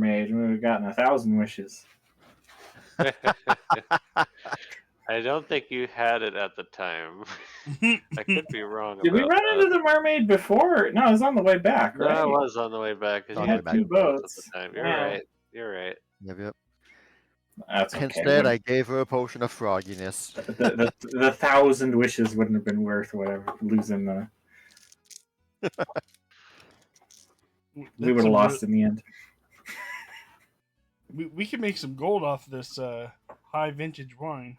mermaid, we would have gotten 1,000 wishes. I don't think you had it at the time. I could be wrong Did we about run that. into the mermaid before? No, it was on the way back, No, right? I was on the way back. 'Cause On you the had way two back. boats at the time. You're Yeah. right. You're right. Yep. That's okay. Instead, I gave her a potion of frogginess. The 1,000 wishes wouldn't have been worth whatever losing the. We would have lost in the end. We could make some gold off this high vintage wine.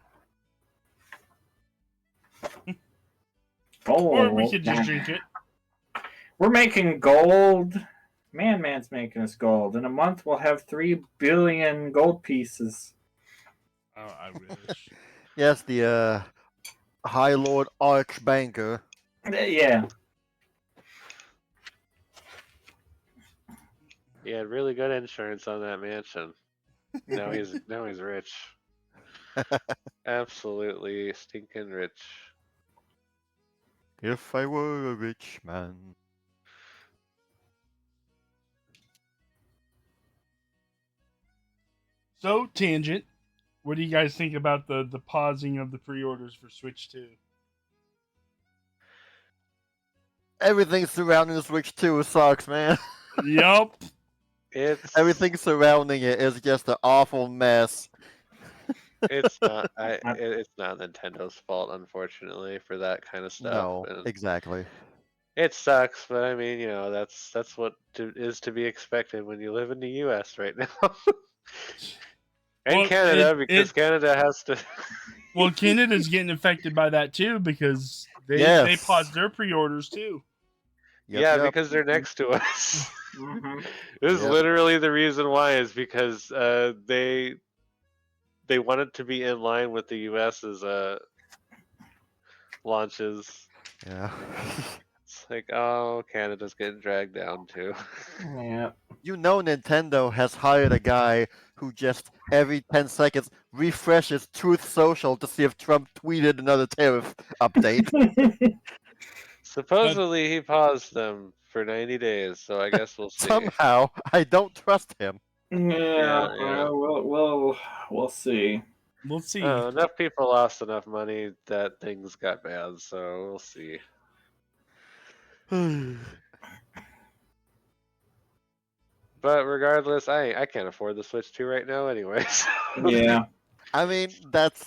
Gold. Or we could just drink it. We're making gold. Man's making us gold. In a month, we'll have 3 billion gold pieces. Oh, I wish. Yes, the High Lord Archbanker. Yeah. He had really good insurance on that mansion. Now he's rich. Absolutely stinking rich. If I were a rich man. So, tangent. What do you guys think about the pausing of the pre-orders for Switch 2? Everything surrounding the Switch 2 sucks, man. Yup. Everything surrounding it is just an awful mess. It's not. It's not Nintendo's fault, unfortunately, for that kind of stuff. No, And exactly. it sucks, but I mean, that's what is to be expected when you live in the U.S. right now, and Well, Canada, because Canada has to. Well, Canada's getting affected by that too because they paused their pre-orders too. Yep. Because they're next to us. Mm-hmm. This is literally the reason why, is because they wanted to be in line with the U.S.'s launches. Yeah. It's like, oh, Canada's getting dragged down too. Yeah. You know Nintendo has hired a guy who just every 10 seconds refreshes Truth Social to see if Trump tweeted another tariff update. Supposedly he paused them for 90 days, so I guess we'll see. Somehow, I don't trust him. Yeah. We'll see. We'll see. Enough people lost enough money that things got bad, so we'll see. But regardless, I can't afford the Switch 2 right now anyways. Yeah. I mean,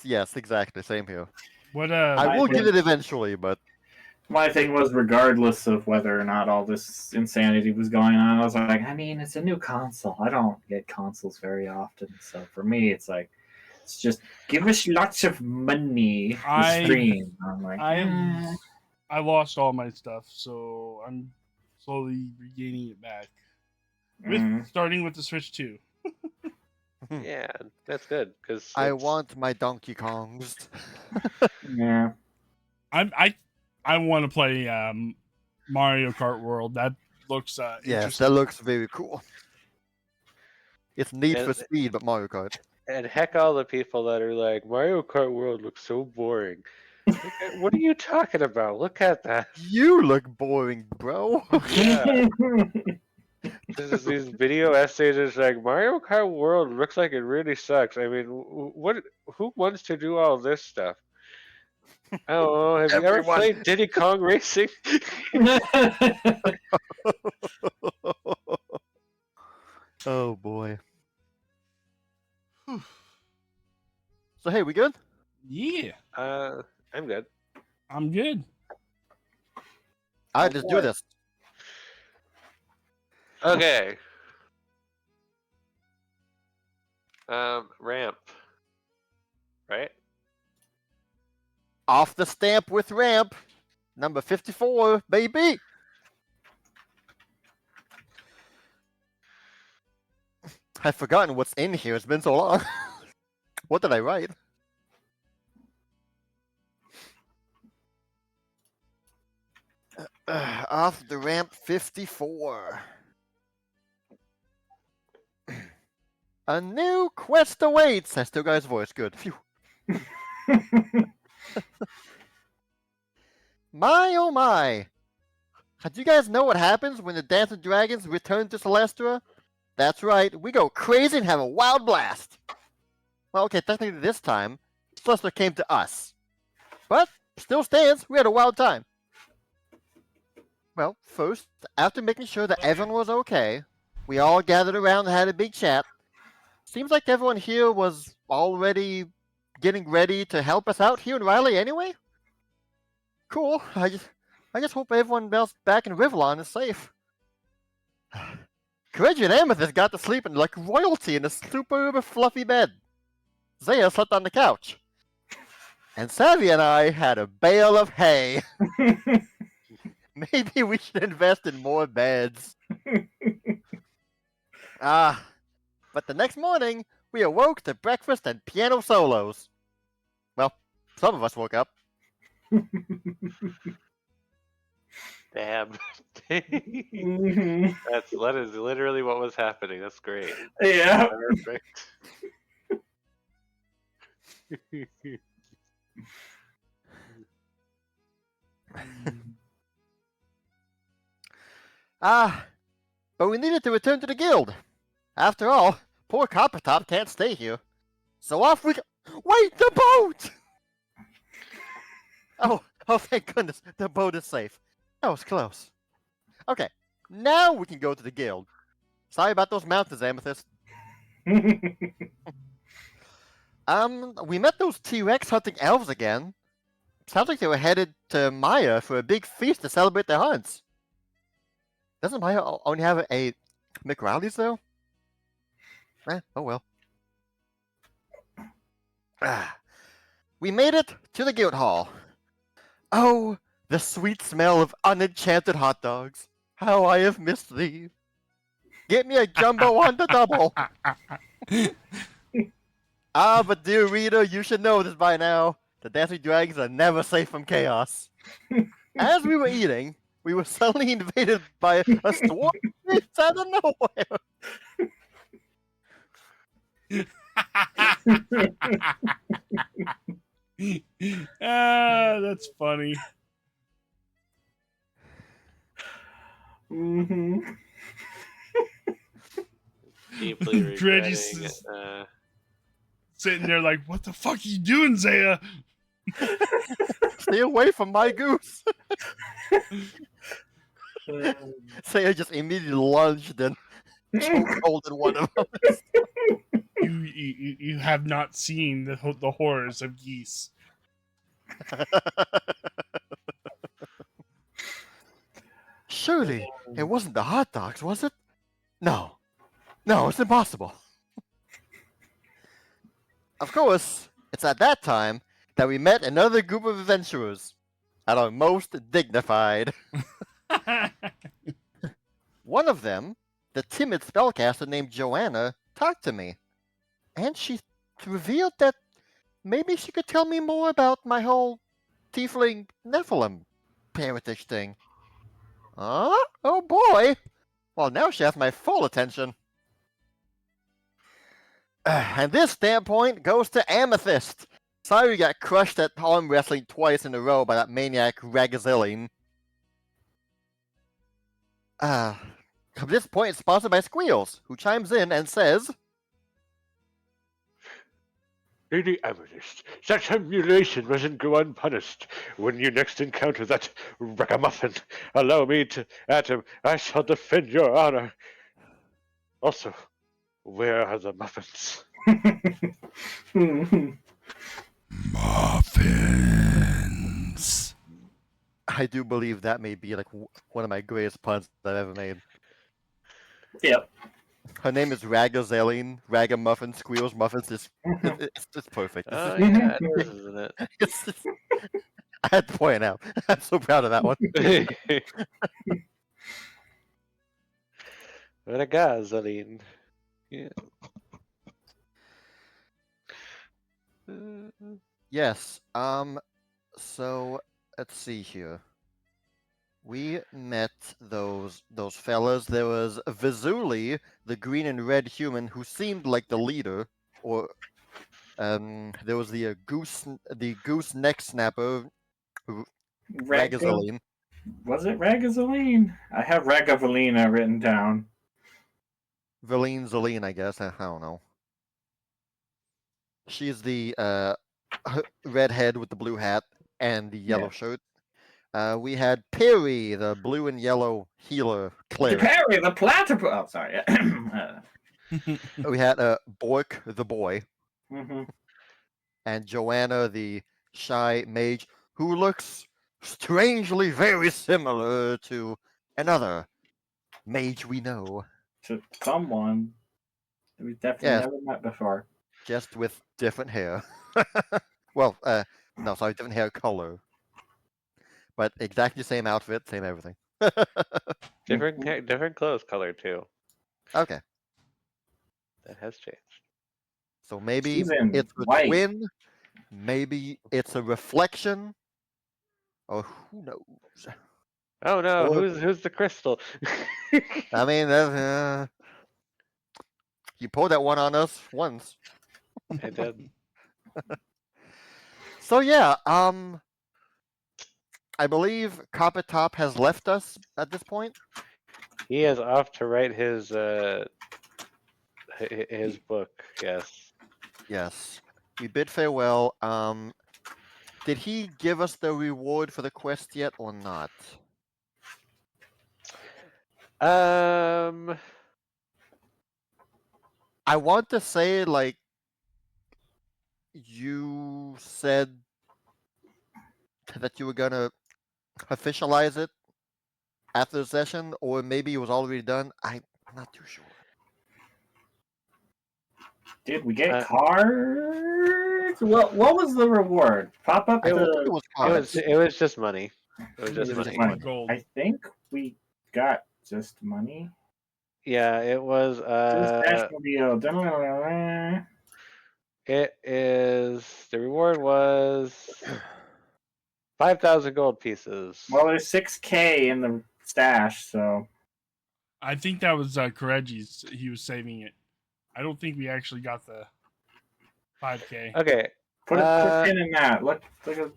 yes, exactly, same here. What I will get it eventually, but my thing was, regardless of whether or not all this insanity was going on, I was like, I mean, it's a new console. I don't get consoles very often, so for me, it's like, it's just give us lots of money to stream. I'm like, I lost all my stuff, so I'm slowly regaining it back. Starting with the Switch 2. Yeah, that's good, because I want my Donkey Kongs. Yeah. I want to play Mario Kart World. That looks yes, that looks very cool. It's Need for Speed, but Mario Kart. And heck, all the people that are like, Mario Kart World looks so boring. What are you talking about? Look at that. You look boring, bro. Yeah. There's these video essays. It's like, Mario Kart World looks like it really sucks. I mean, who wants to do all this stuff? I don't know. Have you ever played Diddy Kong Racing? Oh boy. So hey, we good? Yeah. I'm good. I'm good. All right, let's do this. Okay. Ramp. Right? Off the stamp with ramp. Number 54, baby. I've forgotten what's in here. It's been so long. What did I write? Off the ramp 54. A new quest awaits. I still got his voice. Good. Phew. My oh my. Do you guys know what happens when the Dancing Dragons return to Celestia? That's right, we go crazy and have a wild blast. Well, okay, technically this time, Sluster came to us. But, still stands, we had a wild time. Well, first, after making sure that everyone was okay, we all gathered around and had a big chat. Seems like everyone here was already getting ready to help us out here in Riley anyway. Cool. I just hope everyone else back in Rivlon is safe. Kireji and Amethyst got to sleep in like royalty in a super fluffy bed. Zaya slept on the couch. And Savvy and I had a bale of hay. Maybe we should invest in more beds. But the next morning, we awoke to breakfast and piano solos. Well, some of us woke up. Damn. Mhm. That is literally what was happening. That's great. Yeah. Perfect. But we needed to return to the guild. After all, poor Coppertop can't stay here. So off we go. Wait, the boat! Oh, thank goodness, the boat is safe. That was close. Okay, now we can go to the guild. Sorry about those mountains, Amethyst. We met those T-Rex hunting elves again. Sounds like they were headed to Maya for a big feast to celebrate their hunts. Doesn't Maya only have a McRowley's though? Oh well. We made it to the guild hall. Oh, the sweet smell of unenchanted hot dogs. How I have missed thee. Get me a jumbo on the double. But dear reader, you should know this by now. The dancing dragons are never safe from chaos. As we were eating, we were suddenly invaded by a swarm of beasts out of nowhere. That's funny. Mm-hmm. Deeply Dredge's regretting. sitting there like, what the fuck are you doing, Zaya? Stay away from my goose. Saya just immediately lunged and chokeholded one of them. You have not seen the horrors of geese. Surely it wasn't the hot dogs, was it? No, it's impossible. Of course, it's at that time that we met another group of adventurers, at our most dignified. One of them, the timid spellcaster named Joanna, talked to me, and she revealed that maybe she could tell me more about my whole tiefling Nephilim parentage thing. Huh? Oh boy! Well, now she has my full attention. And this standpoint goes to Amethyst. Sorry we got crushed at arm wrestling twice in a row by that maniac Ragazillion. This point is sponsored by Squeals, who chimes in and says, Lady Amethyst, such humiliation mustn't go unpunished. When you next encounter that ragamuffin, allow me to at him. I shall defend your honor. Also, where are the muffins? Muffins. I do believe that may be like one of my greatest puns that I've ever made. Yep. Her name is Ragazelline, Ragamuffin, Squeals Muffins. It's perfect. Oh, yeah, it is, isn't it? I had to point it out. I'm so proud of that one. What a gasoline. Yeah. Yes. So let's see here. We met those fellas. There was Vizuli, the green and red human, who seemed like the leader. Or there was the goose neck snapper, Ragazelline. Was it Ragazelline? I have Ragavalina written down. Verlene Zeline, I guess. I don't know. She's the redhead with the blue hat and the yellow Yeah. shirt. We had Perry, the blue and yellow healer cleric. Perry, the platypus. Oh, sorry. We had Bork, the boy, Mhm. and Joanna, the shy mage, who looks strangely very similar to another mage we know. To someone we definitely Yes, never met before. just with different hair. Well, no, sorry, different hair color. But exactly the same outfit, same everything. Different clothes color too. Okay, That has changed. so maybe She's in it's a white. twin, maybe it's a reflection, or who knows? Oh no, Or, who's the crystal? I mean, you pulled that one on us once. I did. So yeah, I believe Copper Top has left us at this point. He is off to write his book. Yes. Yes, we bid farewell. Did he give us the reward for the quest yet or not? Um. I want to say like you said that you were gonna officialize it after the session, or maybe it was already done. I'm not too sure. Did we get Uh, cards? What was the reward? Pop up I think the. it was It was cards. it was just money. It was It just was money. money. Gold. I think we got just money. Yeah, it was. Just national deal. Da-da-da-da-da. It is. The reward was 5,000 gold pieces. Well, there's 6K in the stash, so I think that was Kireji's. He was saving it. I don't think we actually got the 5K. Okay. put a pin in that. Look at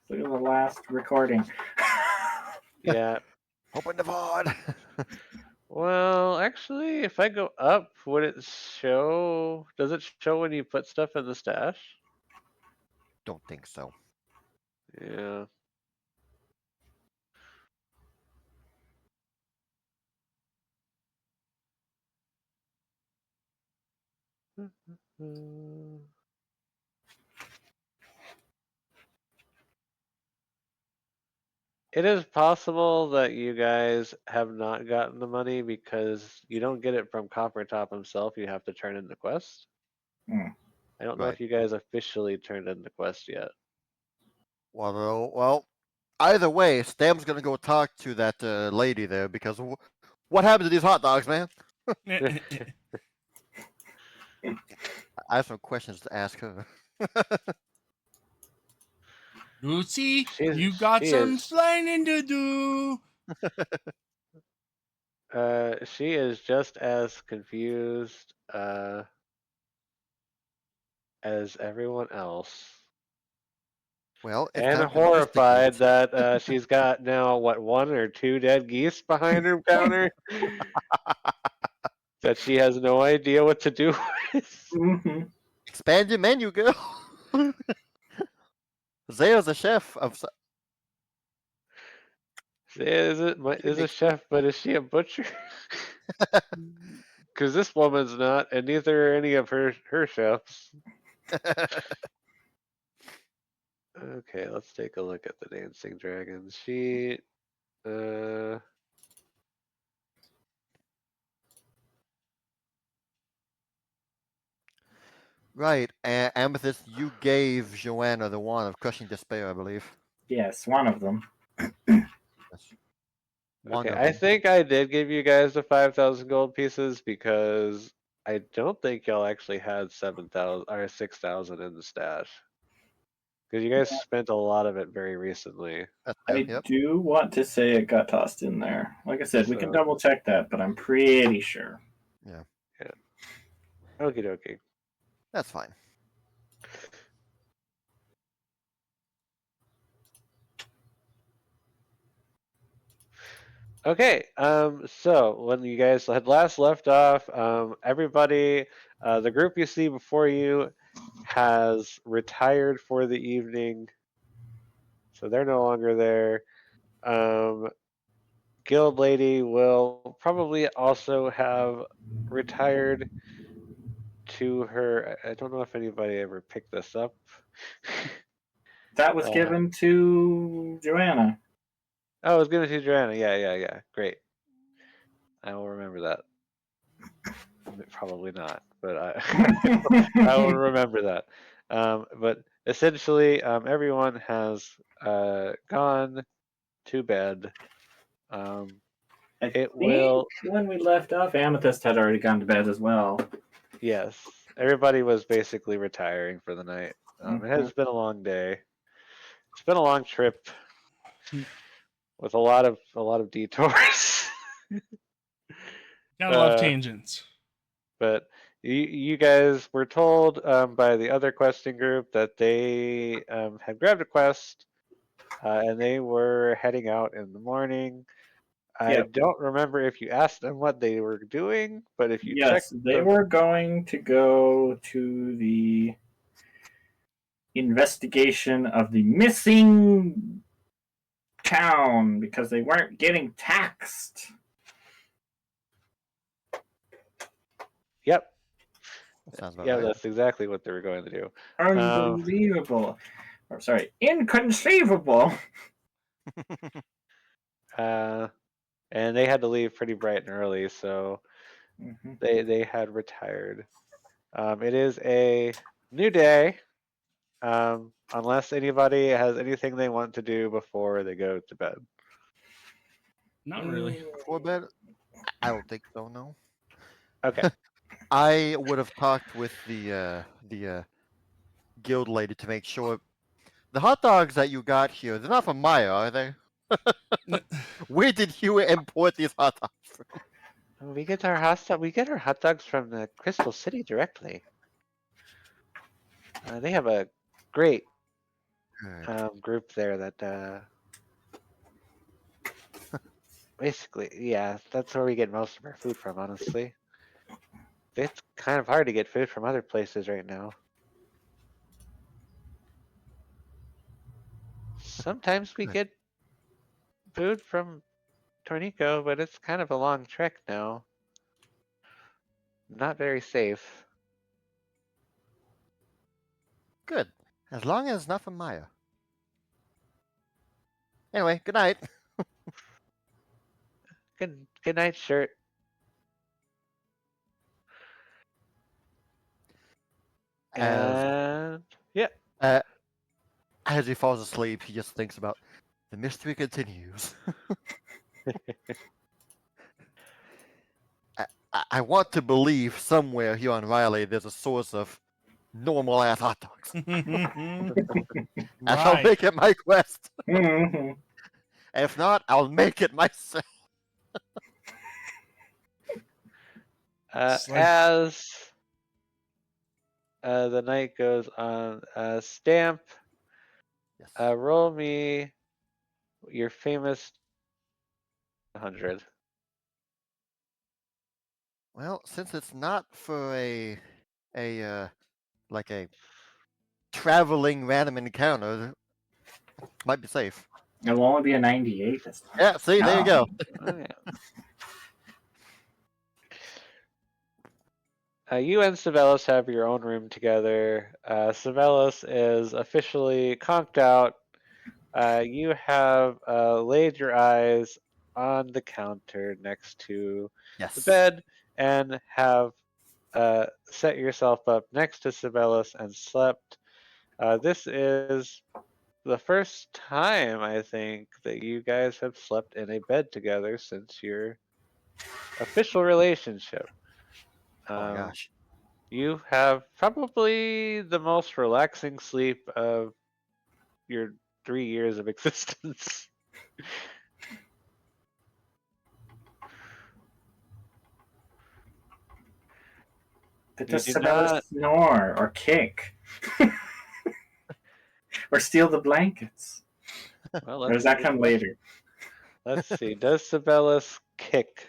the last recording. Yeah. Open the VOD. Well, actually, if I go up, would it show? Does it show when you put stuff in the stash? Don't think so. Yeah. It is possible that you guys have not gotten the money because you don't get it from Coppertop himself. You have to turn in the quest. Hmm. I don't know Right. if you guys officially turned in the quest yet. Well, either way, Stam's gonna go talk to that lady there because what happened to these hot dogs, man? I have some questions to ask her. Lucy, She's- you got she some is- sliding to do. She is just as confused as everyone else. Well, it's And time to horrified investigate. that she's got now, what, 1 or 2 dead geese behind her counter? That she has no idea what to do with. Mm-hmm. Expand your menu, girl. Zaya's a chef of. Is a chef, but is she a butcher? Because this woman's not, and neither are any of her chefs. Okay, let's take a look at the dancing dragons. She, Right, Amethyst, you gave Joanna the wand of crushing despair, I believe. Yes, one of them. Yes. One okay, of I them. think I did give you guys the 5,000 gold pieces because I don't think y'all actually had 7,000 or 6,000 in the stash. Because you guys spent a lot of it very recently. That's fair, I yep. do want to say it got tossed in there. Like I said, we can So- double check that, but I'm pretty sure. Yeah, Okie dokie. that's fine. Okay, so when you guys had last left off, everybody, the group you see before you has retired for the evening, so they're no longer there. Guild Lady will probably also have retired to her. I don't know if anybody ever picked this up. That was Uh, given to Joanna. Oh, I was gonna do Joanna. Yeah. Great. I will remember that. Probably not, but I will remember that. But essentially, everyone has gone to bed. I It think will. when we left off, Amethyst had already gone to bed as well. Yes, everybody was basically retiring for the night. It has been a long day. It's been a long trip with a lot of detours. Gotta love tangents. But you guys were told by the other questing group that they had grabbed a quest and they were heading out in the morning. I Yep. don't remember if you asked them what they were doing, but if you checked Yes, they were going to go to the investigation of the missing town because they weren't getting taxed. Yep, That sounds about yeah, right. that's exactly what they were going to do. Unbelievable. Or sorry, inconceivable. And they had to leave pretty bright and early, so Mhm. they had retired. It is a new day. Unless anybody has anything they want to do before they go to bed. Not really. Before bed? I don't think so. No. Okay. I would have talked with the guild lady to make sure the hot dogs that you got here, they're not from Maya, are they? Where did you import these hot dogs from? We get our hot dogs from the Crystal City directly. They have a great group there that basically, yeah, that's where we get most of our food from, honestly. It's kind of hard to get food from other places right now. Sometimes we Good. get food from Tornico, but it's kind of a long trek now. Not very safe. Good. As long as it's not from Maya. Anyway, good night. Good night, shirt. As And yeah. as he falls asleep, he just thinks about the mystery continues. I want to believe somewhere here on Riley there's a source of normal ass hot dogs. And I'll Right. make it my quest. Mhm. If not, I'll make it myself. It's like- As the night goes on, Stamp, Yes. roll me your famous 100. Well, since it's not for a like a traveling random encounter, might be safe. It'll only be a 98 this time. Yeah, see, there you go. Oh, yeah. You and Savelos have your own room together. Savelos is officially conked out. You have laid your eyes on the counter next to Yes. the bed and have set yourself up next to Savelos and slept. This is the first time, I think, that you guys have slept in a bed together since your official relationship. Oh my gosh. You have probably the most relaxing sleep of your 3 years of existence. But You does do Sabella not. snore or kick? Or steal the blankets? Well, Or does that come later? Let's see. Does Sibelius kick?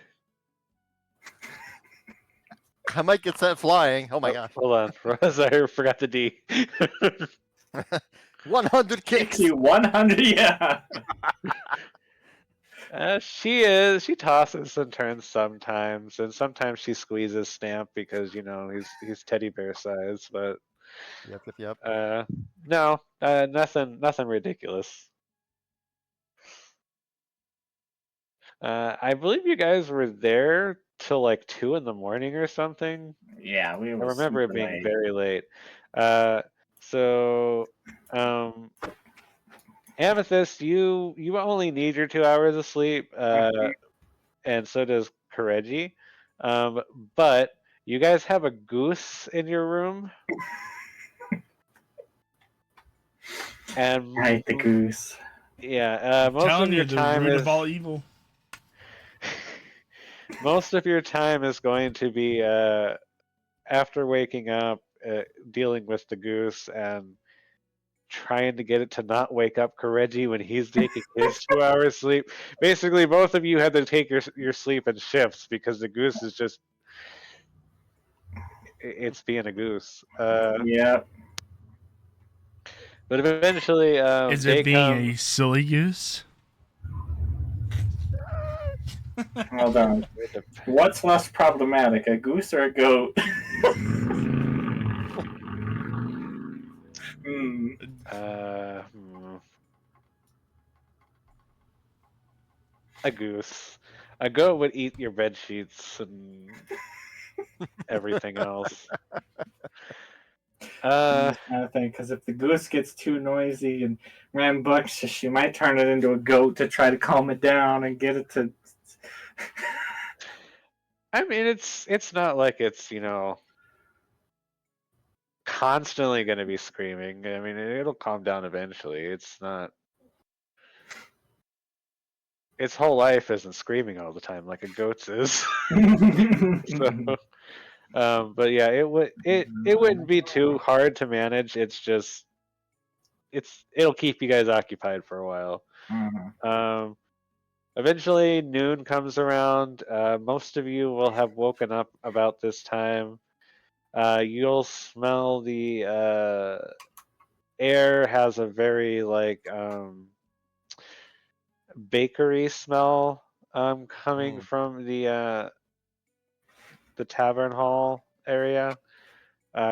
I might get sent flying. Oh my gosh. Hold on. I forgot the D. 100 kicks. Kicks you 100. Yeah. She tosses and turns sometimes, and sometimes she squeezes Stamp because he's teddy bear size. But Yep. no, nothing ridiculous. I believe you guys were there till like 2 in the morning or something. Yeah, we I were remember it super being late. very late. So, Amethyst, you only need your 2 hours of sleep, and so does Kireji. But you guys have a goose in your room, and I hate the goose. yeah, most Telling of your you, the time root is of all evil. most of your time is going to be after waking up, dealing with the goose and trying to get it to not wake up Kireji when he's taking his 2 hours sleep. Basically, both of you had to take your sleep in shifts because the goose is just it's being a goose. Yeah. But eventually, Is day it being comes. a silly goose? Hold on. What's less problematic, a goose or a goat? Hmm. A goose. A goat would eat your bed sheets and everything else. I'm just trying to think, because if the goose gets too noisy and rambunctious, she might turn it into a goat to try to calm it down and get it to. I mean, it's not like it's constantly going to be screaming. I mean, it'll calm down eventually. It's not. Its whole life isn't screaming all the time like a goat's is. So, but yeah, it wouldn't be too hard to manage. It's just it'll keep you guys occupied for a while. Eventually, noon comes around. Most of you will have woken up about this time. You'll smell the air has a very bakery smell coming from the tavern hall area,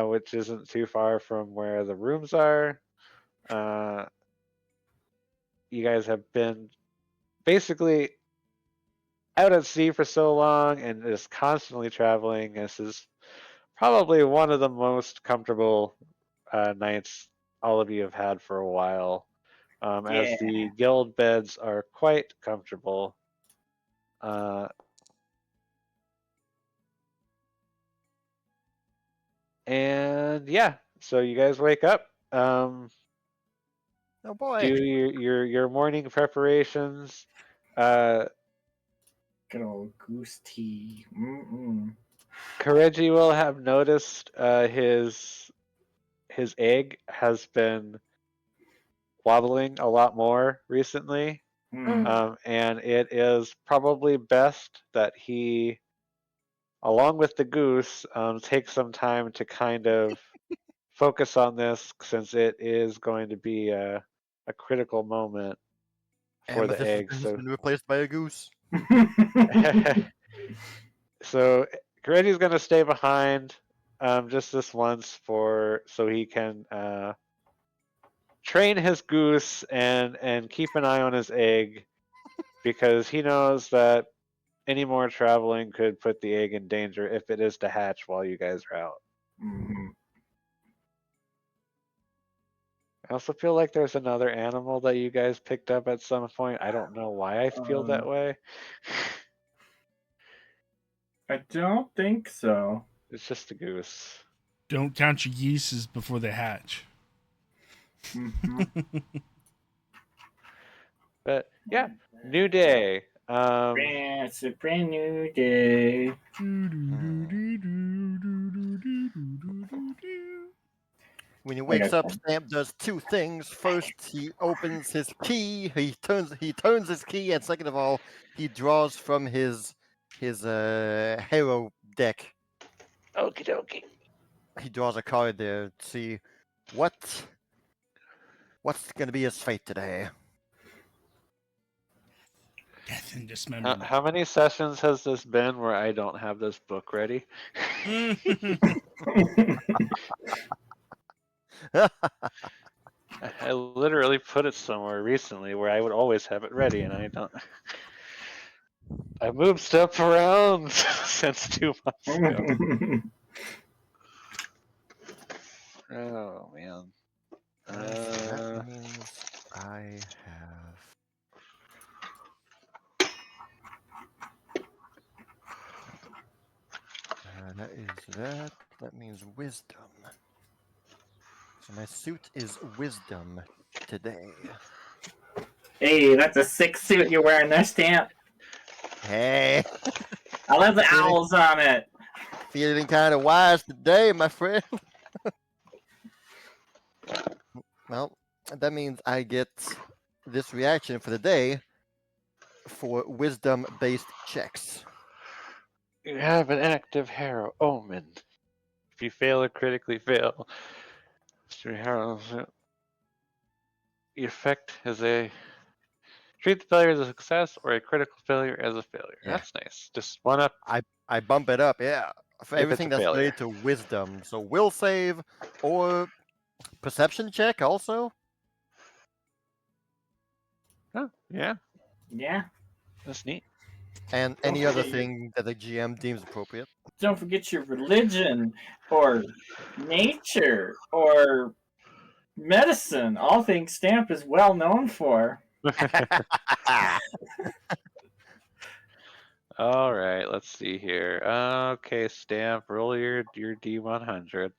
which isn't too far from where the rooms are. You guys have been basically out at sea for so long and just constantly traveling. This is probably one of the most comfortable nights all of you have had for a while, as the guild beds are quite comfortable. And yeah, so you guys wake up, Oh boy. do your morning preparations. Good old goose tea. Mm-mm. Kireji will have noticed his egg has been wobbling a lot more recently, and it is probably best that he, along with the goose, take some time to kind of focus on this since it is going to be a critical moment for the Amethyst egg. has So, been replaced by a goose. so Kireji's going to stay behind just this once so he can train his goose and keep an eye on his egg, because he knows that any more traveling could put the egg in danger if it is to hatch while you guys are out. I also feel like there's another animal that you guys picked up at some point. I don't know why I feel that way. I don't think so. It's just a goose. Don't count your geese before they hatch. But yeah, new day. It's a brand new day. When he wakes Okay. up, Stamp does two things. First, he opens his key. He turns his key, and second of all, he draws from his hero deck. Okie dokie. He draws a card there to see what's going to be his fate today. Death and dismemberment. How many sessions has this been where I don't have this book ready? I literally put it somewhere recently where I would always have it ready, and I don't. I moved stuff around since 2 months ago. Oh man. So that means I have. That is that. That means wisdom. So my suit is wisdom today. Hey, that's a sick suit you're wearing there, Stamp. Hey, I love the owls on it. feeling kind of wise today, my friend. Well, that means I get this reaction for the day for wisdom-based checks. You have an active hero omen. If you fail or critically fail, the effect is a treat the failure as a success or a critical failure as a failure. Yeah. That's nice. Just one up. I bump it up, yeah, for If it's everything a that's failure. related to wisdom. So will save or perception check also. Oh, yeah, Yeah. that's neat. And Don't any other forget your- thing that the GM deems appropriate. Don't forget your religion or nature or medicine. All things Stamp is well known for. All right, let's see here. Okay, Stamp, roll your D100.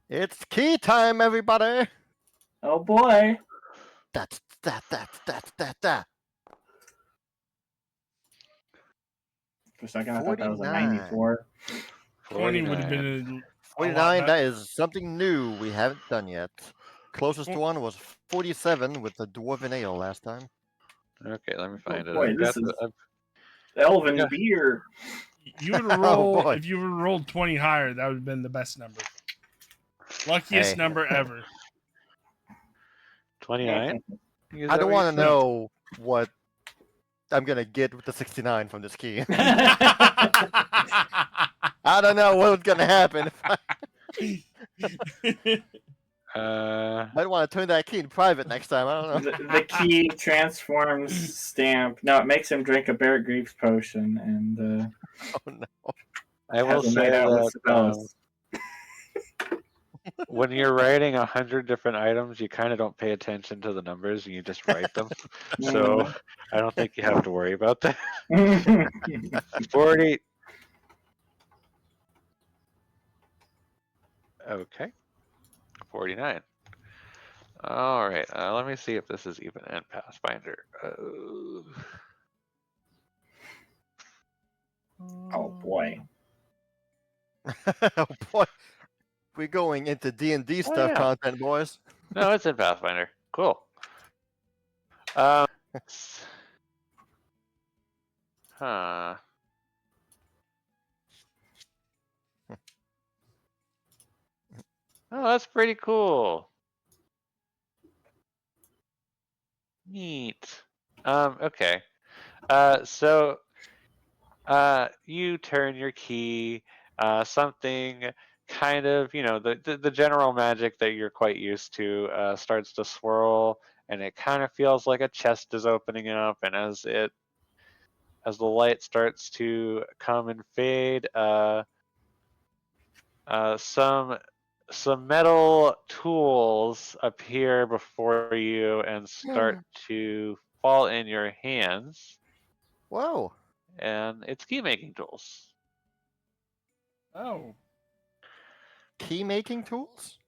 It's key time, everybody. Oh boy. That. For a second, I thought that was a 49. 94. 20 would have been a 49, lot that is something new we haven't done yet. Closest Oh. one was 47 with the Dwarven Ale last time. Okay, let me find it. Boy, I've this got is Elven Yeah. beer. You would Oh, roll boy. if you would rolled 20 higher, that would have been the best number. Luckiest Hey. number ever. 29. I don't want to know what I'm going to get with the 69 from this key. I don't know what's going to happen. Might want to turn that key in private next time. I don't know. The key transforms Stamp. No, it makes him drink a Barrett Greaves potion and Oh, no. I will has a say night out with that spells. when you're writing 100 different items, you kind of don't pay attention to the numbers and you just write them. So I don't think you have to worry about that. 40. Okay. 49. All right. Let me see if this is even in Pathfinder. Oh boy. Oh, boy. We're going into D&D stuff yeah. content, boys. No, it's in Pathfinder. Cool. Huh. Oh, that's pretty cool. Neat. Okay. So you turn your key, something kind of, the general magic that you're quite used to starts to swirl, and it kind of feels like a chest is opening up, and as the light starts to come and fade, some metal tools appear before you and start to fall in your hands, Whoa. and it's key making tools. Oh. Key making tools?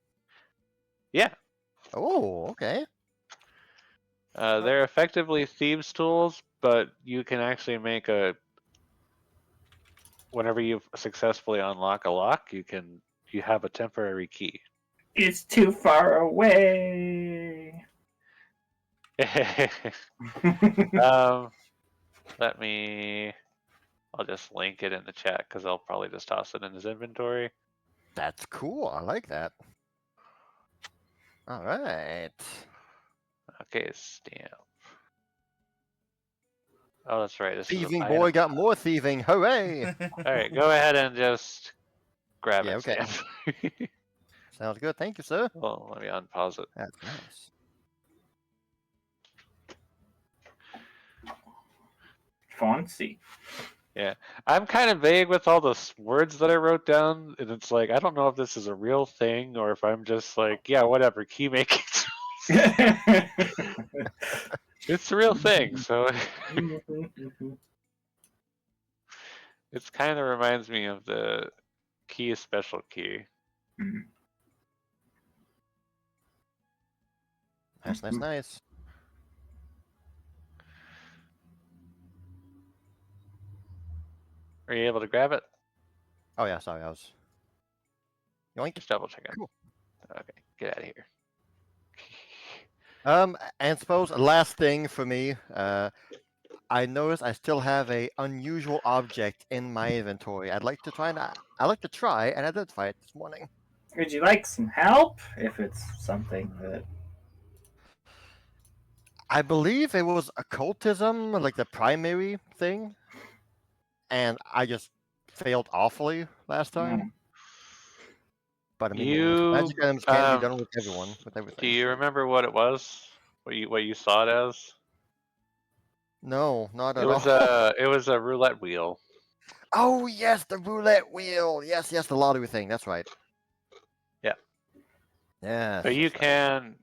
Yeah. Oh, okay. They're effectively thieves' tools, but you can actually make whenever you successfully unlock a lock, you have a temporary key. It's too far away. Let me. I'll just link it in the chat because I'll probably just toss it in his inventory. That's cool. I like that. All right. Okay, stamp. Oh, that's right. This Thieving is an boy item. got more thieving. Hooray! All right, go ahead and just grab Yeah, it, okay. Stan. Sounds good. Thank you, sir. Well, let me unpause it. That's nice. Fancy. Yeah, I'm kind of vague with all the words that I wrote down, and it's like I don't know if this is a real thing or if I'm just like, yeah, whatever, key making. It's a real thing, so it's kind of reminds me of the key special key. Nice, nice, nice. Are you able to grab it? Oh yeah, sorry, I was. Yoink. Just double check it. Cool. Okay, get out of here. And suppose last thing for me, I noticed I still have a unusual object in my inventory. I'd like to try and identify it this morning. Would you like some help? If it's something that. I believe it was occultism, like the primary thing, and I just failed awfully last time. But I mean, magic items can't be done with everyone, with everything. Do you remember what it was? What you saw it as? No, not It at was all. it was a roulette wheel. Oh yes, the roulette wheel. Yes, the lottery thing. That's right. Yeah. Yeah. So you can,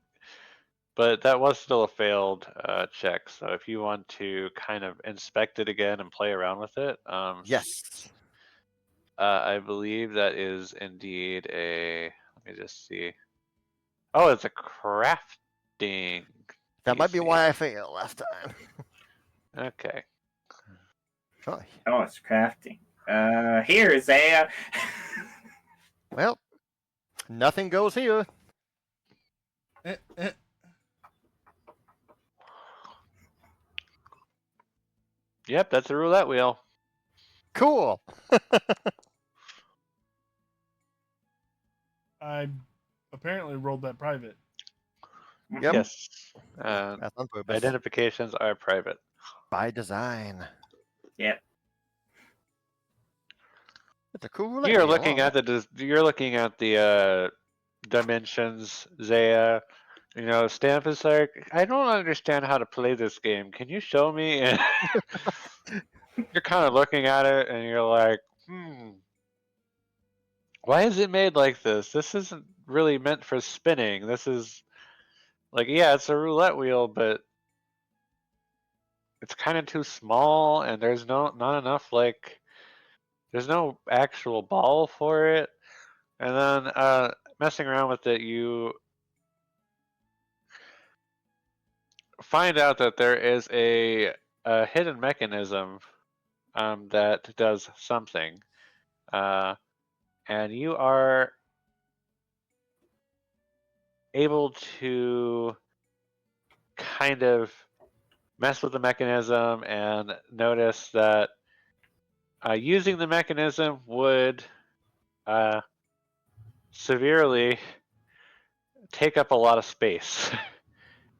but that was still a failed check. So if you want to kind of inspect it again and play around with it, Yes. I believe that is indeed a. Let me just see. Oh, it's a crafting. That might be PC. why I failed last time. Okay. Oh, Oh, it's crafting. Here, Zaya. well, nothing goes here. Yep, that's a roulette wheel. Cool. I apparently rolled that private. Yep. Yes. That's on purpose. Identifications are private. By design. Yep. It's a cool roulette You're wheel. looking at the dimensions, Zaya. You know, Stamp is like, I don't understand how to play this game. Can you show me? And you're kind of looking at it, and you're like, why is it made like this? This isn't really meant for spinning. This is like, yeah, it's a roulette wheel, but it's kind of too small, and there's not enough like, there's no actual ball for it. And then messing around with it, you find out that there is a hidden mechanism that does something, and you are able to kind of mess with the mechanism and notice that using the mechanism would severely take up a lot of space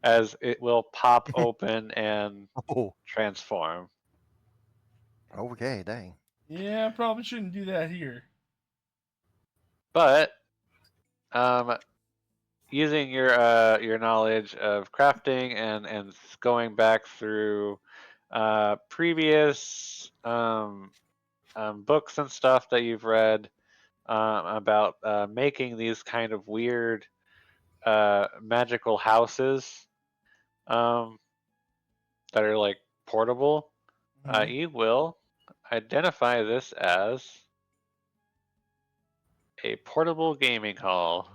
as it will pop open and transform. Okay, dang. Yeah, I probably shouldn't do that here. But using your knowledge of crafting and going back through previous books and stuff that you've read about making these kind of weird magical houses that are like portable, you will identify this as a portable gaming hall.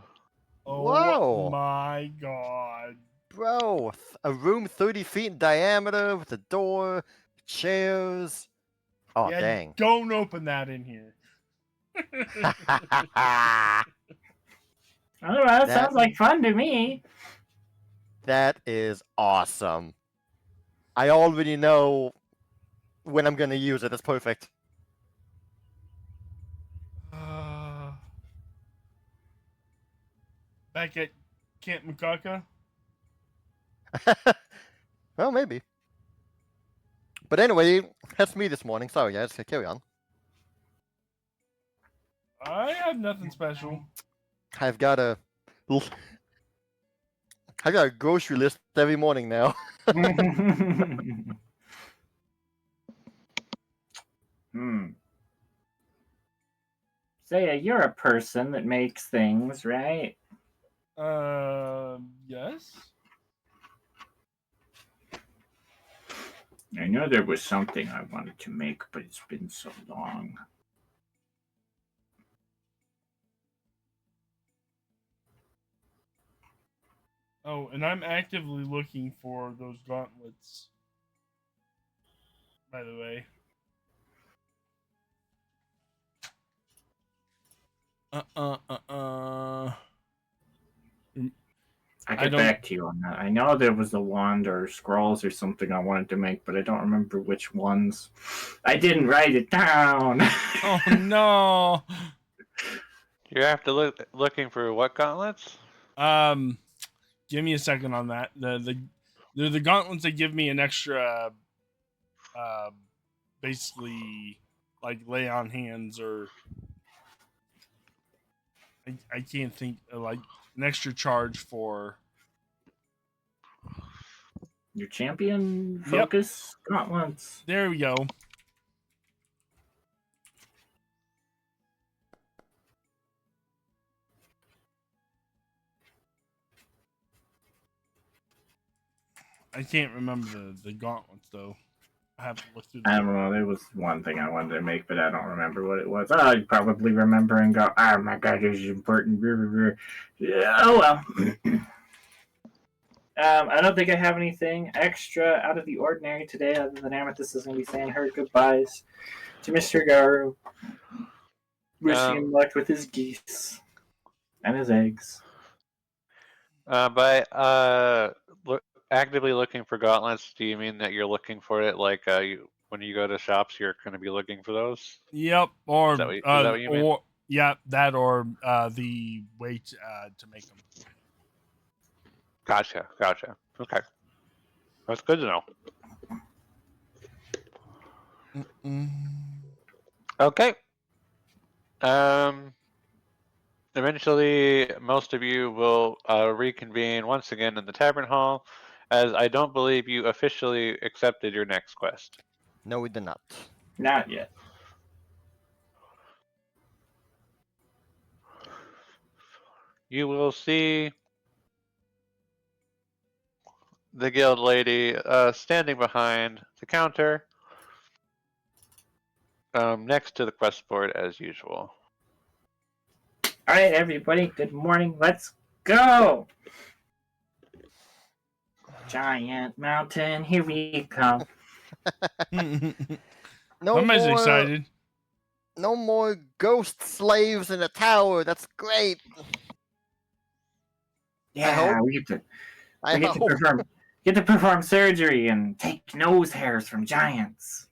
Oh Whoa. my god. Bro, a room 30 feet in diameter with a door, chairs. Oh, Yeah, dang. don't open that in here. All right. that That- sounds like fun to me. That is awesome. I already know when I'm gonna use it. That's perfect. Back at Camp Makaka. Well, maybe. But anyway, that's me this morning. Sorry, guys. Carry on. I have nothing special. I've got a grocery list every morning now. Zaya, you're a person that makes things, right? Yes. I know there was something I wanted to make, but it's been so long. Oh, and I'm actively looking for those gauntlets. By the way. I'll I get don't- back to you on that. I know there was a wand or scrolls or something I wanted to make, but I don't remember which ones. I didn't write it down. Oh no. You have to look looking for what gauntlets? Give me a second on that. They're the gauntlets that give me an extra basically like lay on hands, or I can't think like an extra charge for Your champion Yep. focus gauntlets. there we go. I can't remember the gauntlets though. I have to look through I don't know. There was one thing I wanted to make, but I don't remember what it was. I'd probably remember and go, "Oh my god, this is important." Yeah, oh well. I don't think I have anything extra out of the ordinary today, other than Amethyst is going to be saying her goodbyes to Mr. Garu, wishing him luck with his geese and his eggs. By actively looking for gauntlets, do you mean that you're looking for it like when you go to shops, you're going to be looking for those? Yep, or Is that what you mean? or yeah, that or the way to make them. Gotcha. Okay. That's good to know. Okay. Eventually, most of you will reconvene once again in the tavern hall, as I don't believe you officially accepted your next quest. No, we did not. Not yet. You will see the guild lady standing behind the counter, next to the quest board as usual. All right, everybody. Good morning. Let's go. Giant mountain, here we come. No Somebody's more, excited. No more ghost slaves in the tower. That's great. Yeah, hope. we get to I hope. perform surgery and take nose hairs from giants.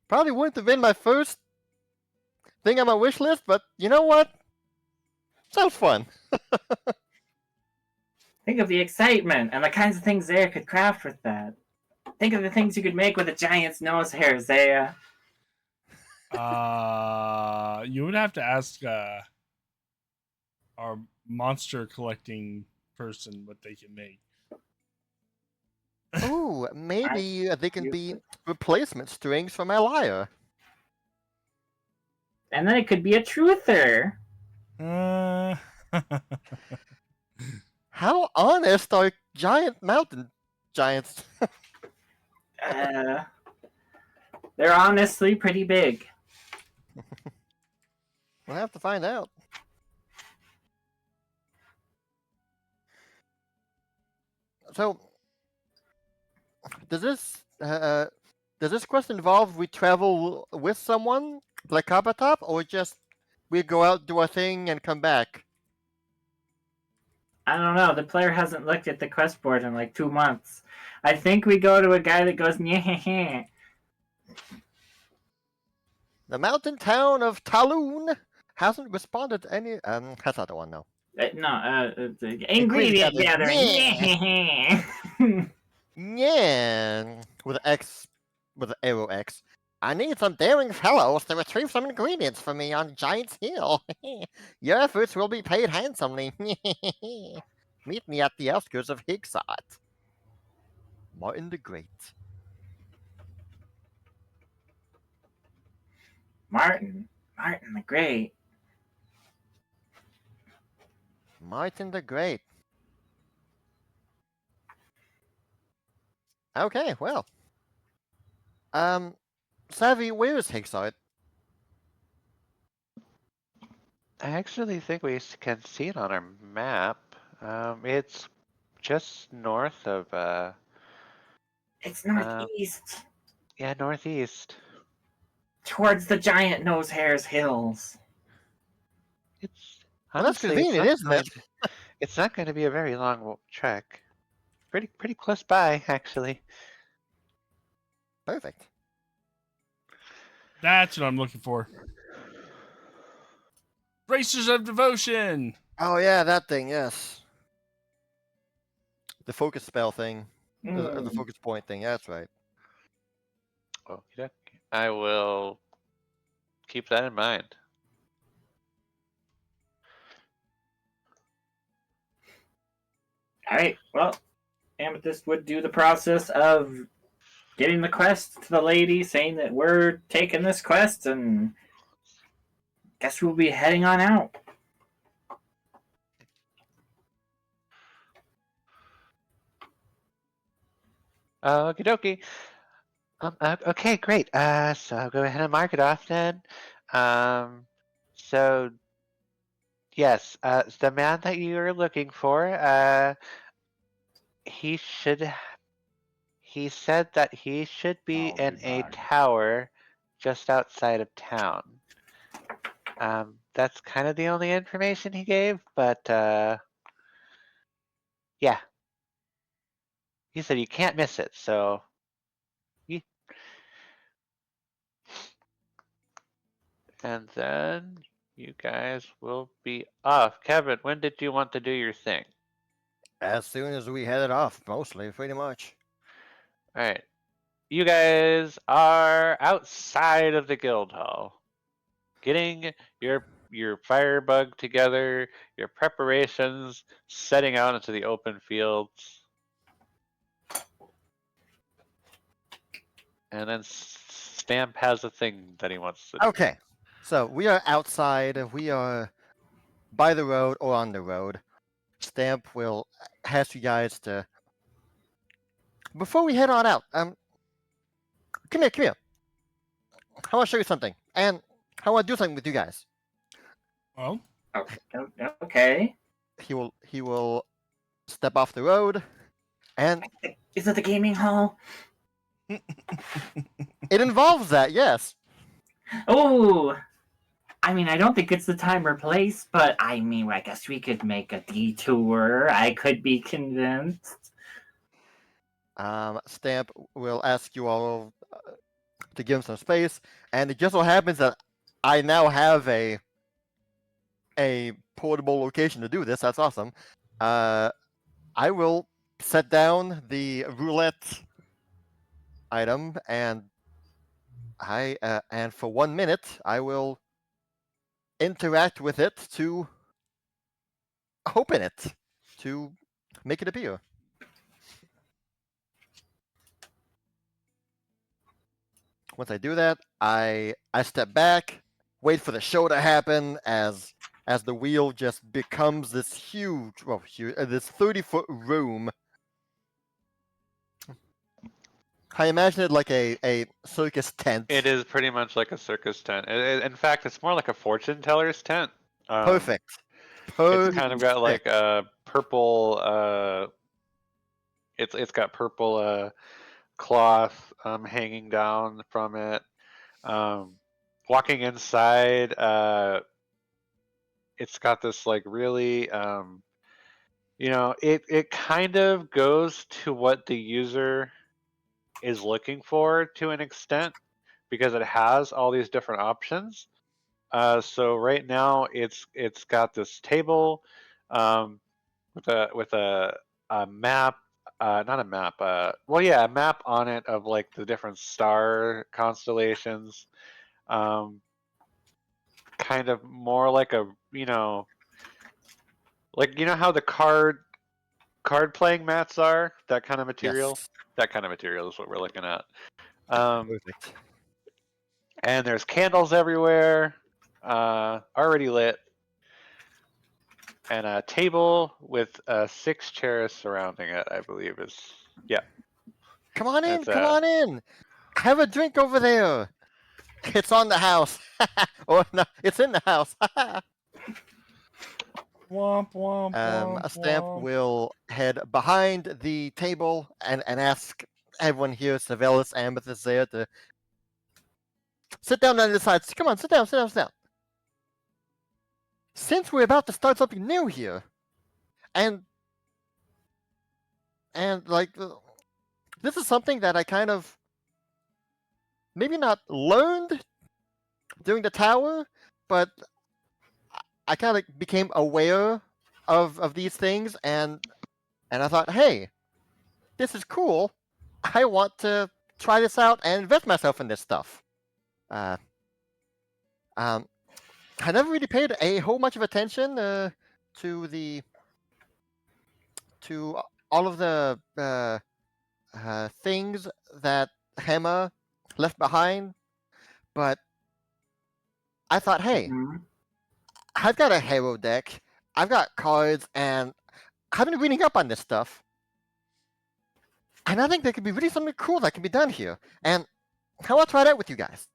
Probably wouldn't have been my first thing on my wish list, but you know what? Sounds fun. Think of the excitement and the kinds of things Zaya could craft with that. Think of the things you could make with a giant's nose hair, Zaya. You would have to ask our monster collecting person what they can make. Ooh, maybe they can be replacement strings for my lyre. And then it could be a truther. How honest are giant mountain giants? They're honestly pretty big. We'll have to find out. So, does this quest involve we travel with someone like Kabatop, or just we go out, do our thing, and come back. I don't know. The player hasn't looked at the quest board in like 2 months. I think we go to a guy that goes, yeah. The mountain town of Taloon hasn't responded to any. That's not the one, no. Ingredient gathering. Yeah. Yeah. Yeah, with an X, with an arrow X. I need some daring fellows to retrieve some ingredients for me on Giant's Hill. Your efforts will be paid handsomely. Meet me at the outskirts of Higsot. Martin the Great. Martin the Great. Martin the Great. Okay, well. Savvy, where is Higsot? I actually think we can see it on our map. It's just north of, It's northeast, yeah, northeast. towards the giant nose hairs hills. It's Well, that's honestly, convenient, isn't it? it's not going to be a very long trek. Pretty close by, actually. Perfect. That's what I'm looking for. Racers of Devotion. Oh yeah, that thing, yes. The focus spell thing. The focus point thing, yeah, that's right. Oh, I will keep that in mind. All right. Well, Amethyst would do the process of getting the quest to the lady, saying that we're taking this quest, and guess we'll be heading on out. Okie dokie. Okay, great. So I'll go ahead and mark it off then. So yes, the man that you are looking for, he said that he should be in a tower just outside of town. That's kind of the only information he gave, but yeah. He said you can't miss it, so and then you guys will be off. Kevin, when did you want to do your thing? As soon as we headed off, mostly, pretty much. All right. You guys are outside of the guild hall, getting your firebug together, your preparations, setting out into the open fields. And then Stamp has a thing that he wants to do. Okay, so we are outside. We are by the road or on the road. Stamp will ask you guys to. Before we head on out, come here. I want to show you something, and I want to do something with you guys. Well, Okay. He will step off the road, and Is it the gaming hall? it involves that, yes. Oh, I mean, I don't think it's the time or place, but I mean, I guess we could make a detour. I could be convinced. Stamp will ask you all to give him some space, and it just so happens that I now have a portable location to do this. That's awesome. I will set down the roulette item, and and for 1 minute I will interact with it to open it, to make it appear. Once I do that, I step back, wait for the show to happen as the wheel just becomes this huge, this 30-foot room. I imagine it like a circus tent. It is pretty much like a circus tent. In fact, it's more like a fortune teller's tent. Perfect. It's kind of got like a purple. It's got purple cloth hanging down from it. Walking inside, it's got this like really it kind of goes to what the user is looking for to an extent because it has all these different options. So right now it's got this table um, with a map, not a map. Well, yeah, a map on it of like the different star constellations. Um, Kind of more like a like how the card playing mats are, that kind of material. Yes. That kind of material is what we're looking at. Um, Perfect. and there's candles everywhere, already lit, and a table with 6 chairs surrounding it. I believe is yeah. Come on in, It's come on in. Have a drink over there. It's on the house. Or no, it's in the house. Womp womp womp Stamp womp. will head behind the table and ask everyone here, Savelis, Amethyst, Zaya, to sit down on the sides. Come on, sit down, sit down, sit down. Since we're about to start something new here, and like this is something that I kind of maybe not learned during the tower, but I kind of became aware of these things, and I thought, hey, this is cool. I want to try this out and invest myself in this stuff. Uh, I never really paid a whole much of attention to the to all of the things that Hema left behind, but I thought, hey, Mhm. I've got a hero deck, I've got cards, and I've been reading up on this stuff, and I think there could be really something cool that can be done here, and I want to try it out with you guys.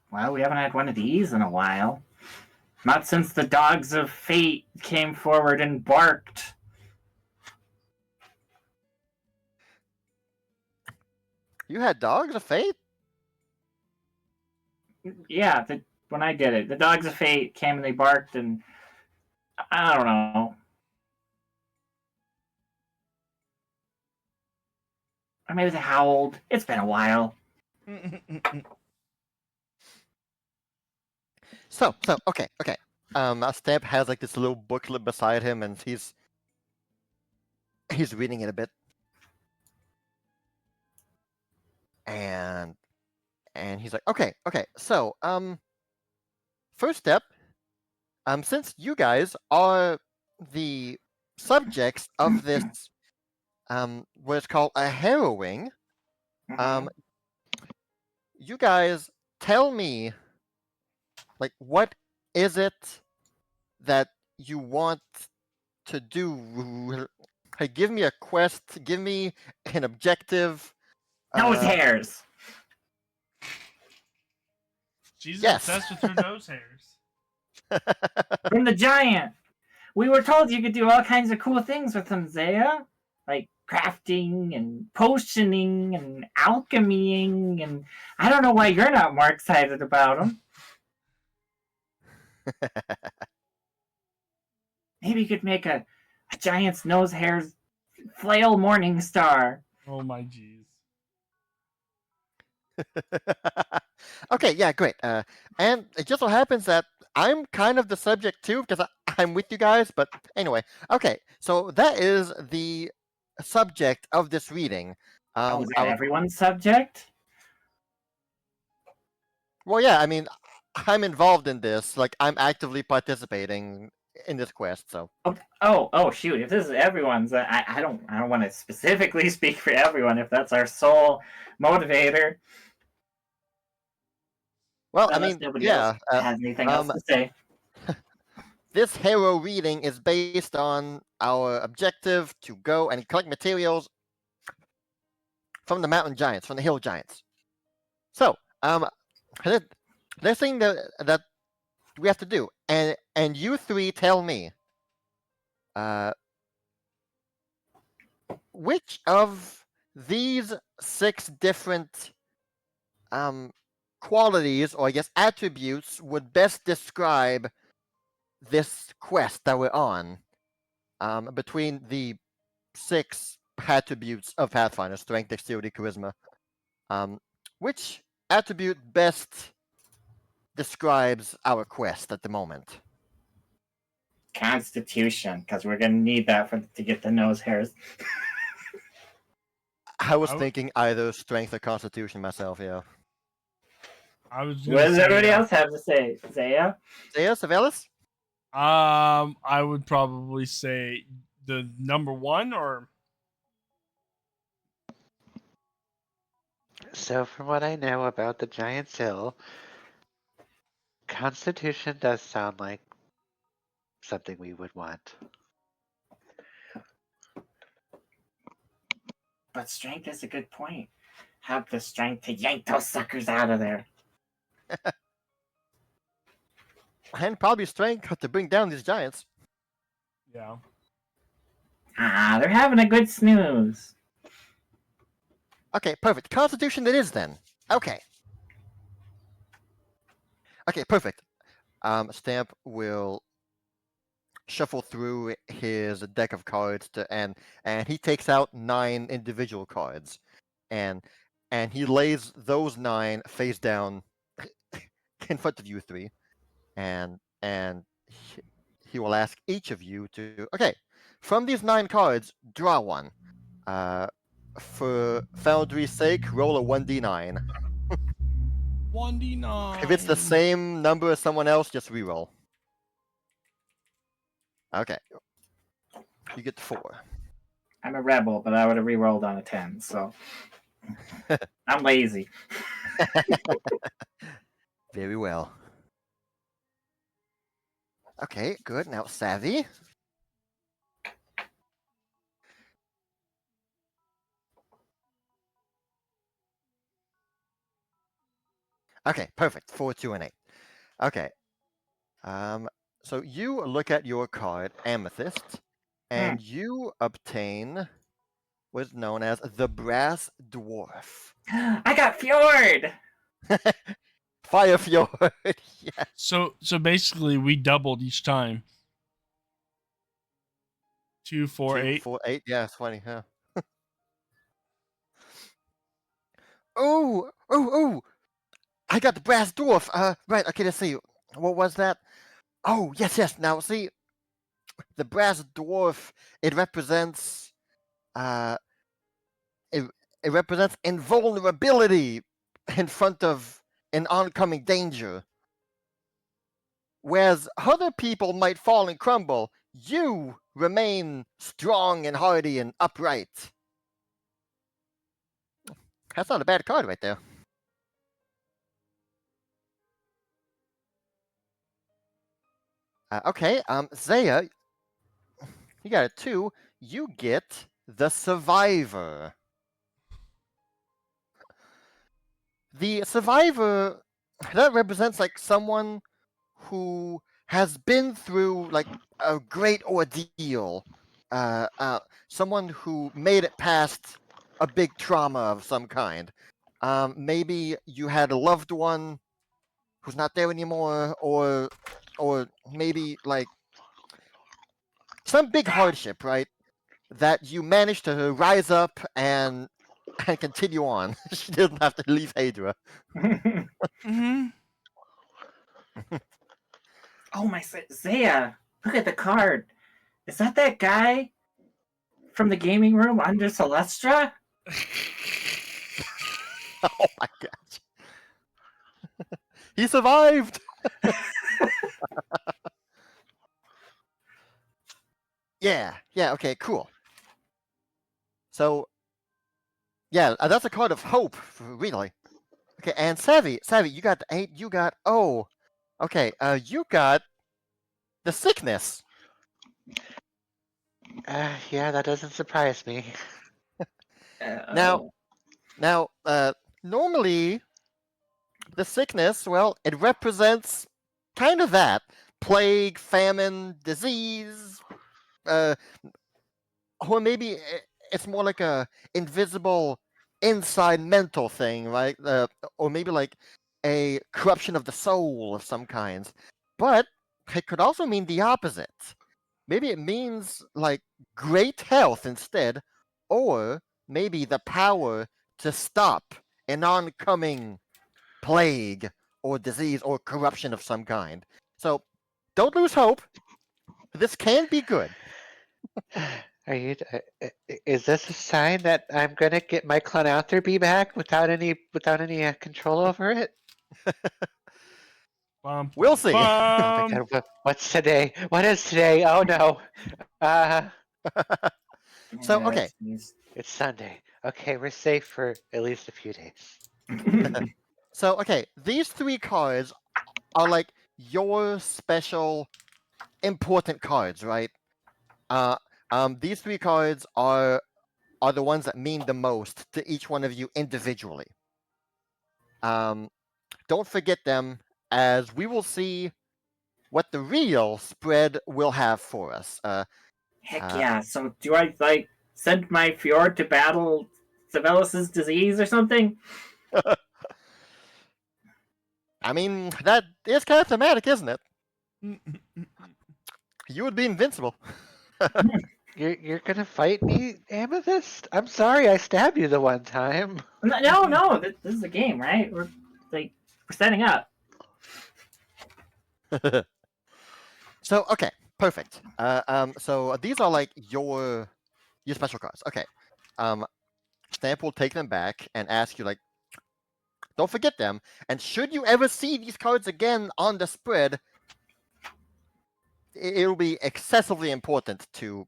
Well, we haven't had one of these in a while. Not since the dogs of fate came forward and barked. You had dogs of fate? Yeah, when I did it, the dogs of fate came and they barked, and I don't know. Or maybe they howled. It's been a while. So, okay. Stamp has like this little booklet beside him, and he's reading it a bit, and he's like, okay. So, first step, since you guys are the subjects of this, what is called a harrowing, Mhm. you guys tell me, like, what is it that you want to do? Like, give me a quest, give me an objective. Nose hairs. She's Yes. obsessed with her nose hairs. From the giant. We were told you could do all kinds of cool things with them, Zaya. Like crafting and potioning and alchemying, and I don't know why you're not more excited about them. Maybe you could make a giant's nose hairs flail morning star. Oh my jeez. Okay, yeah, great. And it just so happens that I'm kind of the subject too, because I'm with you guys. But anyway, okay, so that is the subject of this reading. Oh, is I that was- everyone's subject? well, yeah, I mean, I'm involved in this. Like, I'm actively participating in this quest. So, Oh, shoot! If this is everyone's, I don't want to specifically speak for everyone. If that's our sole motivator, well, I unless mean, nobody else yeah, has anything else to say. this hero reading is based on our objective to go and collect materials from the mountain giants, from the hill giants. So, there's thing that we have to do, and you three tell me, which of these 6 different qualities, or I guess attributes, would best describe this quest that we're on? Between the 6 attributes of Pathfinder: strength, dexterity, charisma. Which attribute best describes our quest at the moment? Constitution, because we're gonna need that to get the nose hairs. I was I w- thinking either strength or constitution myself, yeah. I was What gonna does say, everybody else have to say? Zaya? Zaya, Savelis? I would probably say the number 1, or So, from what I know about the Giant's Hill, Constitution does sound like something we would want. But strength is a good point. Have the strength to yank those suckers out of there. And probably strength to bring down these giants. yeah. Ah, they're having a good snooze. Okay, perfect. Constitution it is then. Okay. Okay, perfect. Stamp will shuffle through his deck of cards and he takes out 9 individual cards, and he lays those 9 face down in front of you 3, and he will ask each of you to, okay, from these 9 cards, draw one. For Foundry's sake, roll a 1d9. 1d9. If it's the same number as someone else, just reroll. Okay. You get 4. I'm a rebel, but I would have re-rolled on a 10, so I'm lazy. Very well. Okay, good. Now Savvy. Okay, perfect. 4, 2, and 8. Okay. So you look at your card, Amethyst, and you obtain what's known as the Brass Dwarf. I got Fjord! Fire Fjord. Yeah. So basically, we doubled each time. 2, 4, 2, 8. 4, 8. Yeah, it's funny, huh? Oh! I got the Brass Dwarf. Right. Okay, let's see. What was that? Oh, yes. Now, see, the Brass Dwarf, it represents it represents invulnerability in front of an oncoming danger. Whereas other people might fall and crumble, you remain strong and hardy and upright. That's not a bad card right there. Okay, Zaya, you got a 2. You get the Survivor. The Survivor, that represents like someone who has been through like a great ordeal. Someone who made it past a big trauma of some kind. Maybe you had a loved one who's not there anymore, or maybe like some big hardship, right? That you managed to rise up and continue on. She doesn't have to leave Hadra. Mm-hmm. Oh my, Zaya! Look at the card. Is that guy from the gaming room under Celestra? Oh my gosh. He survived! Yeah, okay, cool. So, yeah, that's a card of hope, really. Okay, and Savvy, you got the 8, you got, oh, okay, you got the sickness. Yeah, that doesn't surprise me. Now, normally, the sickness, well, it represents kind of that. Plague, famine, disease, or maybe it's more like a invisible inside mental thing, right? Or maybe like a corruption of the soul of some kinds, but it could also mean the opposite. Maybe it means like great health instead, or maybe the power to stop an oncoming plague or disease or corruption of some kind. So don't lose hope. This can be good. Are you? Is this a sign that I'm gonna get my clownanthropy back without any control over it? Bum, We'll bum, see. Oh my bum. god! What's today? What is today? Oh no! Uh, So, Yeah, okay. it's Sunday. Okay, we're safe for at least a few days. So, okay, these three cards are like your special important cards, right? Uh, these three cards are the ones that mean the most to each one of you individually. Don't forget them, as we will see what the real spread will have for us. Heck yeah. So do I like send my fjord to battle Savelus's disease or something? I mean, that is kind of thematic, isn't it? You would be invincible. You're gonna fight me, Amethyst? I'm sorry, I stabbed you the one time. No. This is a game, right? We're setting up. So, okay, perfect. So these are like your special cards. Okay. Stamp will take them back and ask you like, don't forget them. And should you ever see these cards again on the spread, it'll be excessively important to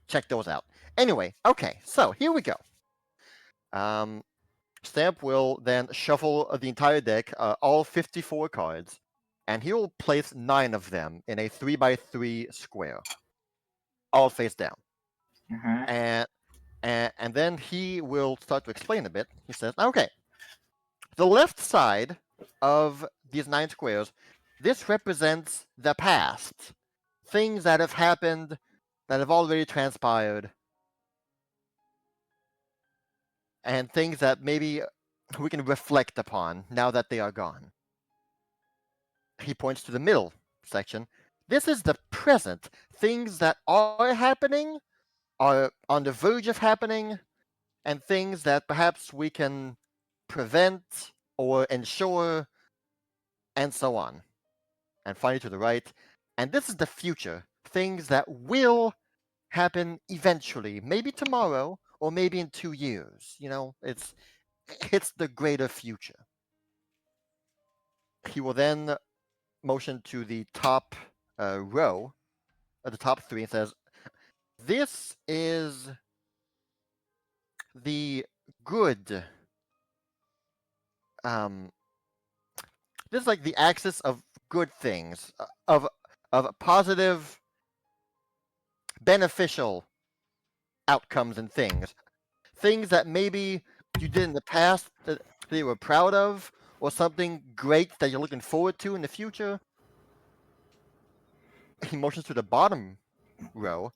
check those out. Anyway, okay, so here we go. Stamp will then shuffle the entire deck, all 54 cards, and he will place 9 of them in a 3x3 square, all face down. Uh-huh. And then he will start to explain a bit. He says, okay, the left side of these 9 squares, this represents the past. Things that have happened, that have already transpired, and things that maybe we can reflect upon now that they are gone. He points to the middle section. This is the present. Things that are happening, are on the verge of happening, and things that perhaps we can prevent or ensure, and so on. And finally to the right, and this is the future. Things that will happen eventually, maybe tomorrow or maybe in 2 years. You know, it's the greater future. He will then motion to the top row, the top 3, and says, this is the good. This is like the axis of good things, of positive, beneficial outcomes and things that maybe you did in the past that you were proud of, or something great that you're looking forward to in the future. He motions to the bottom row.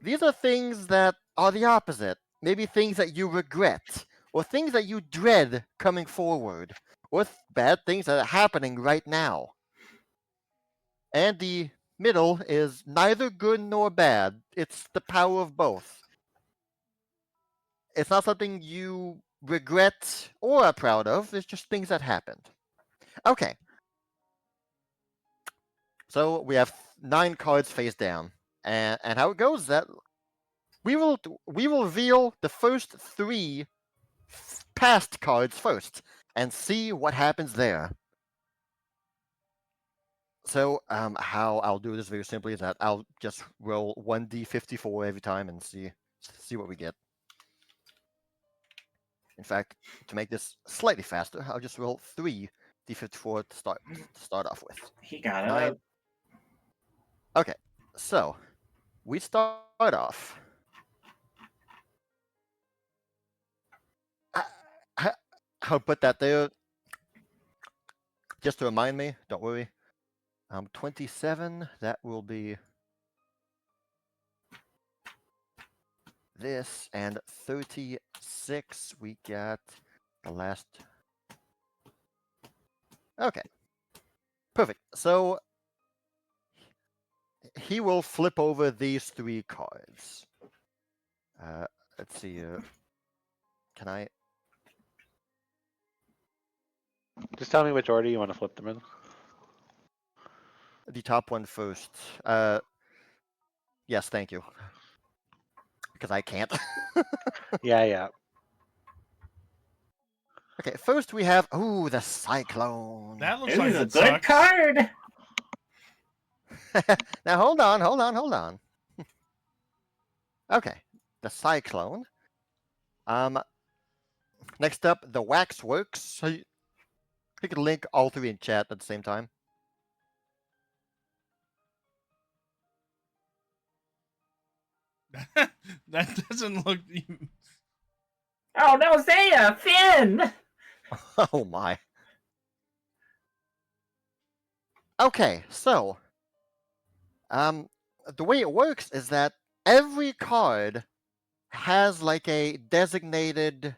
These are things that are the opposite. Maybe things that you regret, or things that you dread coming forward, or bad things that are happening right now. And the middle is neither good nor bad. It's the power of both. It's not something you regret or are proud of. It's just things that happened. Okay. So we have 9 cards face down, and how it goes is that we will reveal the first 3 past cards first, and see what happens there. So how I'll do this very simply is that I'll just roll 1d54 every time and see what we get. In fact, to make this slightly faster, I'll just roll 3d54 to start off with. He got it. 9. Okay, so we start off. I'll put that there just to remind me. Don't worry. 27. That will be this, and 36. We got the last Okay. Perfect. So he will flip over these 3 cards. Let's see. Can I? Just tell me which order you want to flip them in. The top one first. Yes, thank you. Because I can't. Yeah. Okay, first we have the Cyclone. That looks It like is a it good sucks. card. Now hold on. Okay, the Cyclone. Next up, the Waxworks. So you can link all 3 in chat at the same time. That doesn't look. Oh no, Zaya, Finn. Oh my. Okay, so the way it works is that every card has like a designated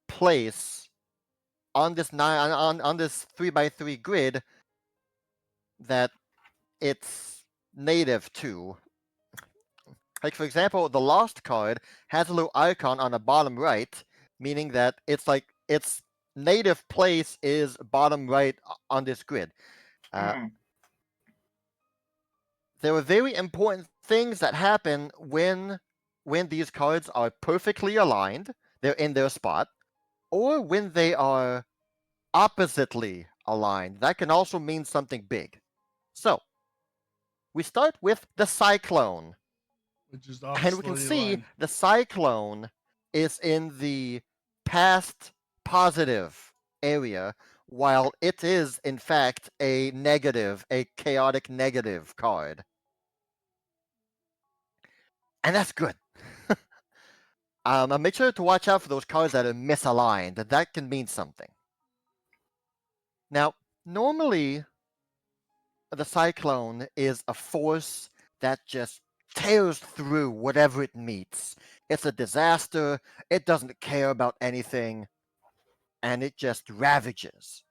place on this on this 3x3 grid that it's native to. Like for example, the Lost card has a little icon on the bottom right, meaning that it's like its native place is bottom right on this grid. There are very important things that happen when these cards are perfectly aligned, they're in their spot, or when they are oppositely aligned. That can also mean something big. So, we start with the Cyclone. Which is And we can obviously see aligned. the Cyclone is in the past positive area, while it is, in fact, a negative, a chaotic negative card. And that's good. Make sure to watch out for those cards that are misaligned. That can mean something. Now, normally, the Cyclone is a force that just tears through whatever it meets. It's a disaster, it doesn't care about anything, and it just ravages.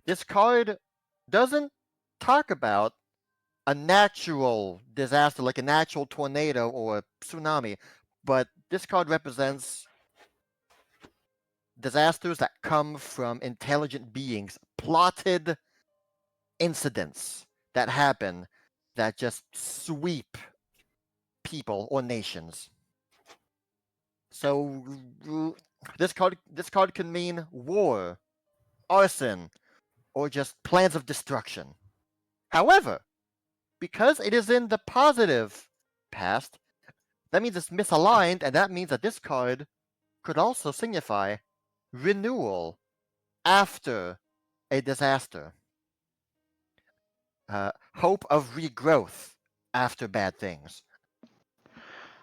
This card doesn't talk about a natural disaster like a natural tornado or a tsunami, but this card represents disasters that come from intelligent beings, plotted incidents that happen that just sweep people or nations. So this card can mean war, arson, or just plans of destruction. However, because it is in the positive past, that means it's misaligned, and that means that this card could also signify renewal after a disaster. Hope of regrowth after bad things.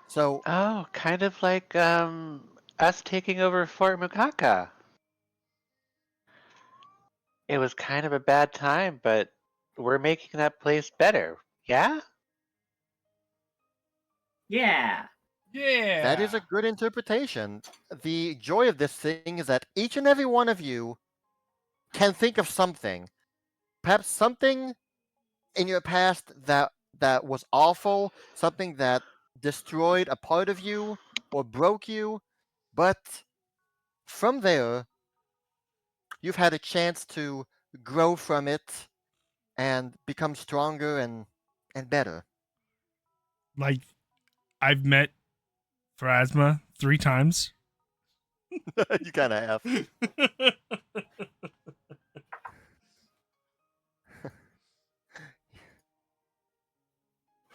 So, Oh, kind of like us taking over Fort Mukaka. It was kind of a bad time, but we're making that place better. Yeah? Yeah. Yeah. that is a good interpretation. The joy of this thing is that each and every one of you can think of something, perhaps something in your past that was awful, something that destroyed a part of you or broke you, but from there, you've had a chance to grow from it and become stronger and better. Like, I've met Phrasma 3 times. You kind of have.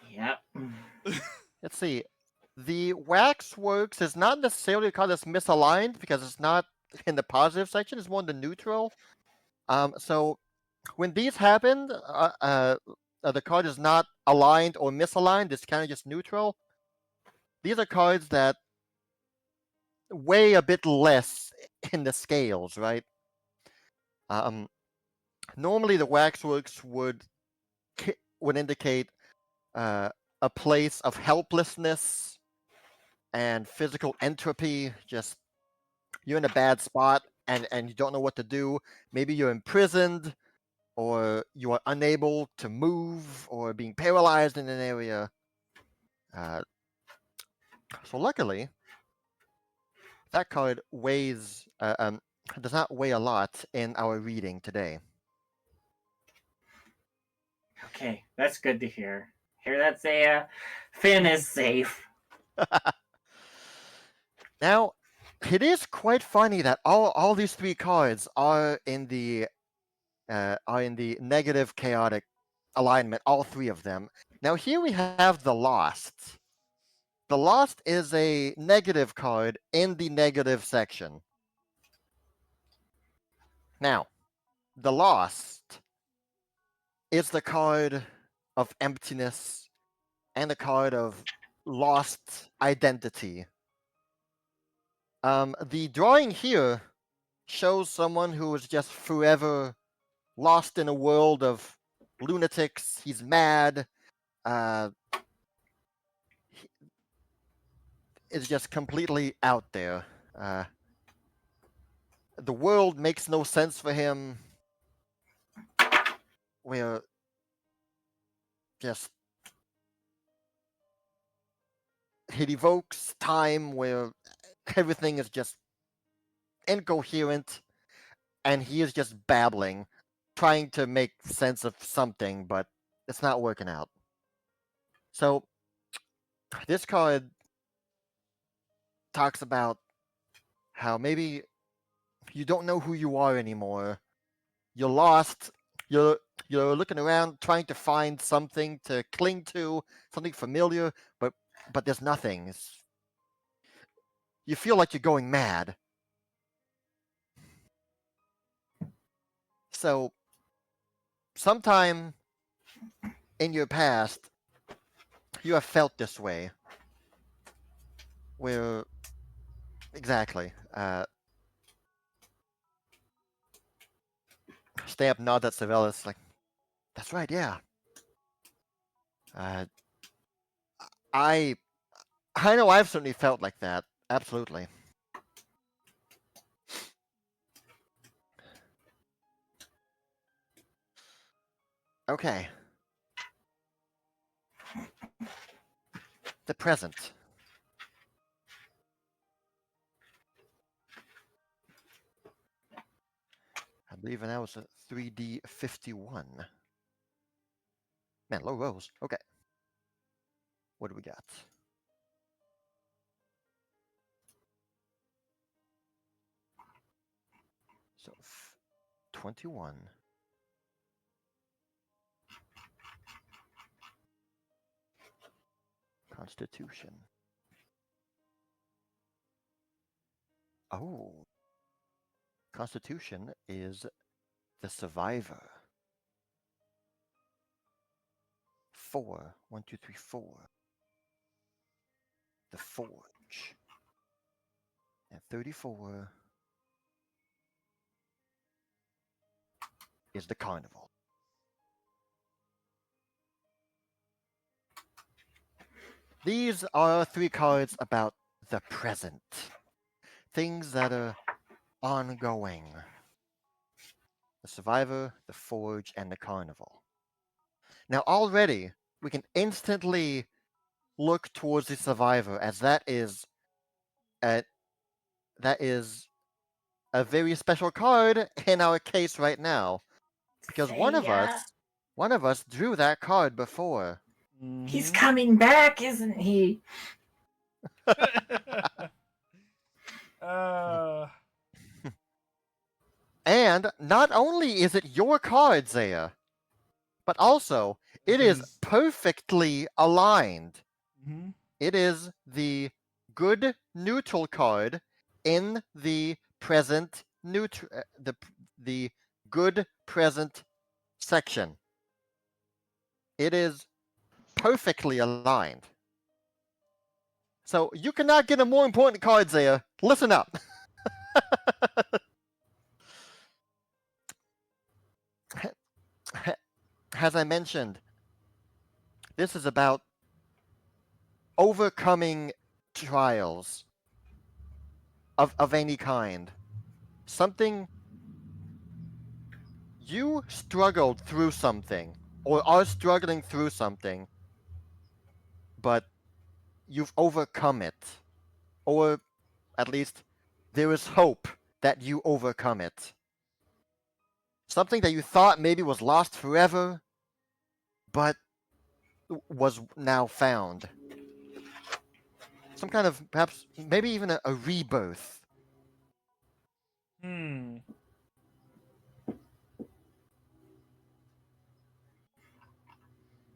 Yep. Let's see. The Waxworks is not necessarily a card that's misaligned because it's not in the positive section. It's more in the neutral. So when these happen, the card is not aligned or misaligned. It's kind of just neutral. These are cards that weigh a bit less in the scales, right? Normally, the Waxworks would indicate a place of helplessness and physical entropy. Just you're in a bad spot, and you don't know what to do. Maybe you're imprisoned, or you are unable to move, or being paralyzed in an area. So luckily, that card does not weigh a lot in our reading today. Okay, that's good to hear. Hear that, Zaya? Finn is safe. Now, it is quite funny that all these three cards are in the negative chaotic alignment, all three of them. Now here we have the Lost. The Lost is a negative card in the negative section. Now, the Lost is the card of emptiness and the card of lost identity. The drawing here shows someone who is just forever lost in a world of lunatics. He's mad. Is just completely out there. The world makes no sense for him. We're just. It evokes time where everything is just incoherent, and he is just babbling, trying to make sense of something, but it's not working out. So, this card talks about how maybe you don't know who you are anymore. You're lost. You're looking around trying to find something to cling to, something familiar, but there's nothing. You feel like you're going mad. So, sometime in your past, you have felt this way. Where exactly? Stamp nods at Savelis, like, that's right, yeah. I know I've certainly felt like that. Absolutely. Okay. The present. I believe that was a 3D 51. Man, low rolls. Okay. What do we got? So, 21. Constitution. Oh. Constitution is the survivor. 4. 1, 2, 3, 4. The forge. And 34 is the carnival. These are three cards about the present. Things that are ongoing. The survivor, the forge, and the carnival. Now already, we can instantly look towards the survivor, as that is a very special card in our case right now. Because one of us drew that card before. He's coming back, isn't he? And not only is it your card, Zaya, but also it is perfectly aligned. Mm-hmm. It is the good neutral card in the present neutral, the good present section. It is perfectly aligned. So you cannot get a more important card, Zaya. Listen up. As I mentioned, this is about overcoming trials of any kind. something. You struggled through something, or are struggling through something, but you've overcome it. Or at least there is hope that you overcome it. Something that you thought maybe was lost forever, but was now found. Some kind of, perhaps, maybe even a rebirth. Hmm.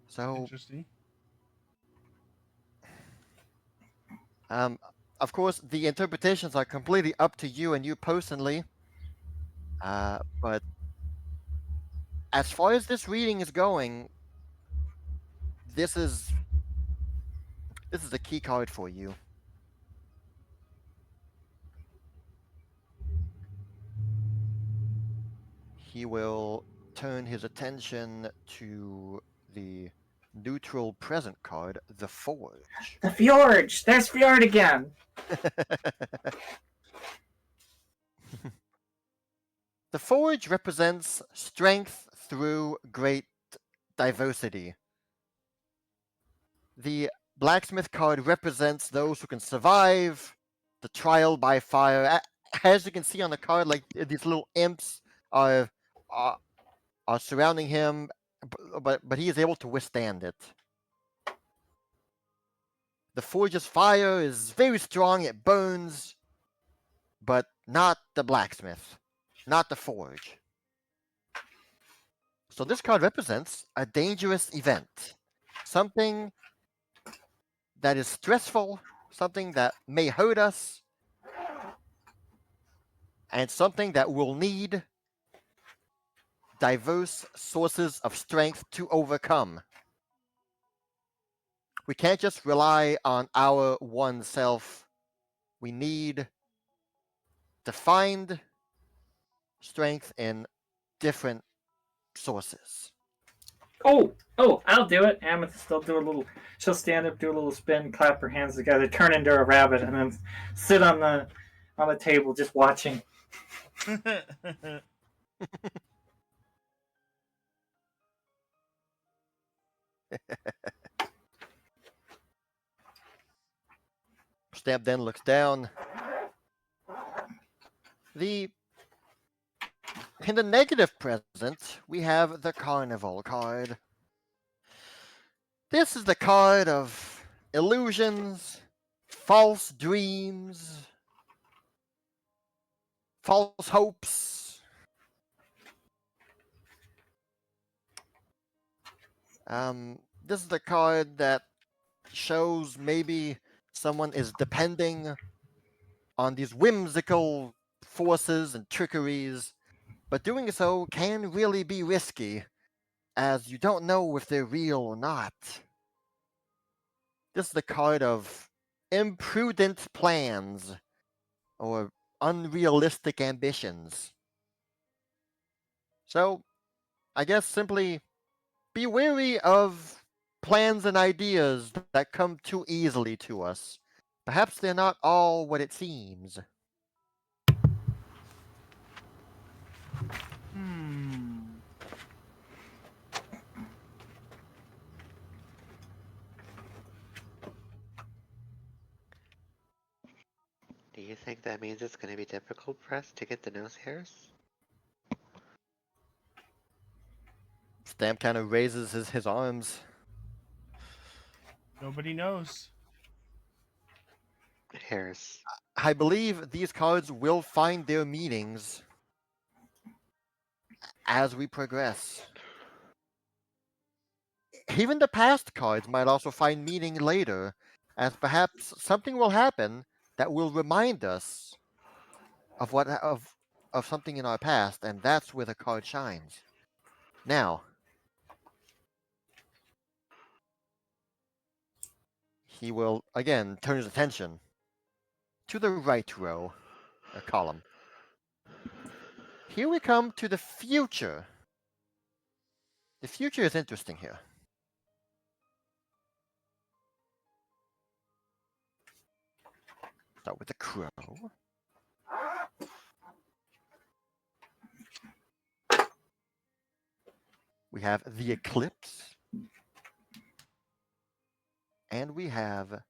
So, Interesting. of course, the interpretations are completely up to you and you personally. But as far as this reading is going, this is a key card for you. He will turn his attention to the neutral present card, the Forge. The Fjord! There's Fjord again! The Forge represents strength through great diversity. The Blacksmith card represents those who can survive the trial by fire. As you can see on the card, like these little imps are are, are surrounding him, but he is able to withstand it. The Forge's fire is very strong, it burns, but not the Blacksmith, not the Forge. So this card represents a dangerous event, something that is stressful, something that may hurt us, and something that will need diverse sources of strength to overcome. We can't just rely on our one self. We need to find strength in different sources. Oh, I'll do it. Amethyst will do a little. She'll stand up, do a little spin, clap her hands together, turn into a rabbit, and then sit on the table just watching. Stamp then looks down. In the negative present, we have the Carnival card. This is the card of illusions, false dreams, false hopes. This is the card that shows maybe someone is depending on these whimsical forces and trickeries, but doing so can really be risky, as you don't know if they're real or not. This is the card of imprudent plans or unrealistic ambitions. So, I guess simply be wary of plans and ideas that come too easily to us. Perhaps they're not all what it seems. Hmm. Do you think that means it's going to be difficult for us to get the nose hairs? Stamp kind of raises his arms. Nobody knows. Hairs. I believe these cards will find their meanings as we progress. Even the past cards might also find meaning later, as perhaps something will happen that will remind us of something in our past, and that's where the card shines. Now, he will again turn his attention to the right row, a column. Here we come to the future. The future is interesting here. Start with the crow. We have the eclipse. And we have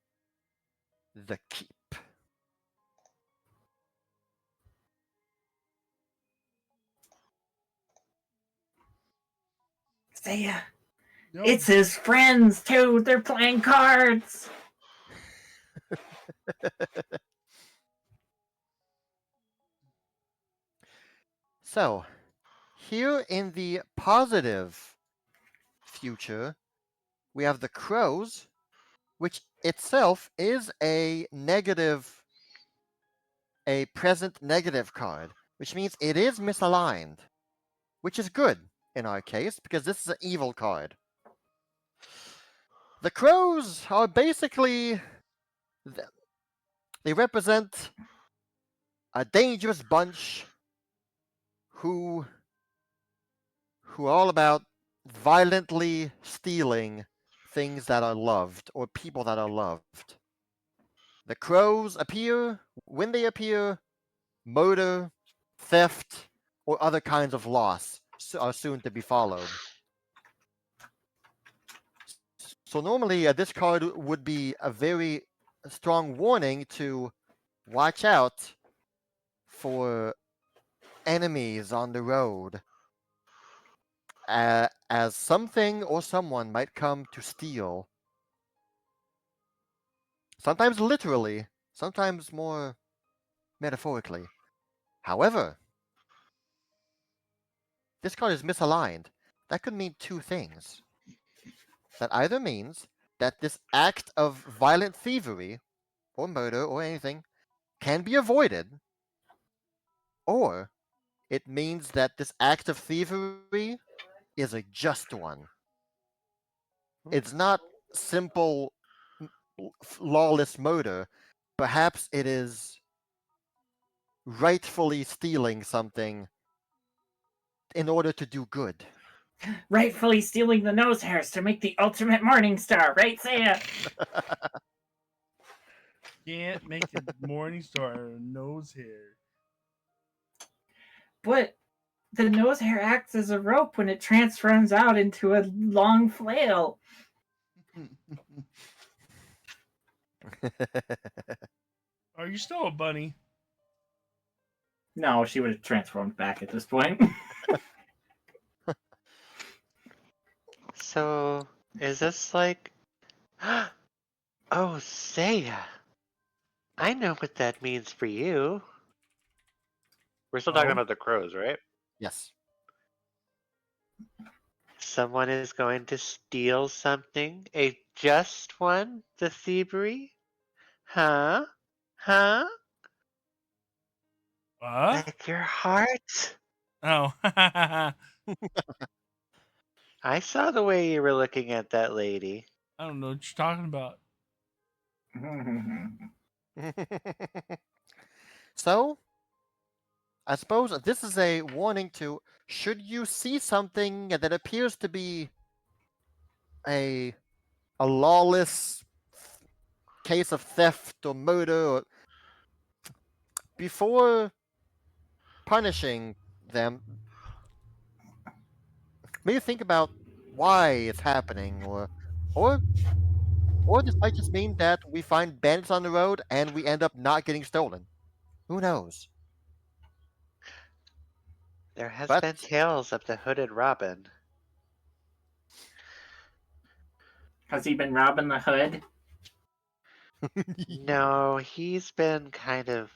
the keep. Zaya, Yo, it's his friends too. They're playing cards. So, here in the positive future, we have the crows, which itself is a present negative card, which means it is misaligned, which is good in our case because this is an evil card. The crows are basically they represent a dangerous bunch who are all about violently stealing things that are loved or people that are loved. The crows appear when they appear, murder, theft, or other kinds of loss are soon to be followed. So normally this card would be a very strong warning to watch out for enemies on the road, as something or someone might come to steal. Sometimes literally, sometimes more metaphorically. However, this card is misaligned. That could mean two things. That either means that this act of violent thievery, or murder, or anything, can be avoided, or it means that this act of thievery is a just one. It's not simple lawless murder. Perhaps it is rightfully stealing something in order to do good. Rightfully stealing the nose hairs to make the ultimate morning star, right, Zaya? can't make a morning star out of nose hair. But the nose hair acts as a rope when it transforms out into a long flail. Are you still a bunny? No, she would have transformed back at this point. So, is this like. Oh, Zaya. I know what that means for you. We're still talking Oh. about the crows, right? Yes. Someone is going to steal something? A just one? The thievery? Huh? Huh? What? Like your heart? Oh. I I saw the way you were looking at that lady. don't know what you're talking about. So, I suppose this is a warning to, should you see something that appears to be a lawless case of theft or murder, or before punishing them, maybe think about why it's happening, or this might just mean that we find bandits on the road and we end up not getting stolen. Who knows? There has But been tales of the hooded robin. Has he been robbing the hood? No, he's been kind of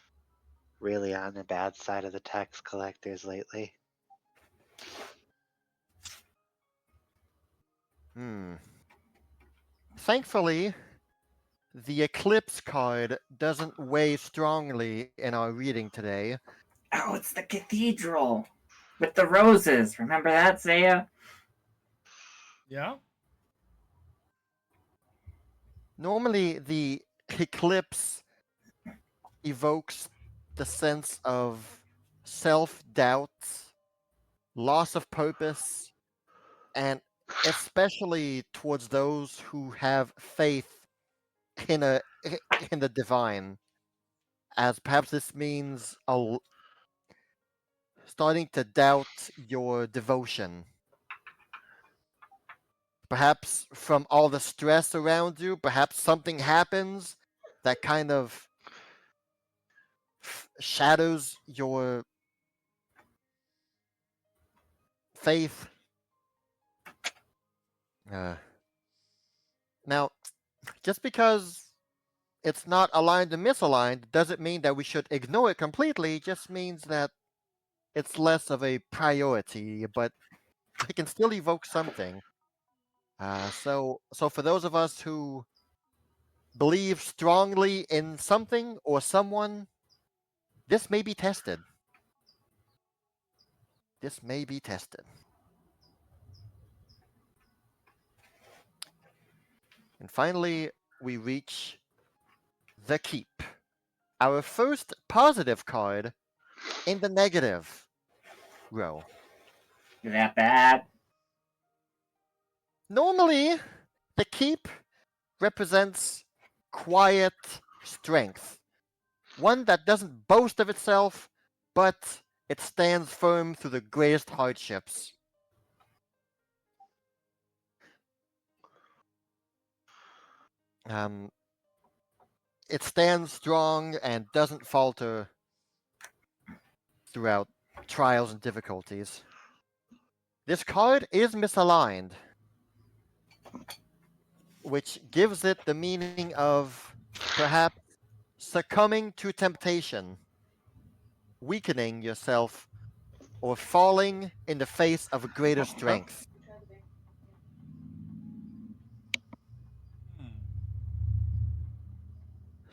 really on the bad side of the tax collectors lately. Thankfully, the eclipse card doesn't weigh strongly in our reading today. Oh, it's the cathedral with the roses. Remember that, Zaya? Yeah? Normally, the eclipse evokes the sense of self-doubt, loss of purpose, and especially towards those who have faith in the divine, as perhaps this means starting to doubt your devotion. perhaps from all the stress around you, perhaps something happens that kind of shadows your faith. Now, just because it's not aligned and misaligned doesn't mean that we should ignore it completely. It just means that it's less of a priority, but it can still evoke something. So for those of us who believe strongly in something or someone, this may be tested. This may be tested. And finally, we reach the keep. Our first positive card in the negative row. That bad? Normally, the keep represents quiet strength. One that doesn't boast of itself, but it stands firm through the greatest hardships. It stands strong and doesn't falter throughout trials and difficulties. This card is misaligned, which gives it the meaning of perhaps succumbing to temptation, weakening yourself, or falling in the face of greater strength.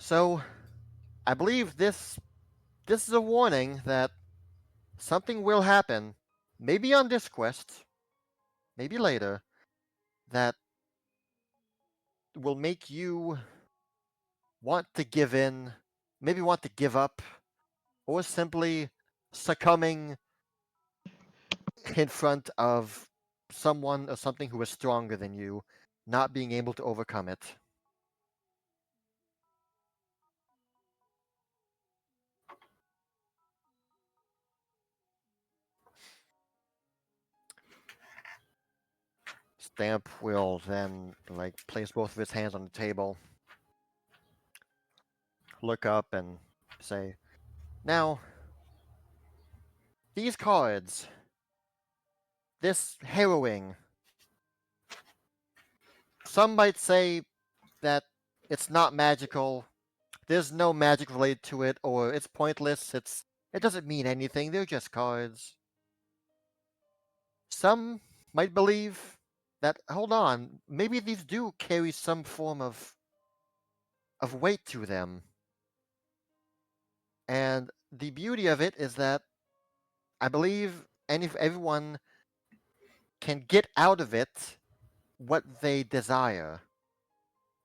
So, I believe this is a warning that something will happen, maybe on this quest, maybe later, that will make you want to give in, maybe want to give up, or simply succumbing in front of someone or something who is stronger than you, not being able to overcome it. Stamp will then place both of his hands on the table, look up and say, now, these cards, this harrowing, some might say that it's not magical, there's no magic related to it, or it's pointless, it doesn't mean anything, they're just cards. Some might believe that, hold on, maybe these do carry some form of weight to them. And the beauty of it is that I believe everyone can get out of it what they desire.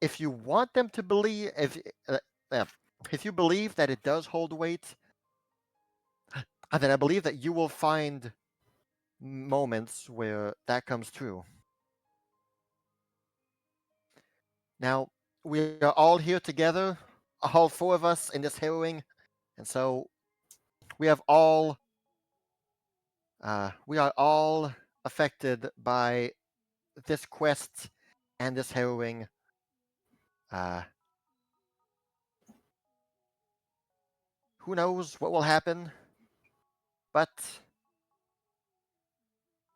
If you want them to believe, if you believe that it does hold weight, then I believe that you will find moments where that comes true. Now, we are all here together, all four of us in this harrowing, and so we are all affected by this quest and this harrowing. Who knows what will happen? But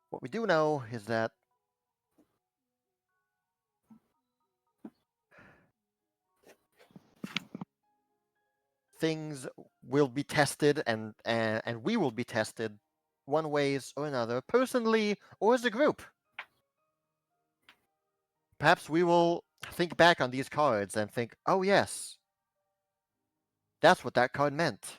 what we do know is that things will be tested, and we will be tested one ways or another, personally or as a group. Perhaps we will think back on these cards and think, oh yes, that's what that card meant.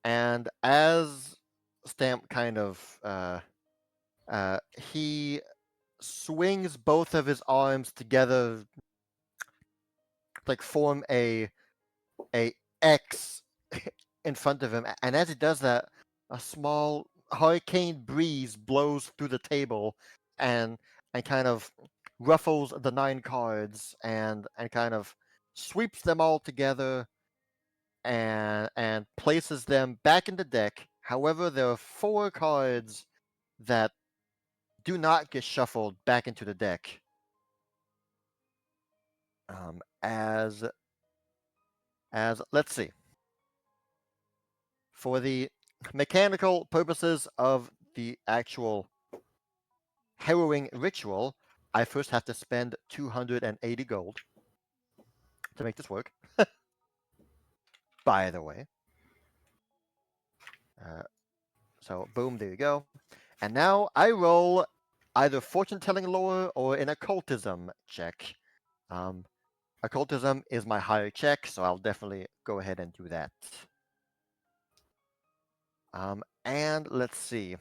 And as Stamp kind of he swings both of his arms together, form a X in front of him, and as he does that, a small hurricane breeze blows through the table and kind of ruffles the 9 cards and kind of sweeps them all together and places them back in the deck. However, there are 4 cards that do not get shuffled back into the deck. As let's see. For the mechanical purposes of the actual harrowing ritual, I first have to spend 280 gold to make this work. By the way. So boom, there you go. And now I roll either fortune-telling lore or an occultism check. Occultism is my higher check, so I'll definitely go ahead and do that. And let's see.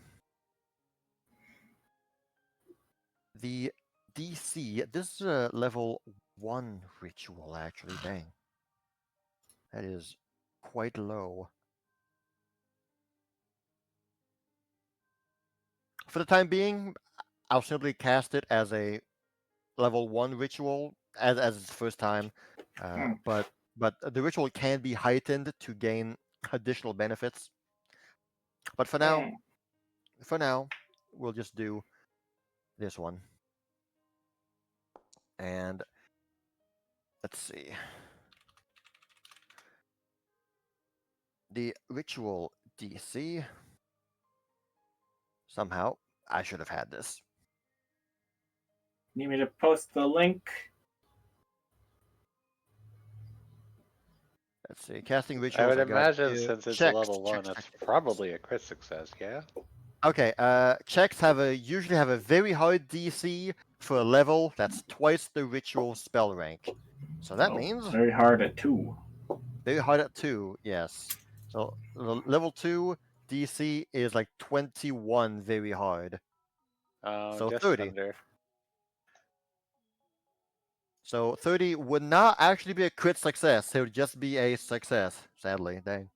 The DC, this is a level 1 ritual, actually. Dang. That is quite low. For the time being, I'll simply cast it as a level 1 ritual, as its first time. But the ritual can be heightened to gain additional benefits. But for now, we'll just do this one. And let's see. The ritual DC. Somehow, I should have had this. Need me to post the link? Let's see. Casting I rituals. would I got imagine here. since it's Checks, a level 1, checks, that's checks. probably a crit success, yeah? Okay, checks usually have a very hard DC for a level that's twice the ritual spell rank. So that means very hard at 2. very hard at 2, yes. So level 2 DC is like 21 very hard. So Just 30. under. So 30 would not actually be a crit success. It would just be a success, sadly. Dang.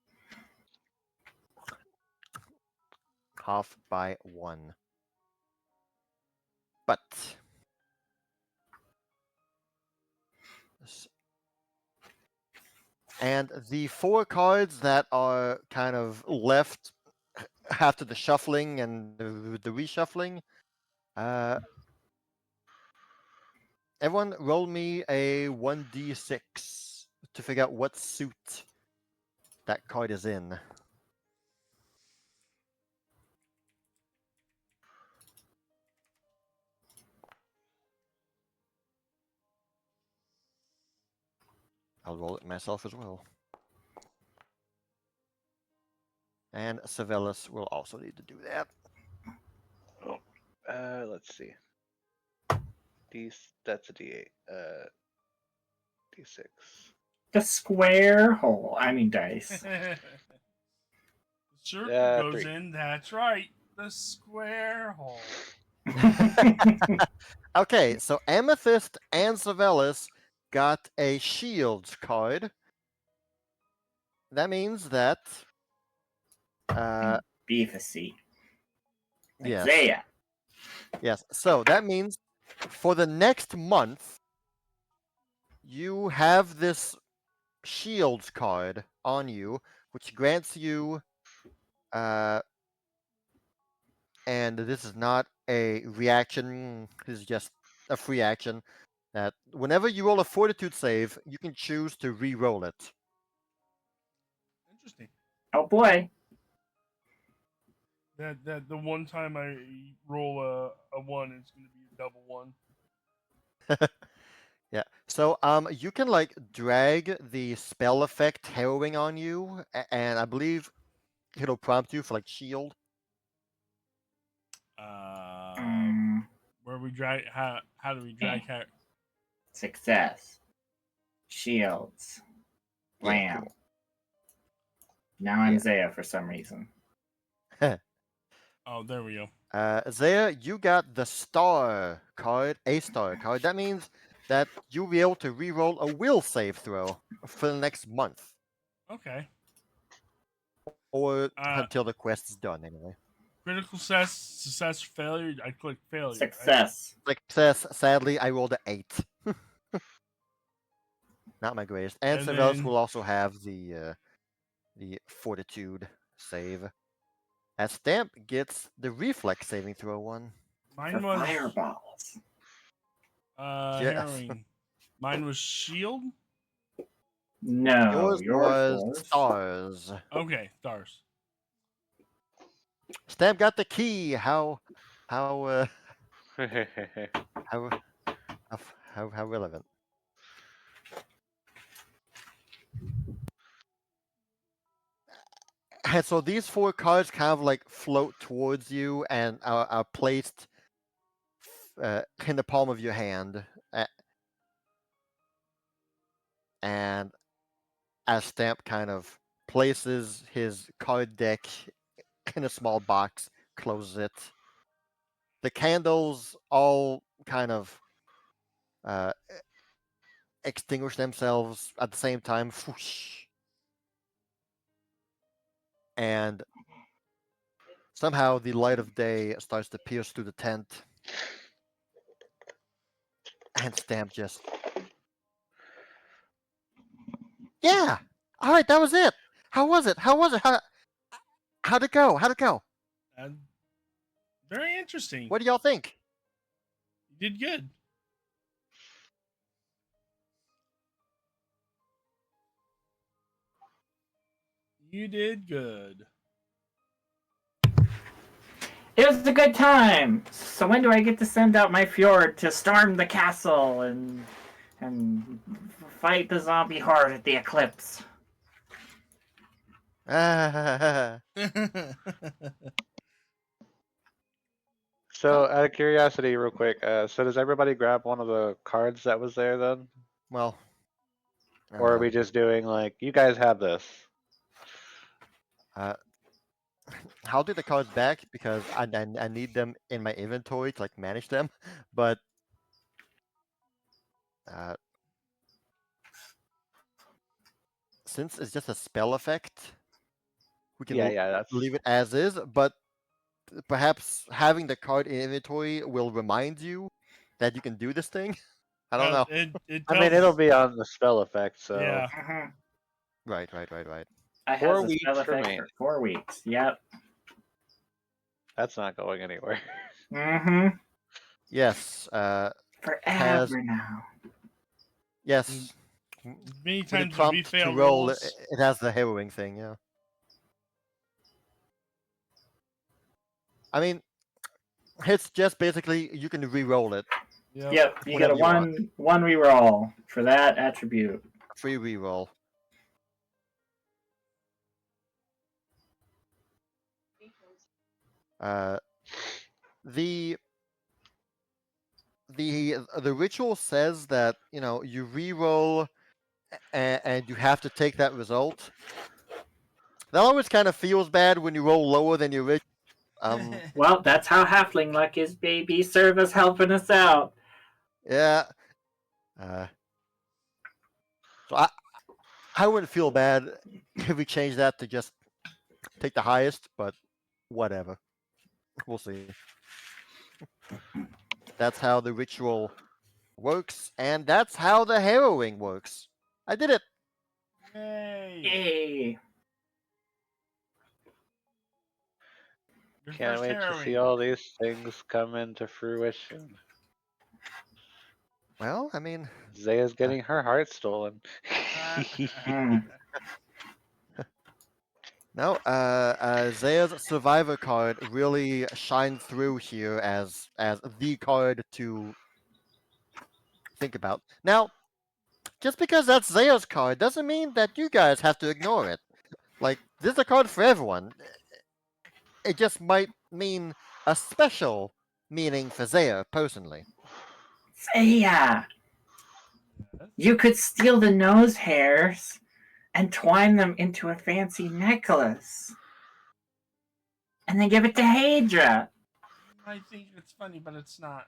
Half by 1. But and the 4 cards that are kind of left after the shuffling and the reshuffling, everyone roll me a 1d6 to figure out what suit that card is in. I'll roll it myself as well. And Savelis will also need to do that. Let's see. That's a D8. D6. The square hole. I mean, dice. The circle goes 3. in. That's right. The square hole. Okay, so Amethyst and Savelis got a shields card. That means that Beefy. Like yes. Zaya. Yes. So that means for the next month, you have this shields card on you, which grants you, and this is not a reaction, this is just a free action, that whenever you roll a fortitude save, you can choose to re-roll it. Interesting. Oh boy. That the one time I roll a 1, it's going to be a double 1. Yeah. So you can like drag the spell effect harrowing on you, and I believe it'll prompt you for like shield. Where we drag? How do we drag? Success. Shields. Yeah, Blam. cool. Now I'm Yeah. Zaya for some reason. Oh, there we go. Zaya, you got the star card, a star card. That means that you'll be able to re-roll a will save throw for the next month, Okay. or until the quest is done, anyway. Critical success, failure. I click failure. Success. Success. Sadly, I rolled an 8. Not my greatest. And And Savelis then- will also have the the fortitude save. As Stamp gets the reflex saving throw one. Mine For was fireballs. Yes. harrowing. Mine was shield. No, Yours was was stars. Okay, stars. Stamp got the key. How how how relevant. And so these 4 cards kind of like float towards you and are placed in the palm of your hand. And as Stamp kind of places his card deck in a small box, closes it, the candles all kind of extinguish themselves at the same time. Whoosh. And somehow the light of day starts to pierce through the tent. And Stamp just. Yeah! Alright, that was it! How was it? How'd it go? How'd it go? Very interesting. What do y'all think? You did good. You did good. It was a good time. So when do I get to send out my fjord to storm the castle and fight the zombie horde at the eclipse? So, out of curiosity, real quick, so does everybody grab one of the cards that was there then? Well. Or are we just doing like, you guys have this? I'll do the cards back because I need them in my inventory to like manage them. But since it's just a spell effect, we can That's leave it as is. But perhaps having the card in inventory will remind you that you can do this thing. I don't know. I mean, it'll be on the spell effect, so Yeah. Right. I have 4 the weeks spell effect remain. for 4 weeks. Yep. That's not going anywhere. Mm-hmm. Yes. Forever now. Yes. Many With the times when we prompt fail to roll, rolls. it has the harrowing thing. Yeah. I mean, it's just basically you can re-roll it. Yep. You get Whenever a you want. one reroll for that attribute. Free re-roll. The ritual says that you re-roll and you have to take that result. That always kind of feels bad when you roll lower than your original. Well, that's how halfling luck is, baby. Service helping us out. Yeah. So I wouldn't feel bad if we change that to just take the highest, but whatever. We'll see. That's how the ritual works, and that's how the harrowing works. I did it. Yay. Can't wait to see all these things come into fruition. Well, I mean, Zaya's getting her heart stolen. no, Zaya's survivor card really shined through here as the card to think about. Now, just because that's Zaya's card doesn't mean that you guys have to ignore it. Like, this is a card for everyone. It just might mean a special meaning for Zaya personally. Zaya, you could steal the nose hairs and twine them into a fancy necklace. And then give it to Hadra. I think it's funny, but it's not.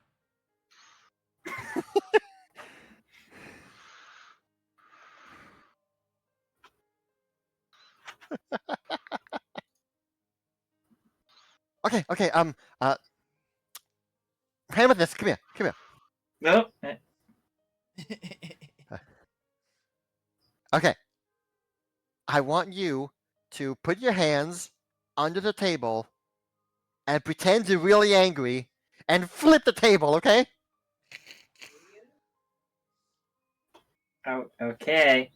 Okay, Amethyst, come here. Nope. Okay. I want you to put your hands under the table and pretend you're really angry and flip the table, okay? Oh, okay.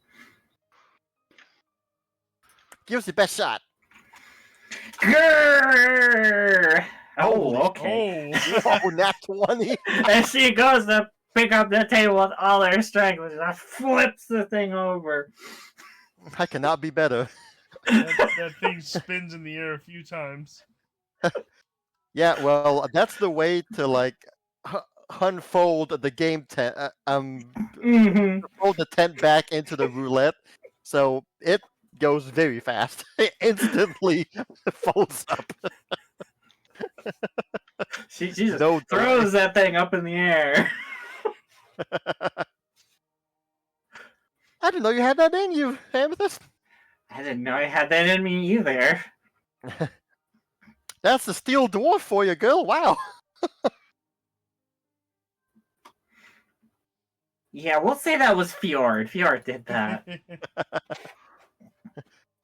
Give us your best shot. Grrr! Holy Oh, okay. Oh. Oh, nat 20. And she goes to pick up the table with all her strength and just flips the thing over. I cannot be better. that thing spins in the air a few times. Yeah, well, that's the way to like unfold the game tent. Mm-hmm. Fold the tent back into the roulette, so it goes very fast. It instantly folds up. She just No delay. throws that thing up in the air. I didn't know you had that in you, Amethyst. I didn't know I had that in me either. That's the steel dwarf for you, girl. Wow. Yeah, we'll say that was Fjord. Fjord did that.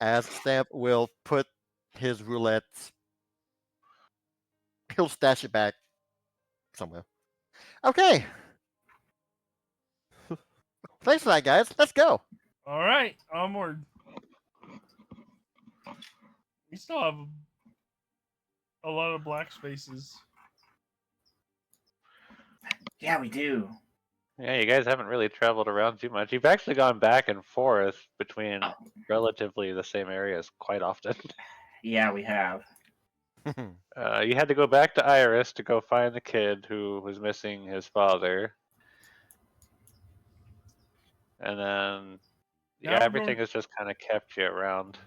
As Stamp will put his roulette, he'll stash it back somewhere. Okay. Thanks for that, guys. Let's go. All right, onward. We still have a lot of black spaces. Yeah, we do. Yeah, you guys haven't really traveled around too much. You've actually gone back and forth between relatively the same areas quite often. Yeah, we have. You had to go back to Iris to go find the kid who was missing his father. And then, Now yeah, we're everything going- has just kind of kept you around.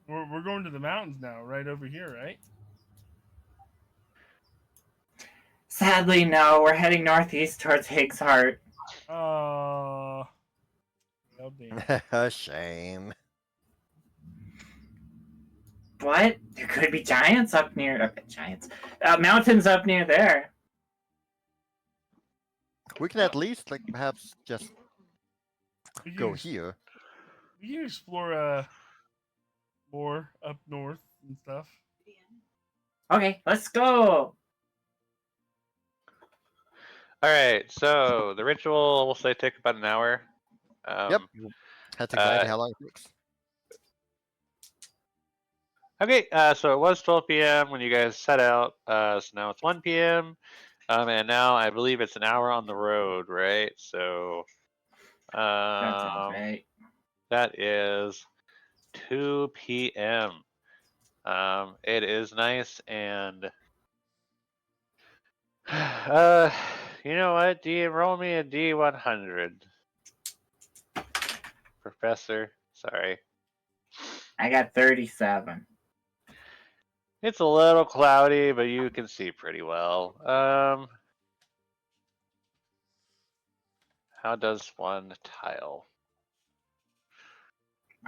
We're going to the mountains now, right over here, right? Sadly, no. We're heading northeast towards Higgs Heart. Well, damn. A shame. What? There could be giants up near... giants. Mountains up near there. We can at least, like, perhaps just We can go ex- here. We can explore more up north and stuff. Okay, let's go. All right, so the ritual will say take about an hour. Yep. Had to guide how long it takes. Okay, so it was 12 p.m. when you guys set out. So now it's 1 p.m. And now I believe it's an hour on the road, right? So That sounds right. that is 2 p.m. It is nice and you know what? Roll me a D100. Professor, sorry. I got 37. It's a little cloudy, but you can see pretty well. How does one tile?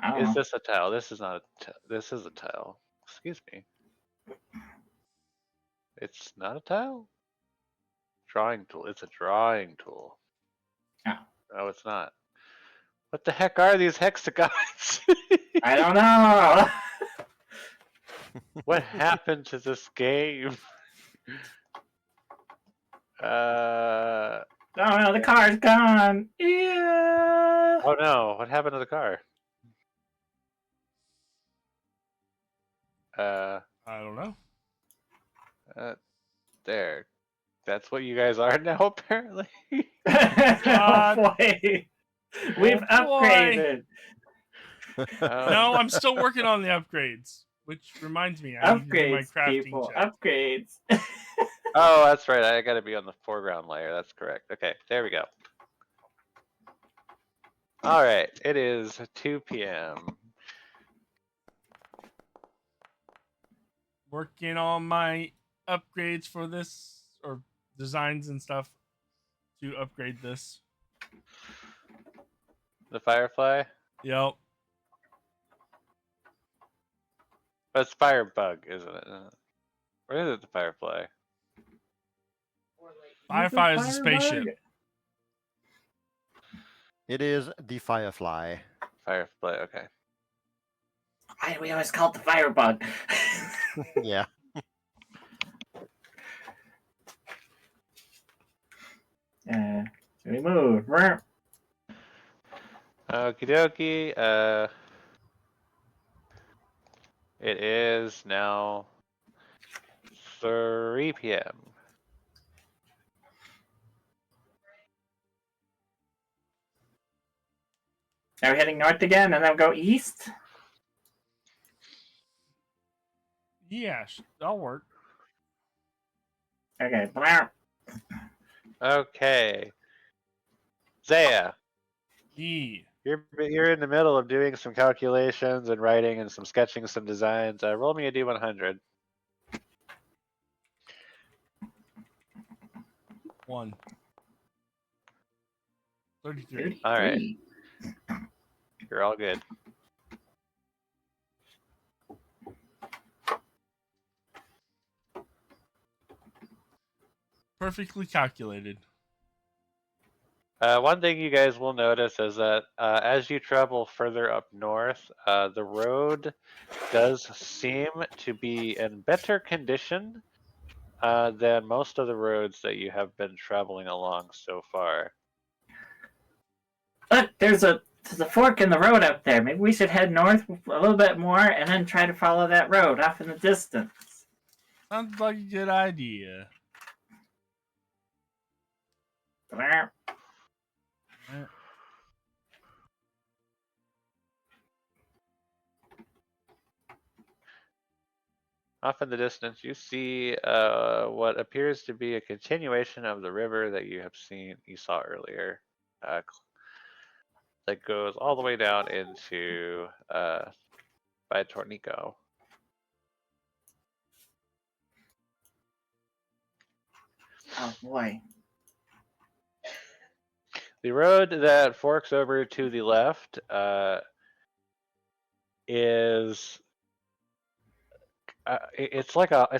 I don't Is know. this a tile? This is not a this is a tile. Excuse me. It's not a tile? Drawing tool. It's a drawing tool. Oh. No, it's not. What the heck are these hexagons? I don't know. What happened to this game? Oh no, the car's gone. Yeah. Oh no, what happened to the car? I don't know. There. That's what you guys are now, apparently. Oh boy. We've boy. upgraded. No, I'm still working on the upgrades. Which reminds me, I need to do my Upgrades, crafting people. check. Upgrades. Oh, that's right. I gotta be on the foreground layer. That's correct. Okay, there we go. All right, it is 2 p.m. Working on my upgrades for this, or designs and stuff to upgrade this. The Firefly? Yep. That's Firebug, isn't it? Or is it the Firefly? Firefly is a spaceship. It is the Firefly. Firefly, okay. Why do we always call it the firebug? Yeah. We move. Okie dokie. It is now 3 p.m. Now we're heading north again, and then go east. Yeah, that'll work. Okay. Okay. Zaya, Yeah. you're in the middle of doing some calculations and writing and some sketching some designs. Roll me a d100. 1. 33. All right. You're all good. Perfectly calculated. One thing you guys will notice is that as you travel further up north, the road does seem to be in better condition than most of the roads that you have been traveling along so far. Look, there's a fork in the road up there. Maybe we should head north a little bit more and then try to follow that road off in the distance. Sounds like a good idea. Blah. Off in the distance, you see what appears to be a continuation of the river that you saw earlier, that goes all the way down into by Tornico. Oh boy. The road that forks over to the left is it's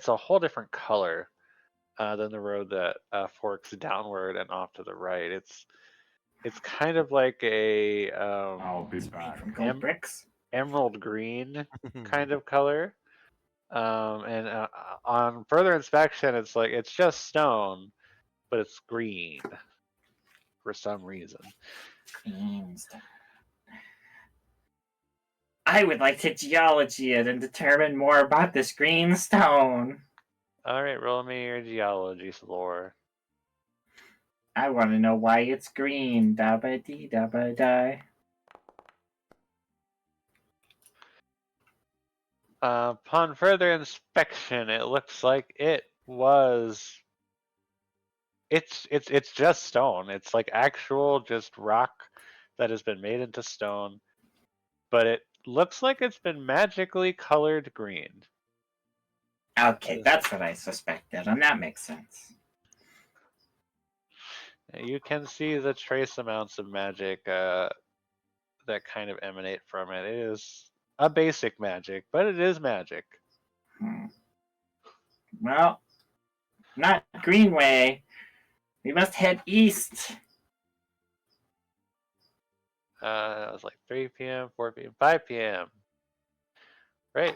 a whole different color than the road that forks downward and off to the right. It's kind of like a I'll be back. From gold bricks. emerald green kind of color. And on further inspection, it's just stone, but it's green for some reason. Green stone. I would like to geology it and determine more about this green stone. All right, roll me your geology lore. I want to know why it's green. Da ba dee da ba die. Upon further inspection, it looks like it's just stone. It's like actual just rock that has been made into stone, but it looks like it's been magically colored green. Okay, that's what I suspected, and that makes sense. You can see the trace amounts of magic that kind of emanate from it. It is a basic magic, but it is magic. Well, not Greenway. We must head east. It was like 3 p.m., 4 p.m., 5 p.m. Right.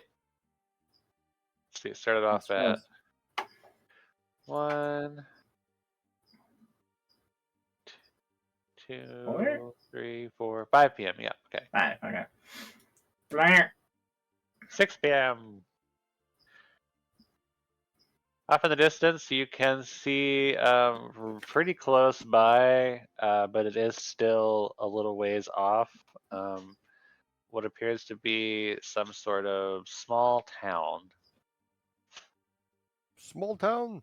Let's see, it started off at 1, 2, 3, 4, 5 p.m. Yeah, okay. 5, okay. Blah. 6 p.m. Off in the distance, you can see pretty close by, but it is still a little ways off, what appears to be some sort of small town. Small town.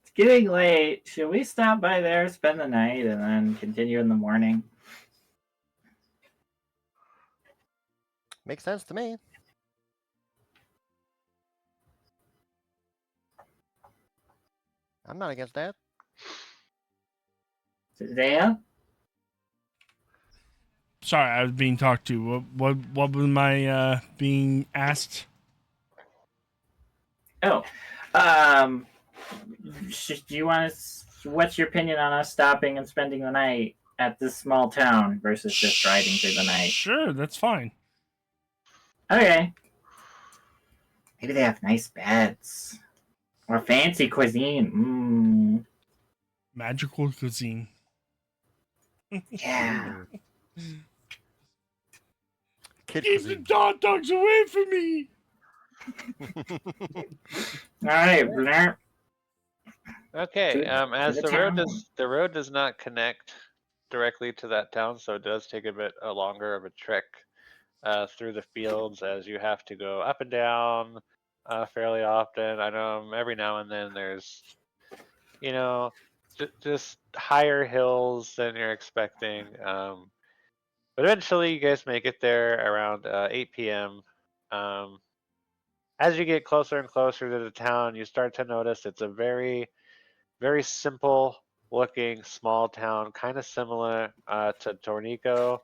It's getting late. Should we stop by there, spend the night, and then continue in the morning? Makes sense to me. I'm not against that. Zaya? Sorry, I was being talked to. What was my being asked? Oh, do you want to? What's your opinion on us stopping and spending the night at this small town versus just riding through the night? Sure, that's fine. Okay. Maybe they have nice beds. Or fancy cuisine. Magical cuisine. Yeah. Kid Keep the cuisine. hot dogs away from me. Alright, Bernard. Okay. As the the road does not connect directly to that town, so it does take a bit longer of a trek through the fields, as you have to go up and down fairly often. I know every now and then there's, you know, just higher hills than you're expecting. But eventually you guys make it there around 8 p.m. As you get closer and closer to the town, you start to notice it's a very, very simple looking small town, kind of similar to Tornico,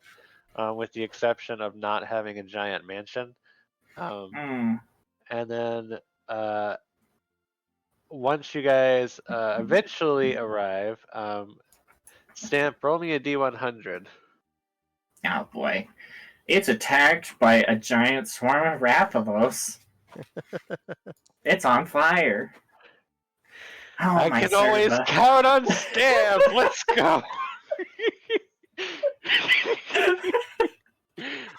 with the exception of not having a giant mansion. And then once you guys eventually arrive, Stamp, roll me a D100. Oh boy. It's attacked by a giant swarm of Rathalos. It's on fire. Oh, I my can always Serva. count on Stamp. Let's go.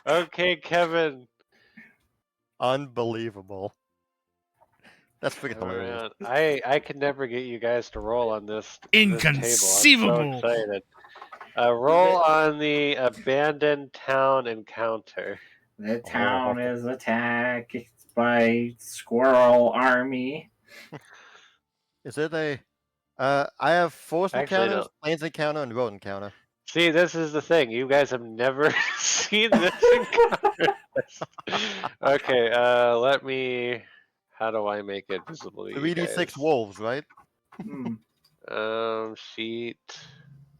Okay, Kevin. Unbelievable. That's freaking Oh, hilarious. man. I can never get you guys to roll on this Inconceivable. table. I'm so excited. Roll on the abandoned town encounter. The town is attacked by Squirrel Army. Is it a? I have force Actually, encounters, no. planes encounter, and road encounter. See, this is the thing. You guys have never seen this encounter. Okay, let me. How do I make it visible to you 3d6 guys? wolves, right? Sheet.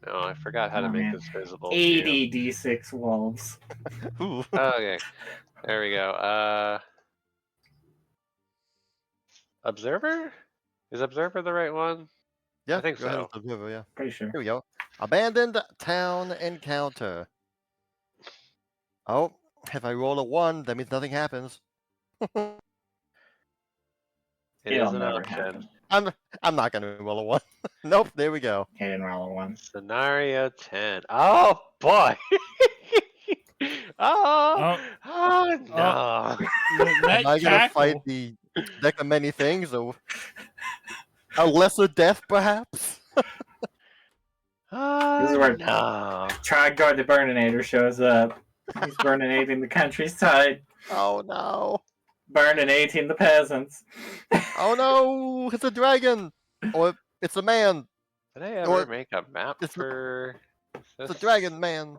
No, I forgot how to make this visible. 80 D6 wolves. Ooh. Okay, there we go. Observer? Is Observer the right one? Yeah, I think go ahead so. with observer, yeah. Pretty sure. Here we go. Abandoned town encounter. Oh, if I roll a 1, that means nothing happens. It It'll is an never option. happen. I'm not gonna roll a 1. Nope, there we go. I didn't roll a 1. Scenario 10. Oh boy. Oh no. Am I gonna fight the deck of many things, or a lesser death, perhaps? This is where no. Trogdor the Burninator shows up. He's burninating the countryside, Oh no! burninating the peasants. Oh no! It's a dragon, or it's a man. Did I ever make a map it's for It's a this? dragon man.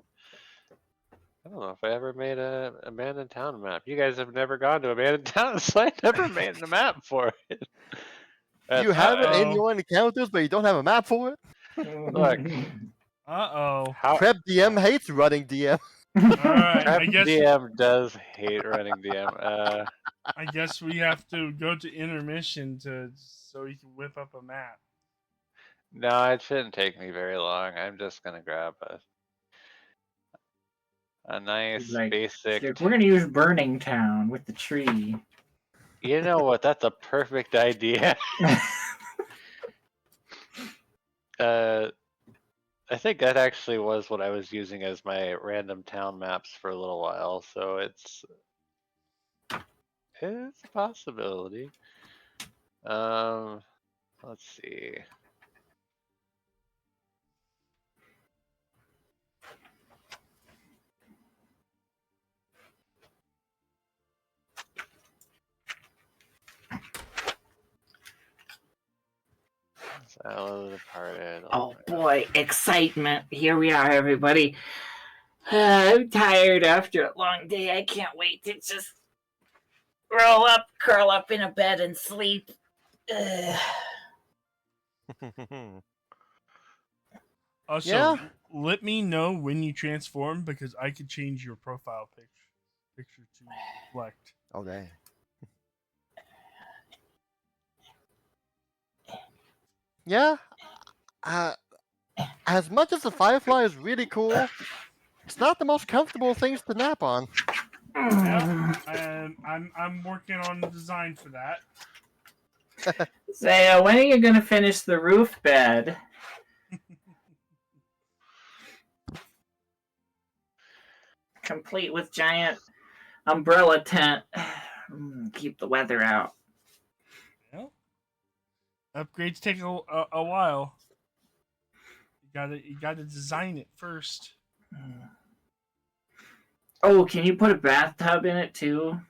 I don't know if I ever made a abandoned town map. You guys have never gone to abandoned towns, so I never made a map for it. You have it in Uh-oh. your encounters, but you don't have a map for it. Look. Uh-oh. How Prep DM hates running DM. Alright, Prep I guess DM does hate running DM. I guess we have to go to intermission so we can whip up a map. No, it shouldn't take me very long. I'm just gonna grab a nice Like, basic. We're gonna use Burning Town with the tree. You know what? That's a perfect idea. I think that actually was what I was using as my random town maps for a little while, so it's a possibility. Let's see. Departed. Oh boy, excitement. Here we are, everybody. I'm tired after a long day. I can't wait to just roll up, curl up in a bed and sleep. Also, Yeah. let me know when you transform because I could change your profile picture to reflect. Oh dang. Yeah. As much as the Firefly is really cool, it's not the most comfortable things to nap on. Yeah, I'm working on the design for that. Zaya, when are you gonna finish the roof bed? Complete with giant umbrella tent. Keep the weather out. Well, upgrades take a while. You gotta design it first. Oh, can you put a bathtub in it too?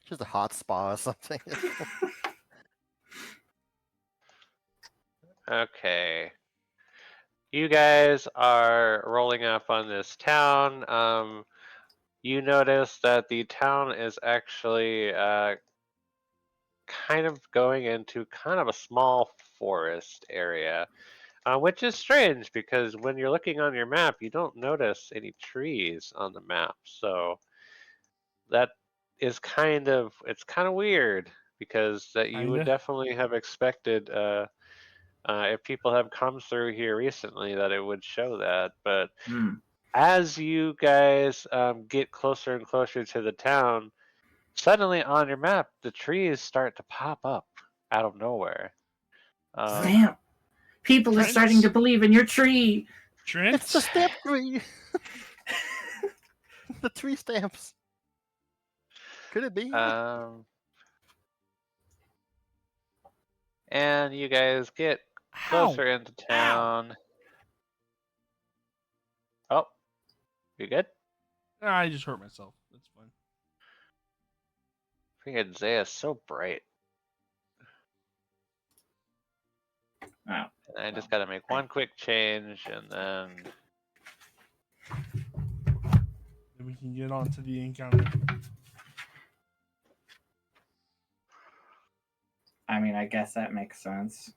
Just a hot spa or something. Okay. You guys are rolling up on this town. You notice that the town is actually kind of going into kind of a small forest area, which is strange because when you're looking on your map, you don't notice any trees on the map. So that is it's kind of weird because that you would Kinda. definitely have expected if people have come through here recently that it would show that. But as you guys get closer and closer to the town, suddenly on your map, the trees start to pop up out of nowhere. Damn. People are Trent's- starting to believe in your tree. Trent, It's the stamp tree. The tree stamps. Could it be? And you guys get closer into town. Oh, you good? I just hurt myself. That's fine. Freaking Zaya's so bright. Oh. And I just gotta make one quick change and then. Then we can get on to the encounter. I mean, I guess that makes sense.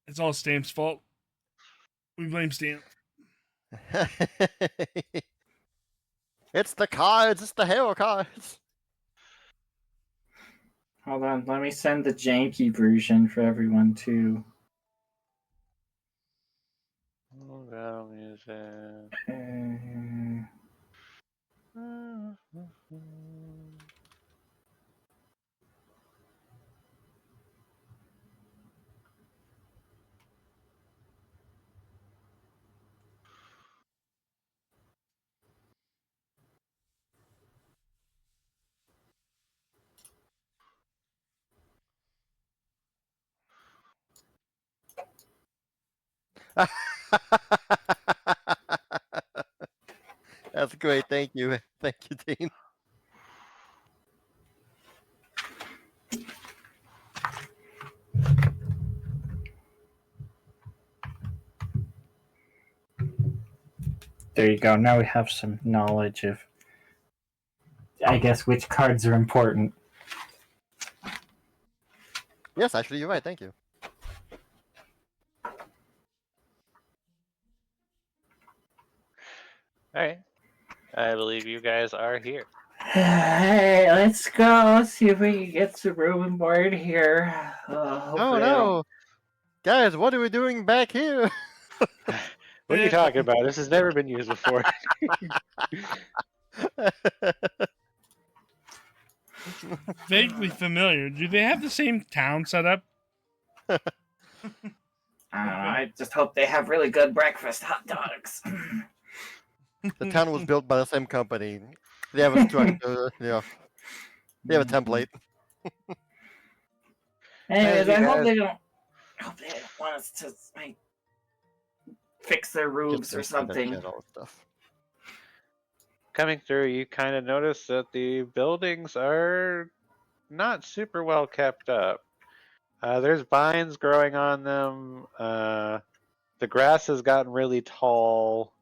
It's all Stamp's fault. We blame Stamp. It's the cards. It's the hero cards. Hold on, let me send the janky version for everyone too. Oh, God, music. That's great. Thank you. Thank you, Dean. There you go. Now we have some knowledge of, I guess, which cards are important. Yes, actually, you're right. Thank you. Alright. I believe you guys are here. Hey, let's go. Let's see if we can get some room and board here. Oh Hopefully I no, guys, what are we doing back here? What are you talking about? This has never been used before. Vaguely familiar. Do they have the same town set up? I just hope they have really good breakfast hot dogs. The town was built by the same company. They have a structure. Yeah, they have a template. Anyways, you I hope guys- they don't. I hope they don't want us to like fix their roofs or Just something. all that stuff. Coming through, you kind of notice that the buildings are not super well kept up. There's vines growing on them. The grass has gotten really tall.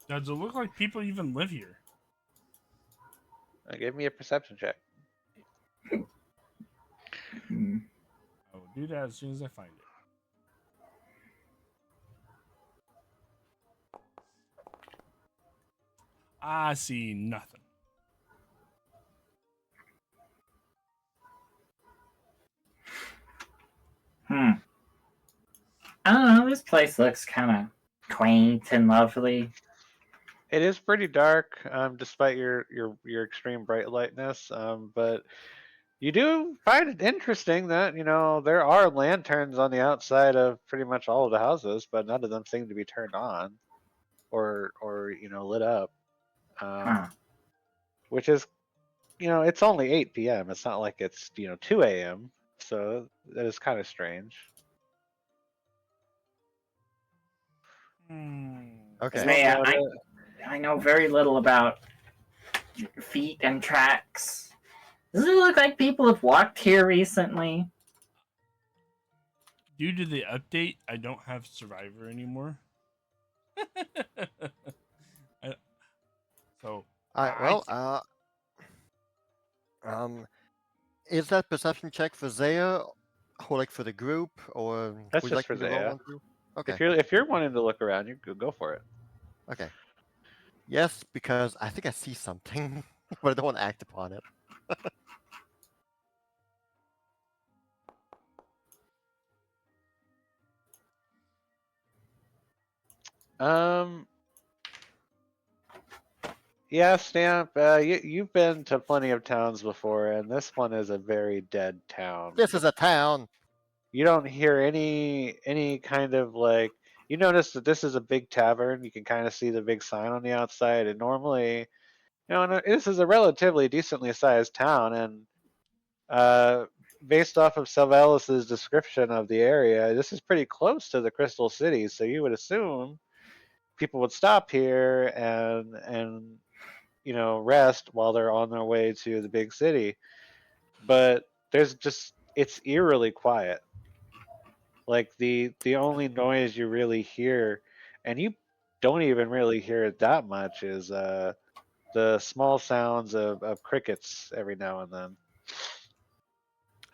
Does it look like people even live here? Give me a perception check. I will do that as soon as I find it. I see nothing. I don't know. This place looks kind of quaint and lovely. It is pretty dark, despite your extreme bright lightness. But you do find it interesting that there are lanterns on the outside of pretty much all of the houses, but none of them seem to be turned on or lit up. Huh. Which is it's only 8 p.m. It's not like it's 2 a.m. So that is kind of strange. Okay. Zaya, I know very little about feet and tracks. Does it look like people have walked here recently? Due to the update, I don't have Survivor anymore. So, Well, is that perception check for Zaya, or like for the group, or That's would you just like for me to roll Zaya. one too? Okay. If you're wanting to look around, you could go for it. Okay. Yes, because I think I see something, but I don't want to act upon it. Yeah, Stamp. You've been to plenty of towns before, and this one is a very dead town. This is a town. You don't hear any kind of like. You notice that this is a big tavern. You can kind of see the big sign on the outside, and normally, this is a relatively decently sized town, and based off of Sylvelus's description of the area, this is pretty close to the Crystal City, so you would assume people would stop here and rest while they're on their way to the big city. But it's eerily quiet. Like the only noise you really hear, and you don't even really hear it that much, is the small sounds of crickets every now and then.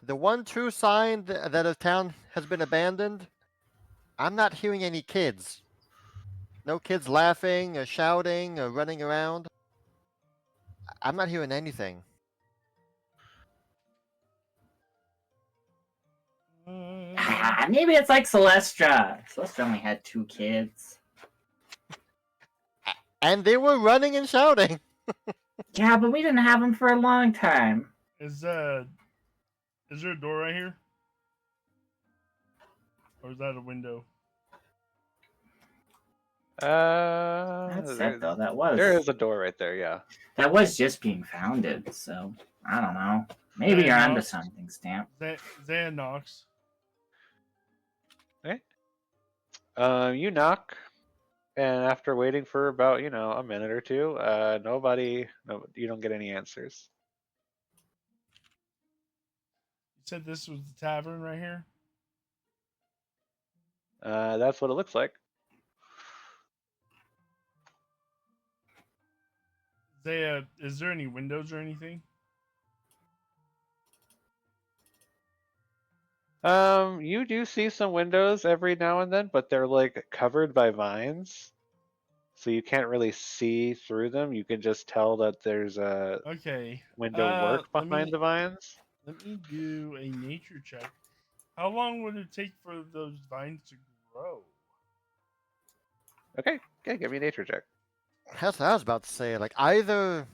The one true sign that a town has been abandoned, I'm not hearing any kids. No kids laughing or shouting or running around. I'm not hearing anything. Maybe it's like Celestra. Celestra only had 2 kids. And they were running and shouting. Yeah, but we didn't have them for a long time. is there a door right here, or is that a window? That's it, though. There is a door right there. Yeah. That was just being founded, so I don't know. Maybe you're onto something, Stamp. Zaya knocks. Okay. You knock, and after waiting for about a minute or two, you don't get any answers. You said this was the tavern right here. That's what it looks like. Zaya, is there any windows or anything? You do see some windows every now and then, but they're like covered by vines, so you can't really see through them. You can just tell that there's a window work behind the vines. Let me do a nature check. How long would it take for those vines to grow? Okay, give me a nature check. That's what I was about to say. Like either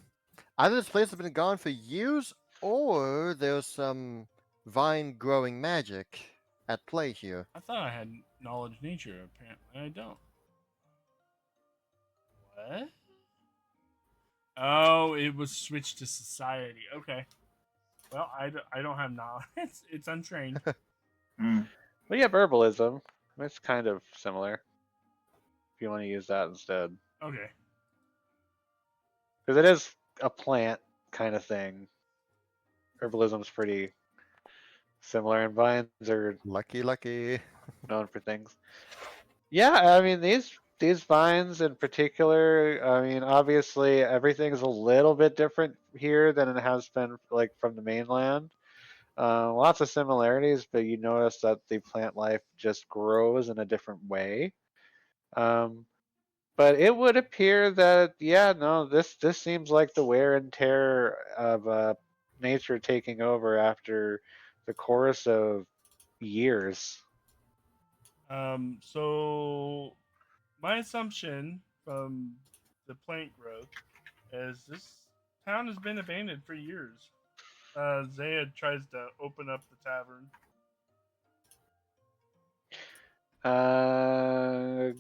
this place has been gone for years, or there's some vine growing magic at play here. I thought I had knowledge nature. Apparently, I don't. What? Oh, it was switched to society. Okay. Well, I don't have knowledge. It's untrained. Well, you have herbalism. It's kind of similar. If you want to use that instead. Okay. Because it is a plant kind of thing. Herbalism's pretty similar, and vines are Lucky. known for things. Yeah, I mean these vines in particular. I mean, obviously everything's a little bit different here than it has been like from the mainland. Lots of similarities, but you notice that the plant life just grows in a different way. But it would appear that this seems like the wear and tear of nature taking over after the course of years. So my assumption from the plant growth is this town has been abandoned for years. Zaya tries to open up the tavern.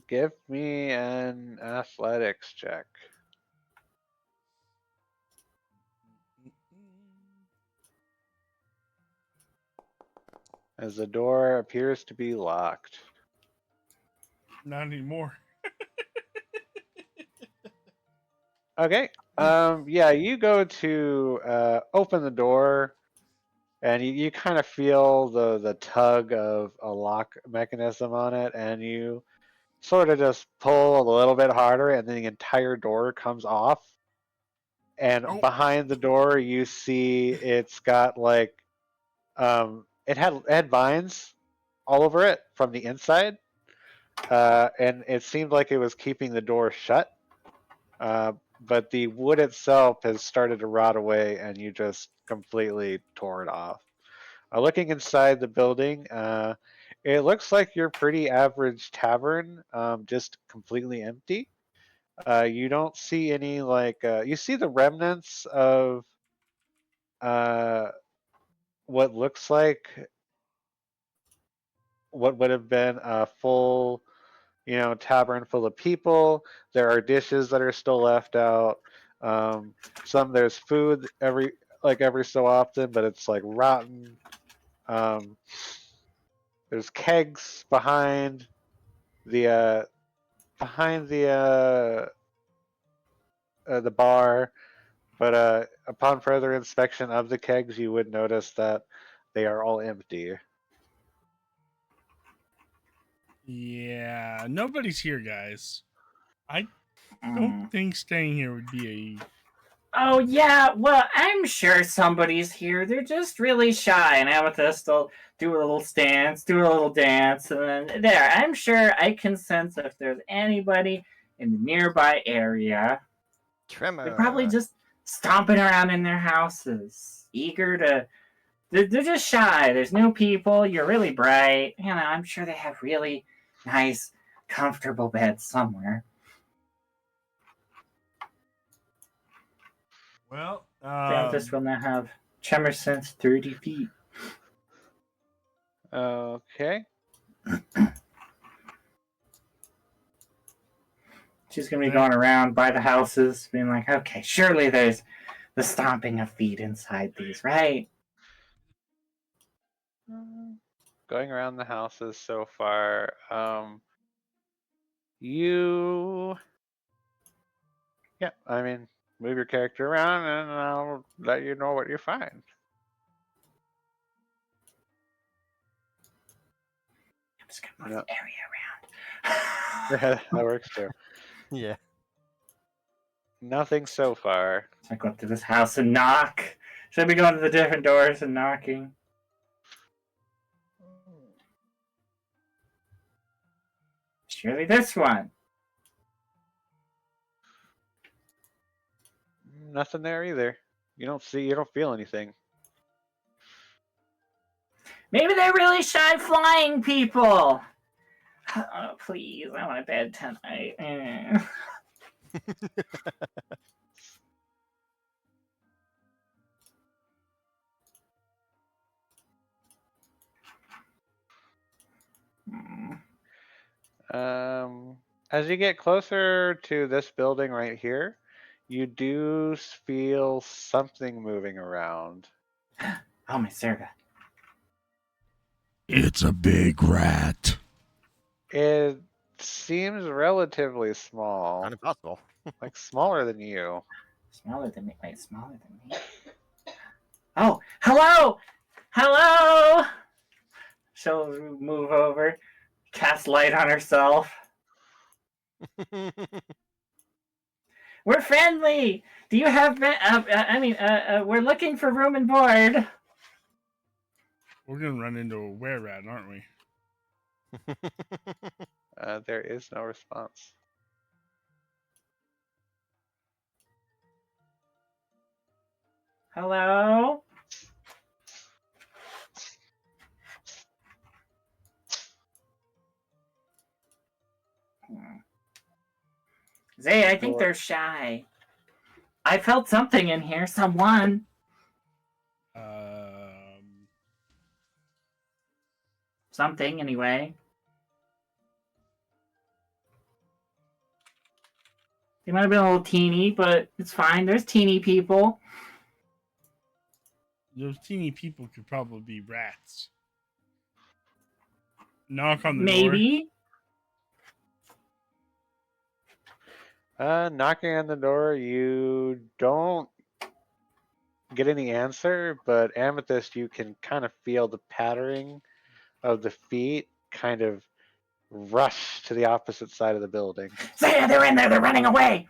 Give me an athletics check. As the door appears to be locked. Not anymore. Okay. You go to open the door, and you kind of feel the tug of a lock mechanism on it, and you sort of just pull a little bit harder, and then the entire door comes off. And Oh. behind the door, you see it's got like it had vines all over it from the inside, and it seemed like it was keeping the door shut. But the wood itself has started to rot away, and you just completely tore it off. Looking inside the building, it looks like your pretty average tavern, just completely empty. You don't see any you see the remnants of what looks like what would have been a full, tavern full of people. There are dishes that are still left out. There's food every so often, but it's like rotten. There's kegs the uh, behind the bar, but upon further inspection of the kegs, you would notice that they are all empty. Yeah, nobody's here, guys. I Mm. don't think staying here would be Oh, yeah, well, I'm sure somebody's here. They're just really shy, and Amethyst will do a little stance, do a little dance, and then there. I'm sure I can sense if there's anybody in the nearby area. Tremor. They're probably just stomping around in their houses, eager to. They're just shy. There's new people. You're really bright. I'm sure they have really nice, comfortable beds somewhere. well. Amethyst will now have tremor sense 30 feet. Okay. She's going to be going around by the houses, being like, okay, surely there's the stomping of feet inside these, right? Going around the houses so far. You. Yeah, I mean, move your character around and I'll let you know what you find. I'm just going to move the area around. That works too. Yeah. Nothing so far. So I go up to this house and knock. Should I be going to the different doors and knocking? Surely this one. Nothing there either. You don't feel anything. Maybe they're really shy flying people. Oh, please, I want a bed tonight. As you get closer to this building right here, you do feel something moving around. Oh, my Serga. It's a big rat. It seems relatively small, Not impossible. like smaller than you. Smaller than me. Wait, smaller than me? Oh, hello! Hello! She'll move over, cast light on herself. We're friendly! Do you have... we're looking for room and board. We're gonna run into a were rat, aren't we? There is no response. Hello? Zay, I think they're shy. I felt something in here. Someone. Something, anyway. They might have been a little teeny, but it's fine. There's teeny people. Those teeny people could probably be rats. Knock on the door. Maybe. Knocking on the door, you don't get any answer, but Amethyst, you can kind of feel the pattering of the feet kind of rush to the opposite side of the building. Zaya, they're in there. They're running away.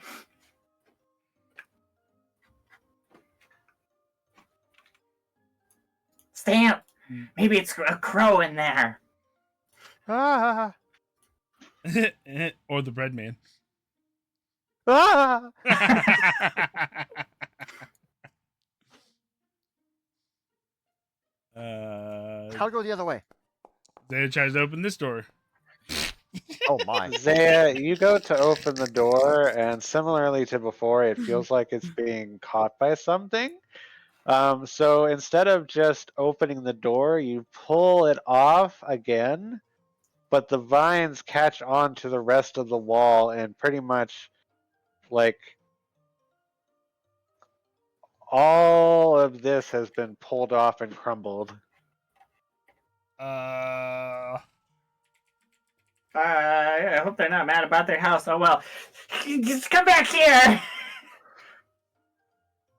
Stamp. Maybe it's a crow in there. Ah, Or the bread man. ah. I'll go the other way. Zaya tries to open this door. Oh my. Zaya, you go to open the door, and similarly to before, it feels like it's being caught by something. So instead of just opening the door, you pull it off again, but the vines catch on to the rest of the wall and pretty much like all of this has been pulled off and crumbled. I hope they're not mad about their house. Oh well. Just come back here.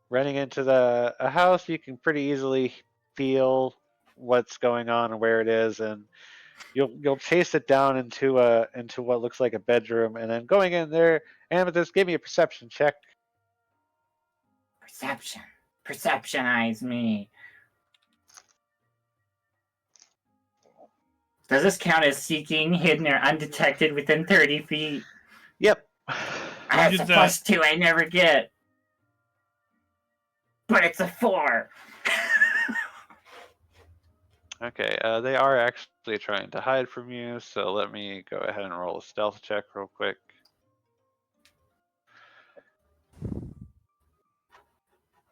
Running into a house, you can pretty easily feel what's going on and where it is, and you'll chase it down into what looks like a bedroom, and then going in there. Amethyst, give me a perception check. Perceptionize me. Does this count as seeking, hidden, or undetected within 30 feet? Yep. That's a +2 I never get. But it's a 4. Okay, they are actually trying to hide from you, so let me go ahead and roll a stealth check real quick.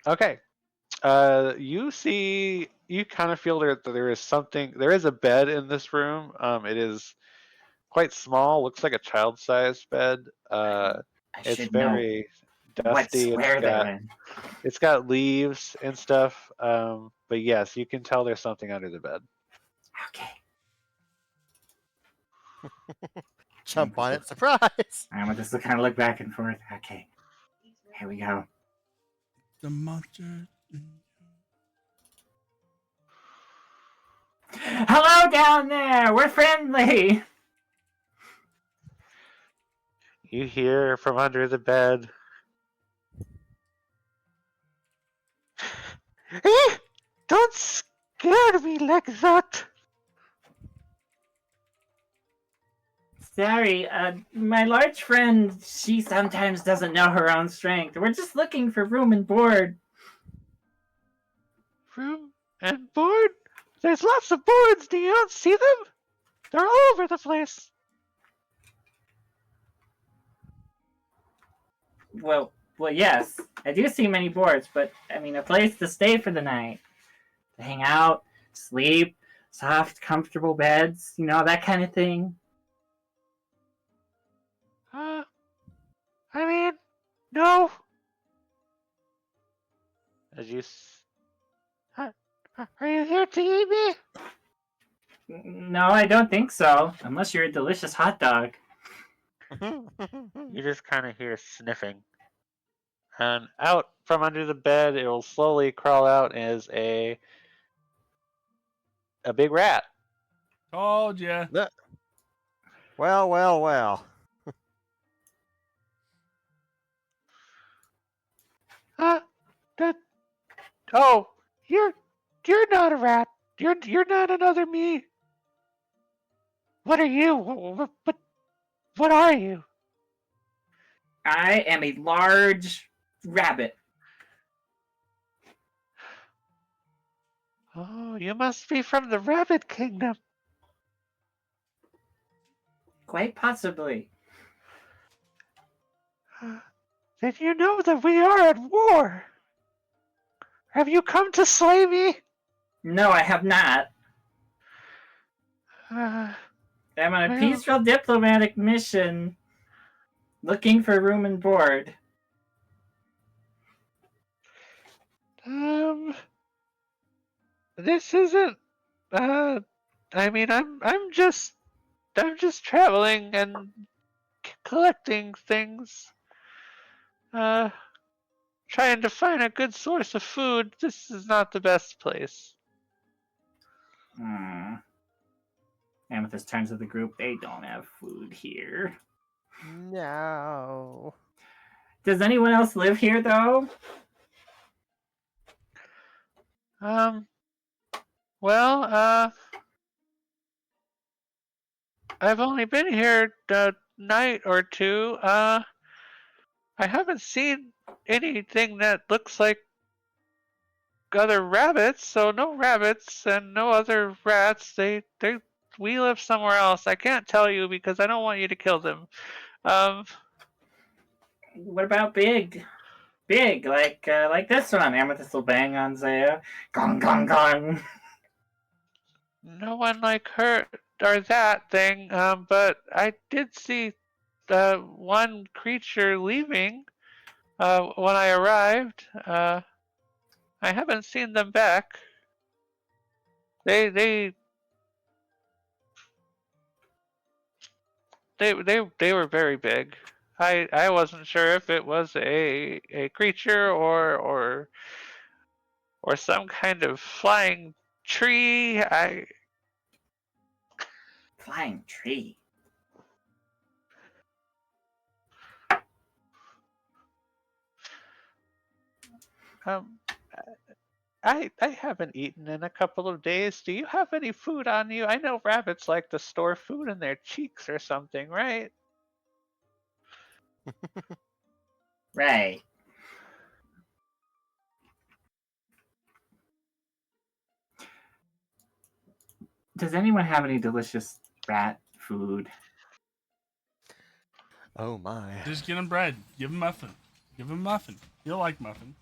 Okay. You kind of feel that there is a bed in this room. It is quite small, looks like a child-sized bed. It's very dusty. It's got leaves and stuff. But yes, you can tell there's something under the bed. Okay. Jump on it, surprise! I'm gonna just kind of look back and forth. Okay. Here we go. The monster. Hello down there. We're friendly. You hear from under the bed. Don't scare me like that. Sorry, my large friend, she sometimes doesn't know her own strength. We're just looking for room and board. Room and board? There's lots of boards. Do you not see them? They're all over the place. Well, yes, I do see many boards, but I mean, a place to stay for the night, to hang out, sleep, soft, comfortable beds, that kind of thing. I mean, no. Are you here to eat me? No, I don't think so. Unless you're a delicious hot dog. You just kind of hear sniffing. And out from under the bed, it will slowly crawl out as a big rat. Told ya. Well, well, well. Oh, you're not a rat. You're not another me. What are you? What are you? I am a large rabbit. Oh, you must be from the Rabbit Kingdom. Quite possibly. Then you know that we are at war. Have you come to slay me? No, I have not. Uh, I'm on a Well- peaceful diplomatic mission looking for room and board. This isn't. I mean, I'm just traveling and collecting things. Trying to find a good source of food. This is not the best place. Amethyst turns to the group. They don't have food here. No. Does anyone else live here, though? Well, I've only been here a night or two. I haven't seen anything that looks like other rabbits, so no rabbits and no other rats. We live somewhere else. I can't tell you because I don't want you to kill them. What about big? Big, like this one. Amethyst will bang on Zaya. Gong, gong, gong. No one like her or that thing. But I did see one creature leaving when I arrived. I haven't seen them back. They were very big. I wasn't sure if it was a creature or some kind of flying tree. Flying tree. Um I haven't eaten in a couple of days. Do you have any food on you? I know rabbits like to store food in their cheeks or something, right? Right. Does anyone have any delicious rat food? Oh my. Just get him bread. Give him muffin. Give him muffin. He'll like muffin.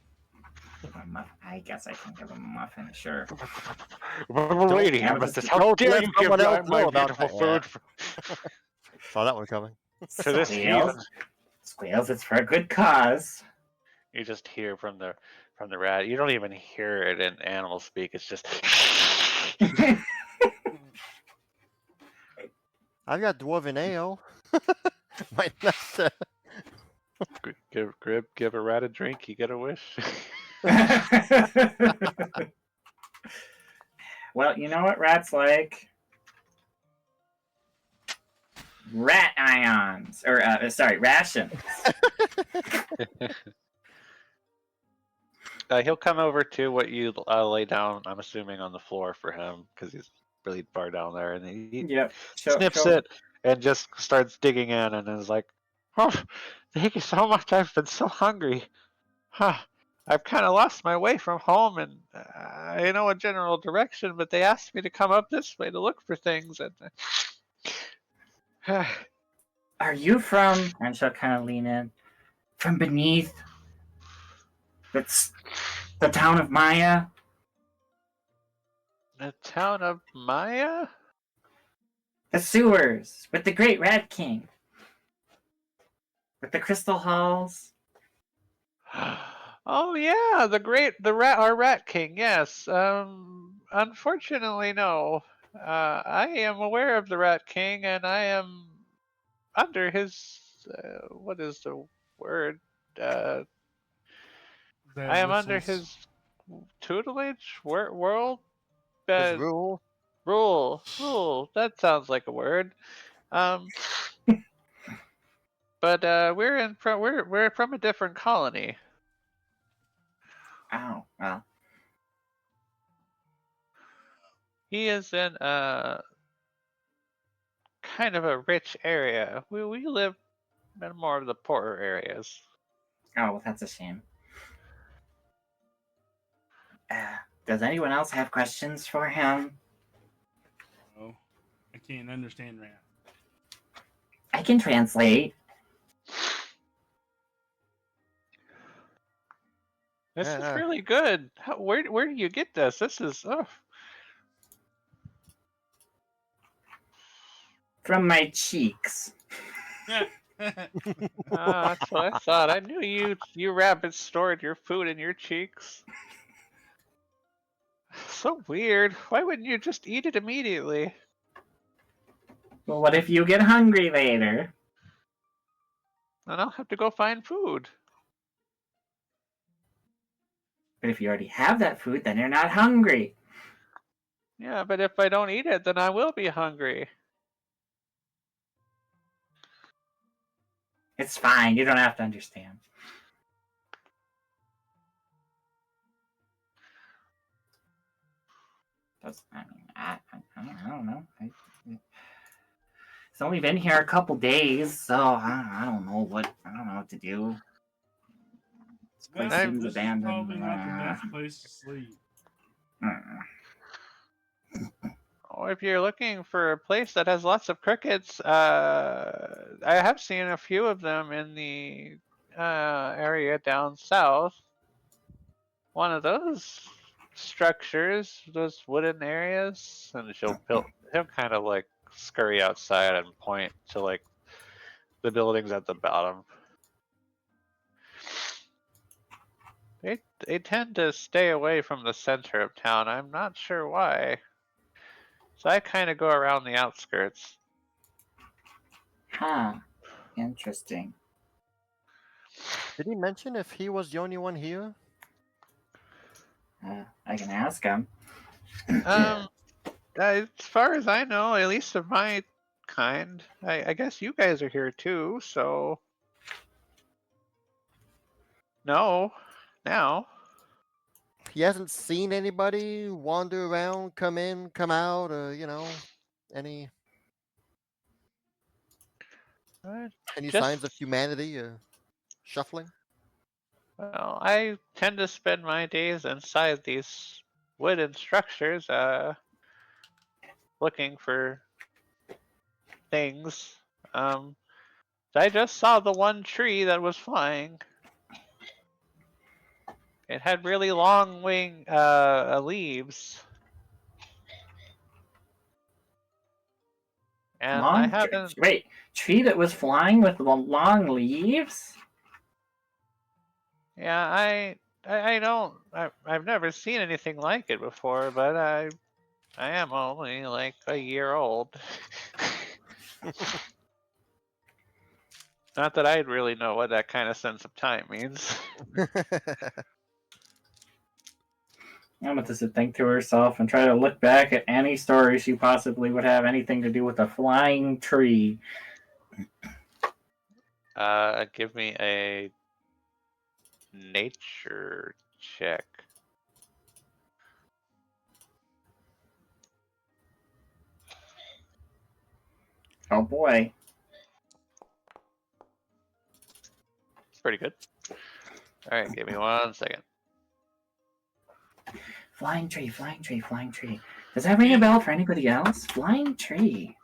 Give him a muffin. I guess I can give him a muffin, sure. Lady Amethyst, how dare you give my beautiful food Saw that one coming. to this heathen? Squeals, it's for a good cause. You just hear from the rat. You don't even hear it in animal speak. It's just. I've got dwarven ale. Might not. Give a rat a drink. You get a wish. Well, you know what rats like? Rat ions. Or, rations. He'll come over to what you lay down. I'm assuming on the floor for him because he's really far down there, and he Yep. sniffs it and just starts digging in, and is like, "Oh, thank you so much. I've been so hungry. Huh. I've kind of lost my way from home, and I know a general direction, but they asked me to come up this way to look for things, and." Are you from, and she'll kind of lean in, from beneath the town of Maya? The town of Maya? The sewers, with the great Rat King. With the crystal halls. Oh yeah, our rat king. Yes. Unfortunately, no. I am aware of the rat king, and I am under his. What is the word? I am under his tutelage. World. His rule. Rule. That sounds like a word. But we're from a different colony. Oh, well. He is in kind of a rich area. We live in more of the poorer areas. Oh, well, that's a shame. Does anyone else have questions for him? Oh, I can't understand rat. I can translate. This is Yeah. really good. Where do you get this? This is From my cheeks. that's what I thought. I knew you rabbits stored your food in your cheeks. So weird. Why wouldn't you just eat it immediately? Well, what if you get hungry later? Then I'll have to go find food. But if you already have that food, then you're not hungry. Yeah, but if I don't eat it, then I will be hungry. It's fine. You don't have to understand. I don't know. It's only been here a couple days, so I don't know what to do. This place This seems is abandoned. probably not the best place to sleep. Oh, if you're looking for a place that has lots of crickets, I have seen a few of them in the area down south. One of those structures, those wooden areas, and he'll kind of like scurry outside and point to like the buildings at the bottom. They tend to stay away from the center of town. I'm not sure why. So I kind of go around the outskirts. Huh. Interesting. Did he mention if he was the only one here? I can ask him. As far as I know, at least of my kind, I guess you guys are here too, so. No, now. He hasn't seen anybody wander around, come in, come out, or any signs of Just, humanity or shuffling? well, I tend to spend my days inside these wooden structures, looking for things. I just saw the one tree that was flying. It had really long leaves. And I haven't. Wait, tree that was flying with the long leaves? Yeah, I don't. I've never seen anything like it before, but I am only like a year old. Not that I'd really know what that kind of sense of time means. Amethyst would think to herself and try to look back at any story she possibly would have anything to do with a flying tree. Give me a nature check. Oh boy. It's pretty good. All right, give me 1 second. Flying tree, flying tree, flying tree. Does that ring a bell for anybody else? Flying tree.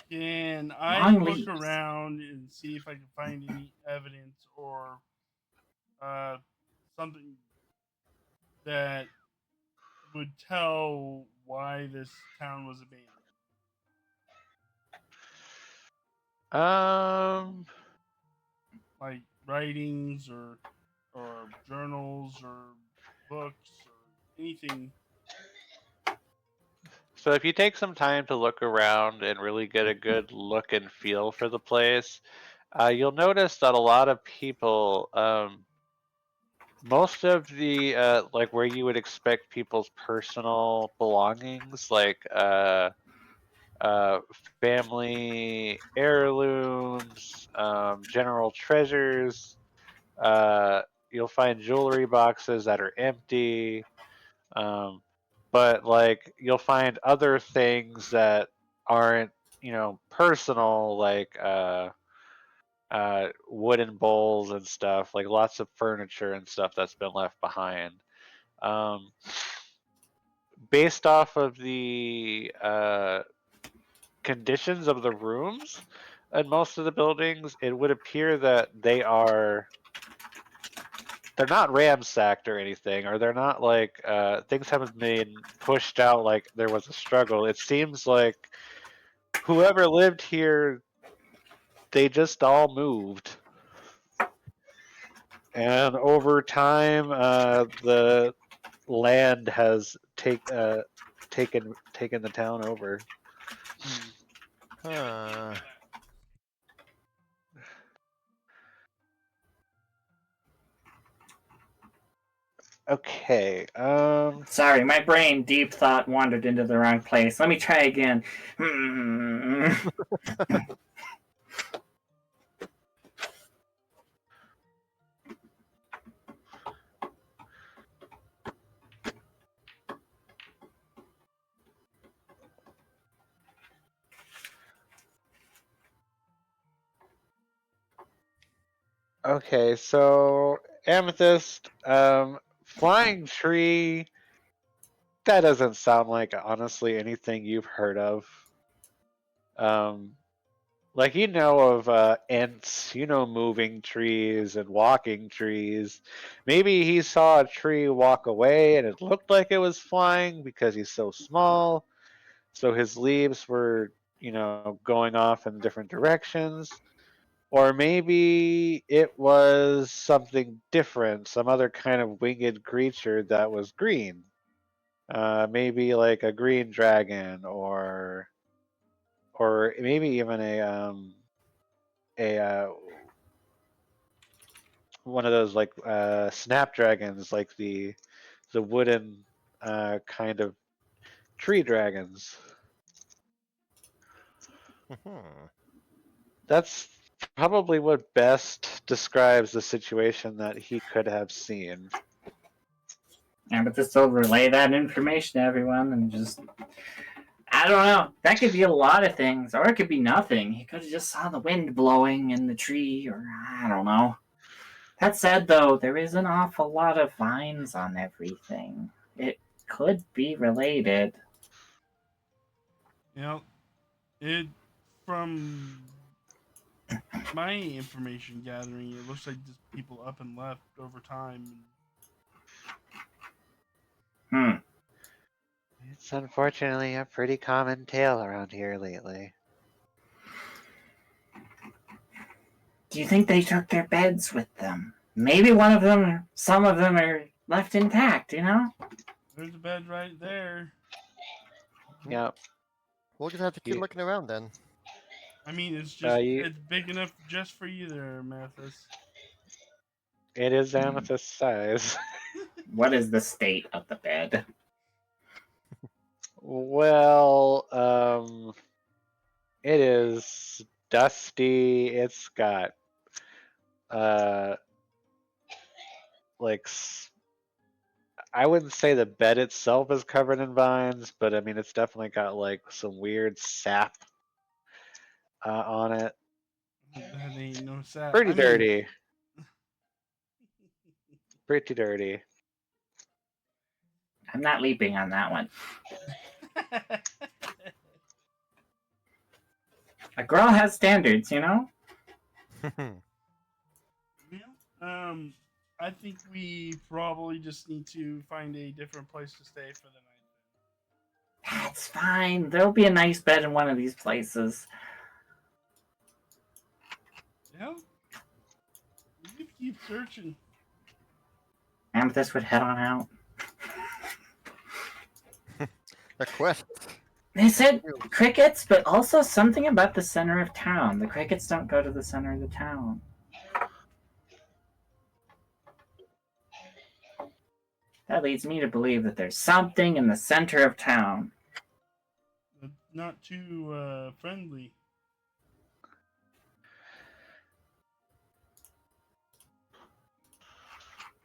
Can I Long look leaves. around and see if I can find any evidence or something that would tell why this town was abandoned? Like writings or journals or books or anything. So if you take some time to look around and really get a good look and feel for the place, you'll notice that a lot of people, most of the like where you would expect people's personal belongings, like family heirlooms, general treasures, you'll find jewelry boxes that are empty. But like you'll find other things that aren't, personal, like wooden bowls and stuff, like lots of furniture and stuff that's been left behind. Um, based off of the conditions of the rooms in most of the buildings, it would appear that they're not ransacked or anything, or they're not like things haven't been pushed out like there was a struggle. It seems like whoever lived here, they just all moved. And over time, the land has taken the town over. Huh. Okay. Sorry, my brain deep thought wandered into the wrong place. Let me try again. Okay, so Amethyst, flying tree. That doesn't sound like honestly anything you've heard of. Like you know of ants, you know, moving trees and walking trees. Maybe he saw a tree walk away and it looked like it was flying because he's so small. So his leaves were, you know, going off in different directions. Or maybe it was something different, some other kind of winged creature that was green. Maybe like a green dragon, or maybe even a one of those like snapdragons, like the wooden kind of tree dragons. Mhm. That's probably what best describes the situation that he could have seen. Amethyst will relay that information to everyone and just... I don't know. That could be a lot of things, or it could be nothing. He could have just saw the wind blowing in the tree, or I don't know. That said, though, there is an awful lot of vines on everything. It could be related. You know, it from my information gathering, it looks like just people up and left over time. Hmm. It's unfortunately a pretty common tale around here lately. Do you think they took their beds with them? Maybe some of them are left intact, you know? There's a bed right there. Yep. We'll just have to keep You, looking around then. I mean, it's you, big enough just for you there, Mathis. it is amethyst size. What is the state of the bed? Well, it is dusty. It's got uh like I wouldn't say the bed itself is covered in vines, but I mean it's definitely got like some weird sap on it. That ain't no sap. Pretty I mean, dirty. Pretty dirty. I'm not leaping on that one. A girl has standards, you know? yeah. I think we probably just need to find a different place to stay for the night. That's fine. There'll be a nice bed in one of these places. Yeah. We could keep searching. Amethyst would head on out. A quest. They said crickets, but also something about the center of town. The crickets don't go to the center of the town. That leads me to believe that there's something in the center of town. Not too friendly.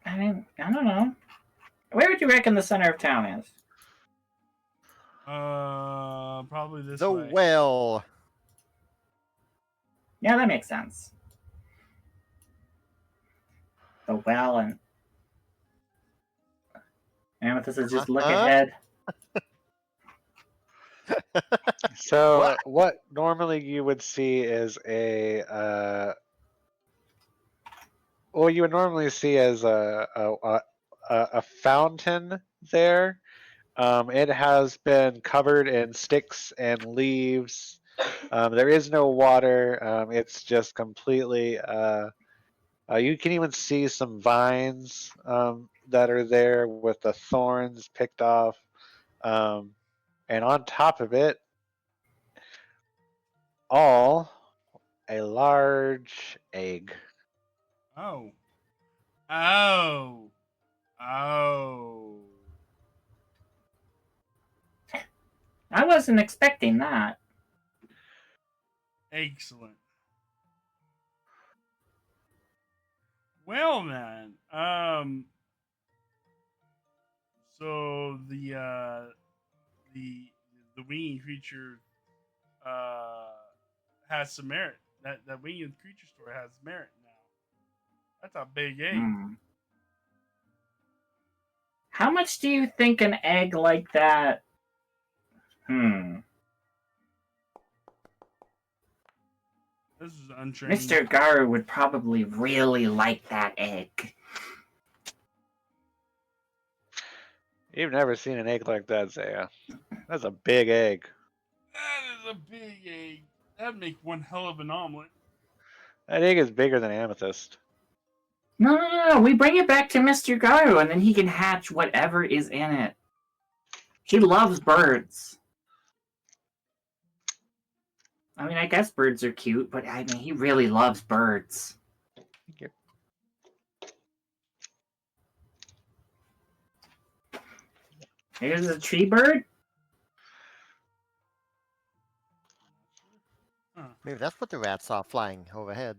I mean, I don't know. Where would you reckon the center of town is? Probably this The way. well. Yeah, that makes sense. The well and Amethyst is just look Uh-huh. ahead. So what normally you would see is what you would normally see as a fountain there. It has been covered in sticks and leaves. There is no water. It's just completely. You can even see some vines that are there with the thorns picked off. And on top of it, all a large egg. Oh. Oh. Oh. I wasn't expecting that. Excellent. Well then, so the winged creature has some merit. That winged creature story has merit now. That's a big egg. Hmm. How much do you think an egg like that? This is untrained. Mr. Garou would probably really like that egg. You've never seen an egg like that, Zaya. That's a big egg. That is a big egg. That'd make one hell of an omelet. That egg is bigger than Amethyst. No. We bring it back to Mr. Garou, and then he can hatch whatever is in it. He loves birds. I mean, I guess birds are cute, but I mean, he really loves birds. Thank you. Here's a tree bird. Maybe that's what the rat saw flying overhead.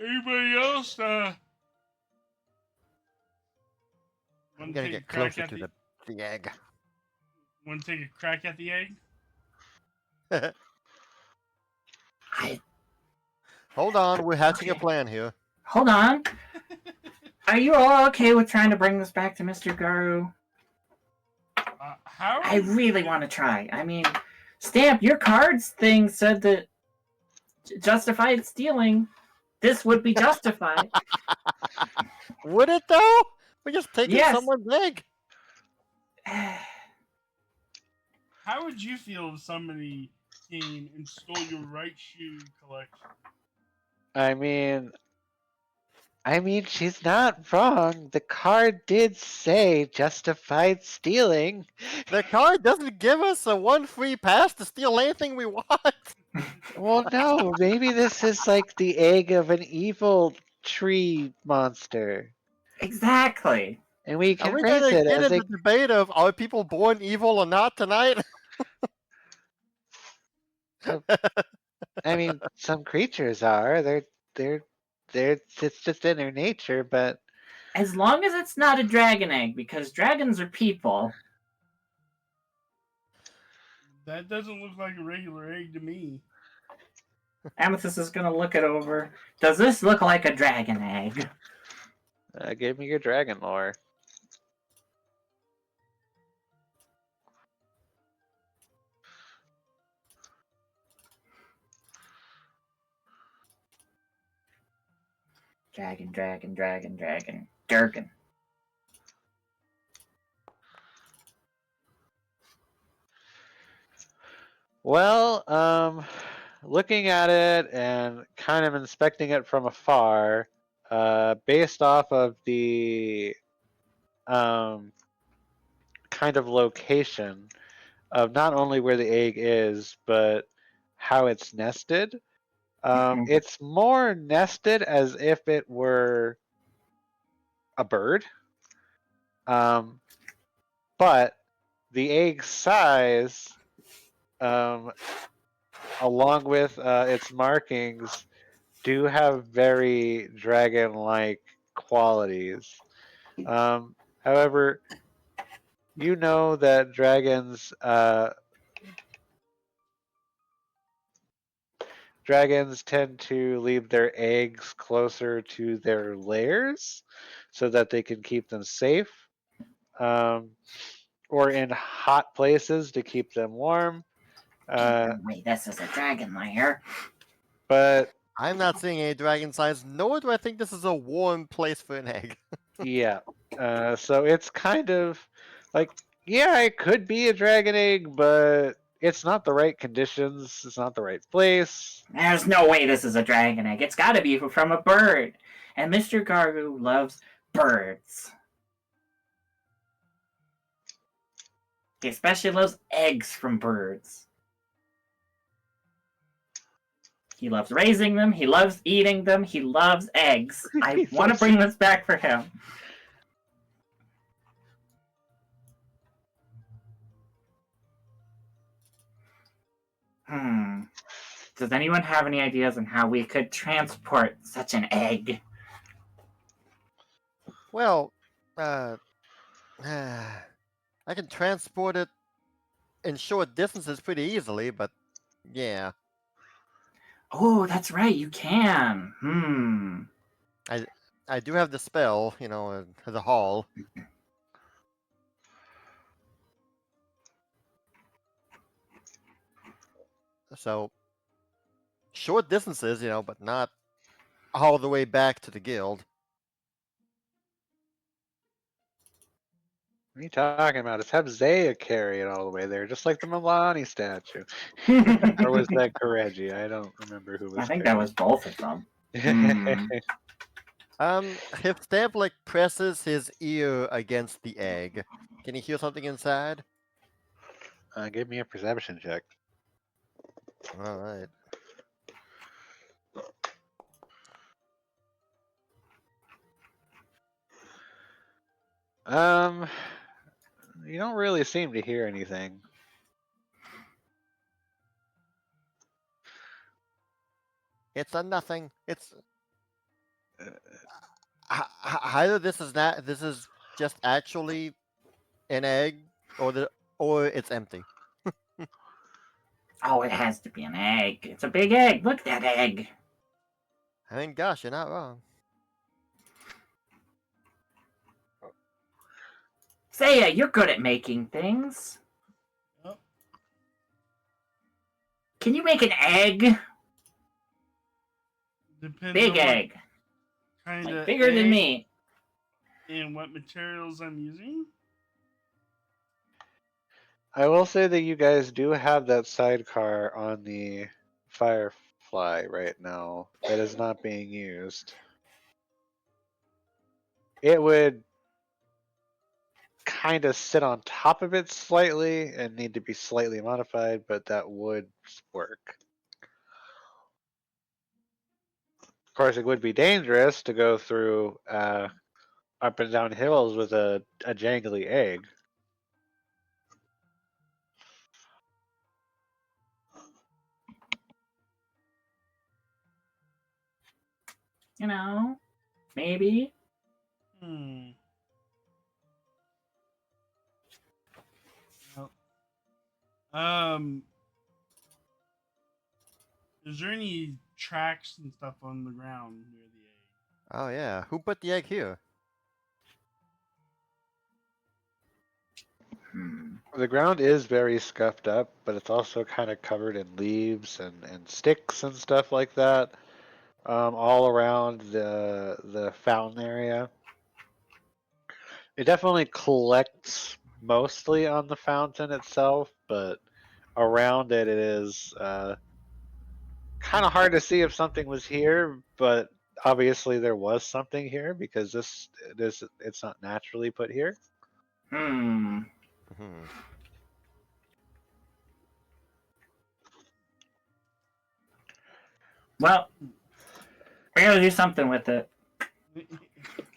Anybody else? I'm gonna get closer to the egg. Want to take a crack at the egg? Hold on, we're hatching a plan here. Hold on. Are you all okay with trying to bring this back to Mr. Garou? How? I really want to try. I mean, Stamp, your cards thing said that justified stealing. This would be justified. Would it though? We're just taking Yes. someone's egg. How would you feel if somebody came and stole your right shoe collection? I mean, she's not wrong. The card did say justified stealing. The card doesn't give us a one free pass to steal anything we want. Well, no, maybe this is like the egg of an evil tree monster. Exactly. And we Are can we raise gonna it get as in a... the debate of are people born evil or not tonight? I mean, some creatures are. It's just in their nature, but As long as it's not a dragon egg, because dragons are people. That doesn't look like a regular egg to me. Amethyst is gonna look it over. Does this look like a dragon egg? give me your dragon lore. Dragon. Durgan. Well, looking at it and kind of inspecting it from afar, based off of the kind of location of not only where the egg is, but how it's nested. It's more nested as if it were a bird. But the egg size, along with its markings, do have very dragon-like qualities. However, you know that dragons dragons tend to leave their eggs closer to their lairs so that they can keep them safe, or in hot places to keep them warm. Wait, this is a dragon lair. But I'm not seeing any dragon signs, nor do I think this is a warm place for an egg. yeah, so it's kind of like, yeah, it could be a dragon egg, but it's not the right conditions. It's not the right place. There's no way this is a dragon egg. It's got to be from a bird. And Mr. Garou loves birds. He especially loves eggs from birds. He loves raising them. He loves eating them. He loves eggs. I want to bring this back for him. Does anyone have any ideas on how we could transport such an egg? Well, I can transport it in short distances pretty easily, but yeah. Oh, that's right, you can. I do have the spell, the hall. So, short distances, but not all the way back to the guild. What are you talking about? Let's have Zaya carry it all the way there, just like the Milani statue. Or was that Kireji? I don't remember who was I think that was both of them. If Stamp presses his ear against the egg, can he hear something inside? Give me a perception check. All right. You don't really seem to hear anything. It's a nothing. It's either this is just actually an egg, or it's empty. Oh, it has to be an egg. It's a big egg. Look at that egg. I mean, gosh, you're not wrong. Zaya, you're good at making things. Yep. Can you make an egg? Depends Big on egg. Kind Like of bigger than me. and what materials I'm using. I will say that you guys do have that sidecar on the Firefly right now that is not being used. It would kind of sit on top of it slightly and need to be slightly modified, but that would work. Of course, it would be dangerous to go through up and down hills with a jangly egg. Maybe. Well, is there any tracks and stuff on the ground near the egg? Oh yeah, who put the egg here? The ground is very scuffed up, but it's also kind of covered in leaves and sticks and stuff like that, all around the fountain area. It definitely collects mostly on the fountain itself, but around it is kind of hard to see if something was here, but obviously there was something here because it's not naturally put here. Well, we gotta do something with it.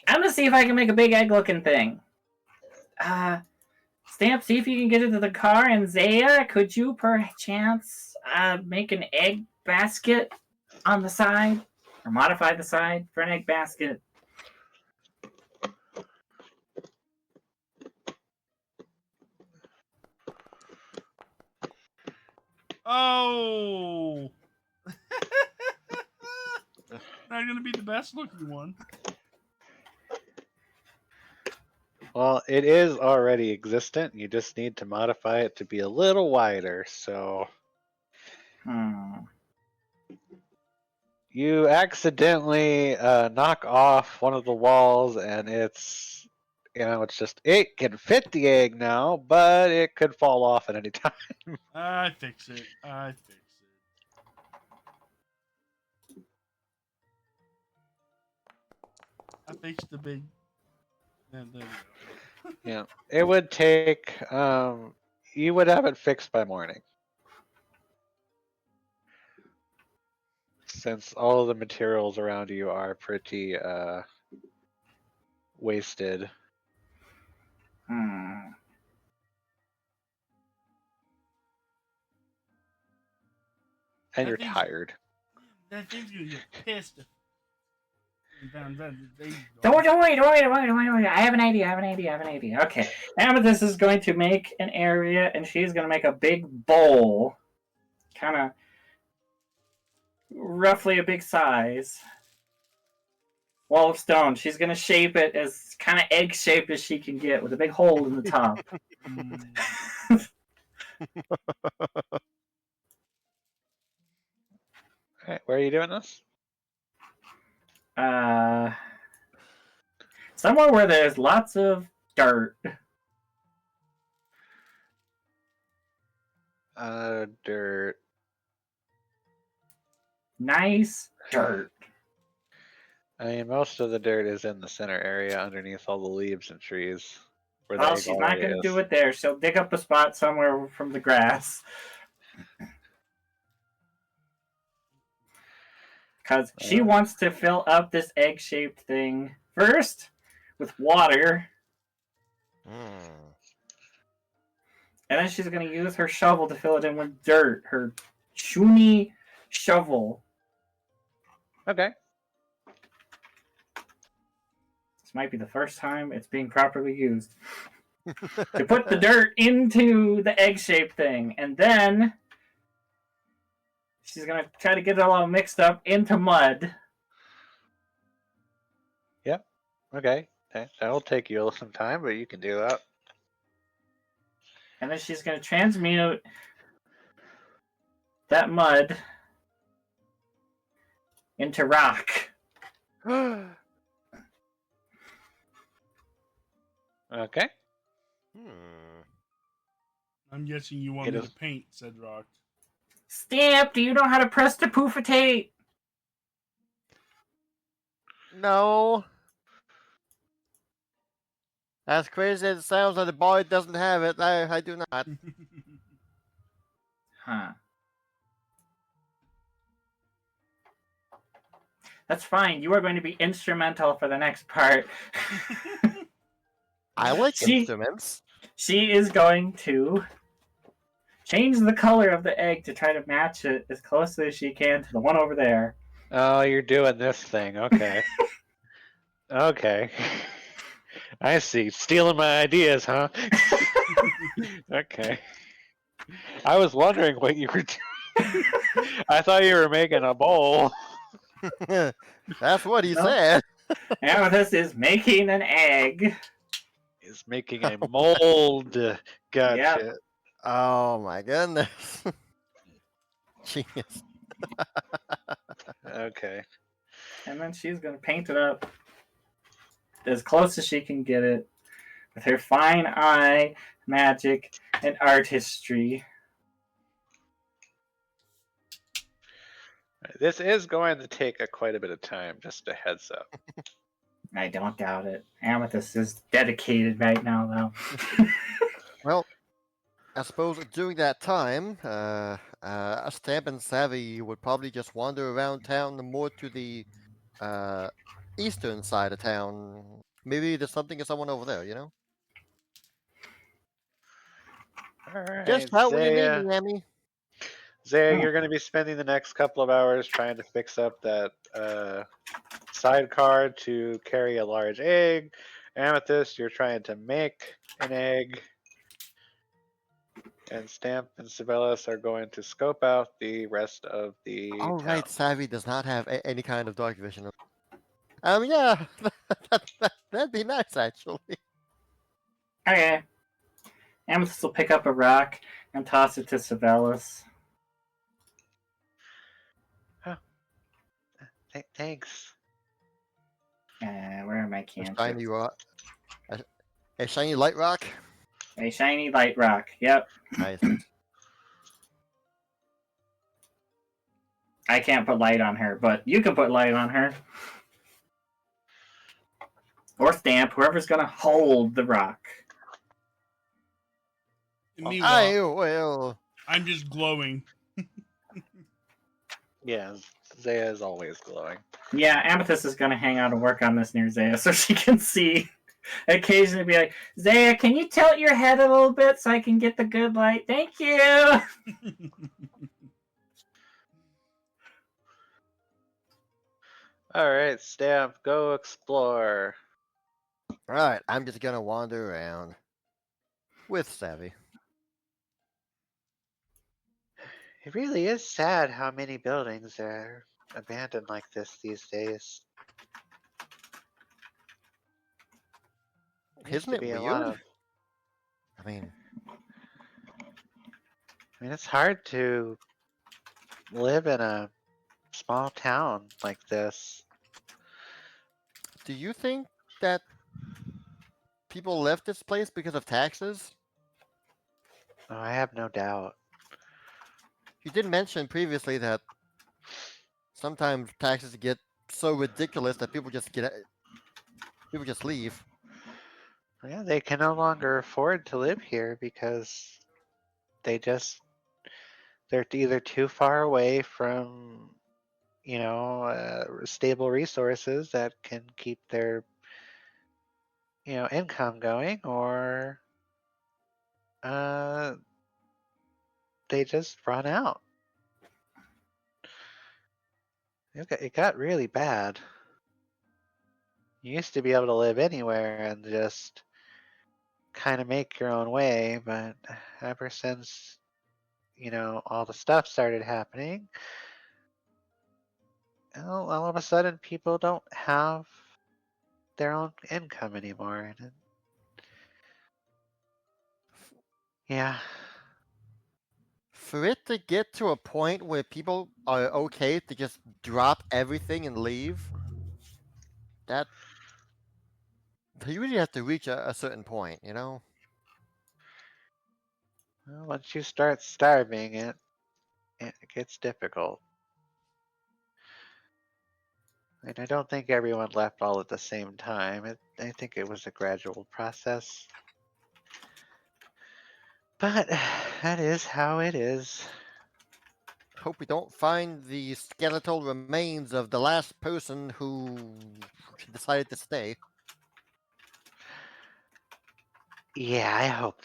I'm gonna see if I can make a big egg-looking thing. Stamp, see if you can get it to the car. And Zaya, could you perchance make an egg basket on the side? Or modify the side for an egg basket? Oh! Not gonna be the best looking one. Well, it is already existent. You just need to modify it to be a little wider. So you accidentally knock off one of the walls, and it's it's just it can fit the egg now, but it could fall off at any time. I fix it. I fixed the big. There we go. Yeah, it would take. You would have it fixed by morning, since all of the materials around you are pretty wasted. Hmm. And That you're thing's- tired. That thing's gonna get pissed. Don't worry. I have an idea. Okay. Amethyst is going to make an area, and she's going to make a big bowl. Kind of roughly a big size. Wall of stone. She's going to shape it as kind of egg-shaped as she can get, with a big hole in the top. Alright, where are you doing this? Somewhere where there's lots of dirt. Dirt. Nice dirt. I mean, most of the dirt is in the center area underneath all the leaves and trees. Where the Well, egg she's not already going to is. do it there. She'll dig up a spot somewhere from the grass. Because she wants to fill up this egg-shaped thing first with water. And then she's going to use her shovel to fill it in with dirt. Her Shuni shovel. Okay. This might be the first time it's being properly used. To put the dirt into the egg-shaped thing. And then she's going to try to get it all mixed up into mud. Yep. Okay. That'll take you some time, but you can do that. And then she's going to transmute that mud into rock. Okay. I'm guessing you want me to paint, said Rock. Stamp, do you know how to press to poofitate? No. As crazy as it sounds that the boy doesn't have it, I do not. Huh. That's fine. You are going to be instrumental for the next part. I like instruments. She is going to change the color of the egg to try to match it as closely as she can to the one over there. Oh, you're doing this thing. Okay. Okay. I see. Stealing my ideas, huh? Okay. I was wondering what you were doing. I thought you were making a bowl. That's what he said. Amethyst is making an egg. Is making a mold. Gotcha. Yep. Oh my goodness. Genius. Okay. And then she's going to paint it up as close as she can get it with her fine eye, magic, and artistry. This is going to take quite a bit of time, just a heads up. I don't doubt it. Amethyst is dedicated right now, though. Well, I suppose during that time, Stamp and Savvy would probably just wander around town more to the eastern side of town. Maybe there's something or someone over there, you know? All right, Just how would you need Zaya. me, Emmy? Zaya, you're going to be spending the next couple of hours trying to fix up that sidecar to carry a large egg. Amethyst, you're trying to make an egg. And Stamp and Sibelius are going to scope out the rest of the Oh, town. right, Savvy does not have any kind of dark vision. Yeah, that'd be nice, actually. Okay. Amethyst will pick up a rock and toss it to Sibelius. Thanks. Where are my A cantrips? shiny rock. A shiny light rock? A shiny light rock. Yep. Nice. I can't put light on her, but you can put light on her. Or Stamp, whoever's gonna hold the rock. Meanwhile, I will. I'm just glowing. Yeah, Zaya is always glowing. Yeah, Amethyst is gonna hang out and work on this near Zaya so she can see. Occasionally be like, Zaya, can you tilt your head a little bit so I can get the good light? Thank you! Alright, Stamp, go explore. Alright, I'm just gonna wander around. With Savvy. It really is sad how many buildings are abandoned like this these days. There used Isn't to it be a weird? lot of. I mean, I mean, it's hard to live in a small town like this. do you think that people left this place because of taxes? Oh, I have no doubt. You did mention previously that sometimes taxes get so ridiculous that people just leave. Yeah, they can no longer afford to live here because they just they're either too far away from stable resources that can keep their income going, or uh they just run out. It got really bad. You used to be able to live anywhere and just kind of make your own way, but ever since all the stuff started happening, well, all of a sudden people don't have their own income anymore. And yeah, For it to get to a point where people are okay to just drop everything and leave, that you really have to reach a certain point, you know? well, once you start starving, it gets difficult. And I don't think everyone left all at the same time. I think it was a gradual process. But that is how it is. Hope we don't find the skeletal remains of the last person who decided to stay. Yeah, I hope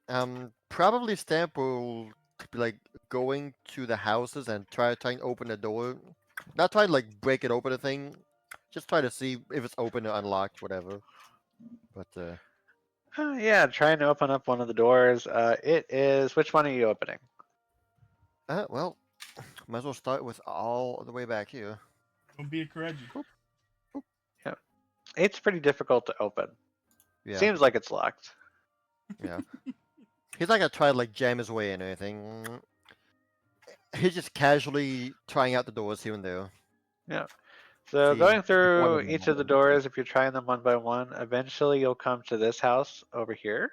not. Probably Stamp will be like going to the houses and trying to open the door. Not try to like break it open a thing. Just try to see if it's open or unlocked, whatever. But Yeah, trying to open up one of the doors. It is. Which one are you opening? well, might as well start with all the way back here. Don't be a Kireji. Yeah, it's pretty difficult to open. Yeah, Seems like it's locked. yeah. He's not gonna try to like jam his way in or anything. He's just casually trying out the doors here and there. Yeah. So See, going one through of them each of the doors, if you're trying them one by one, eventually you'll come to this house over here.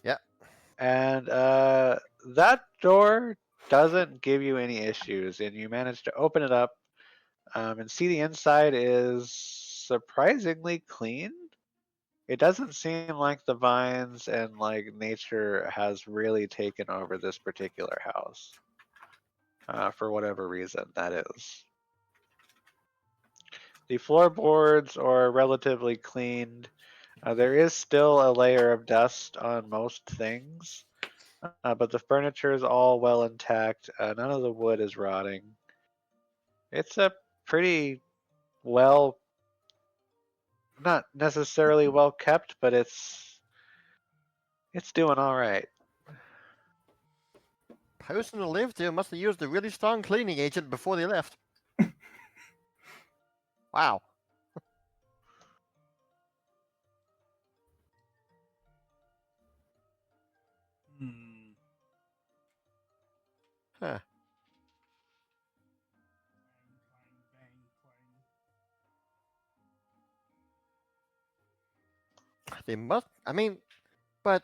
Yeah. And that door doesn't give you any issues, and you manage to open it up and see the inside is surprisingly clean. It doesn't seem like the vines and like nature has really taken over this particular house for whatever reason that is. The floorboards are relatively cleaned. There is still a layer of dust on most things, but the furniture is all well intact. None of the wood is rotting. It's a pretty well, not necessarily well kept, but It's doing all right. Person who lived here must have used a really strong cleaning agent before they left. Wow. Hmm. Huh. Clang, clang, clang. They must. I mean, but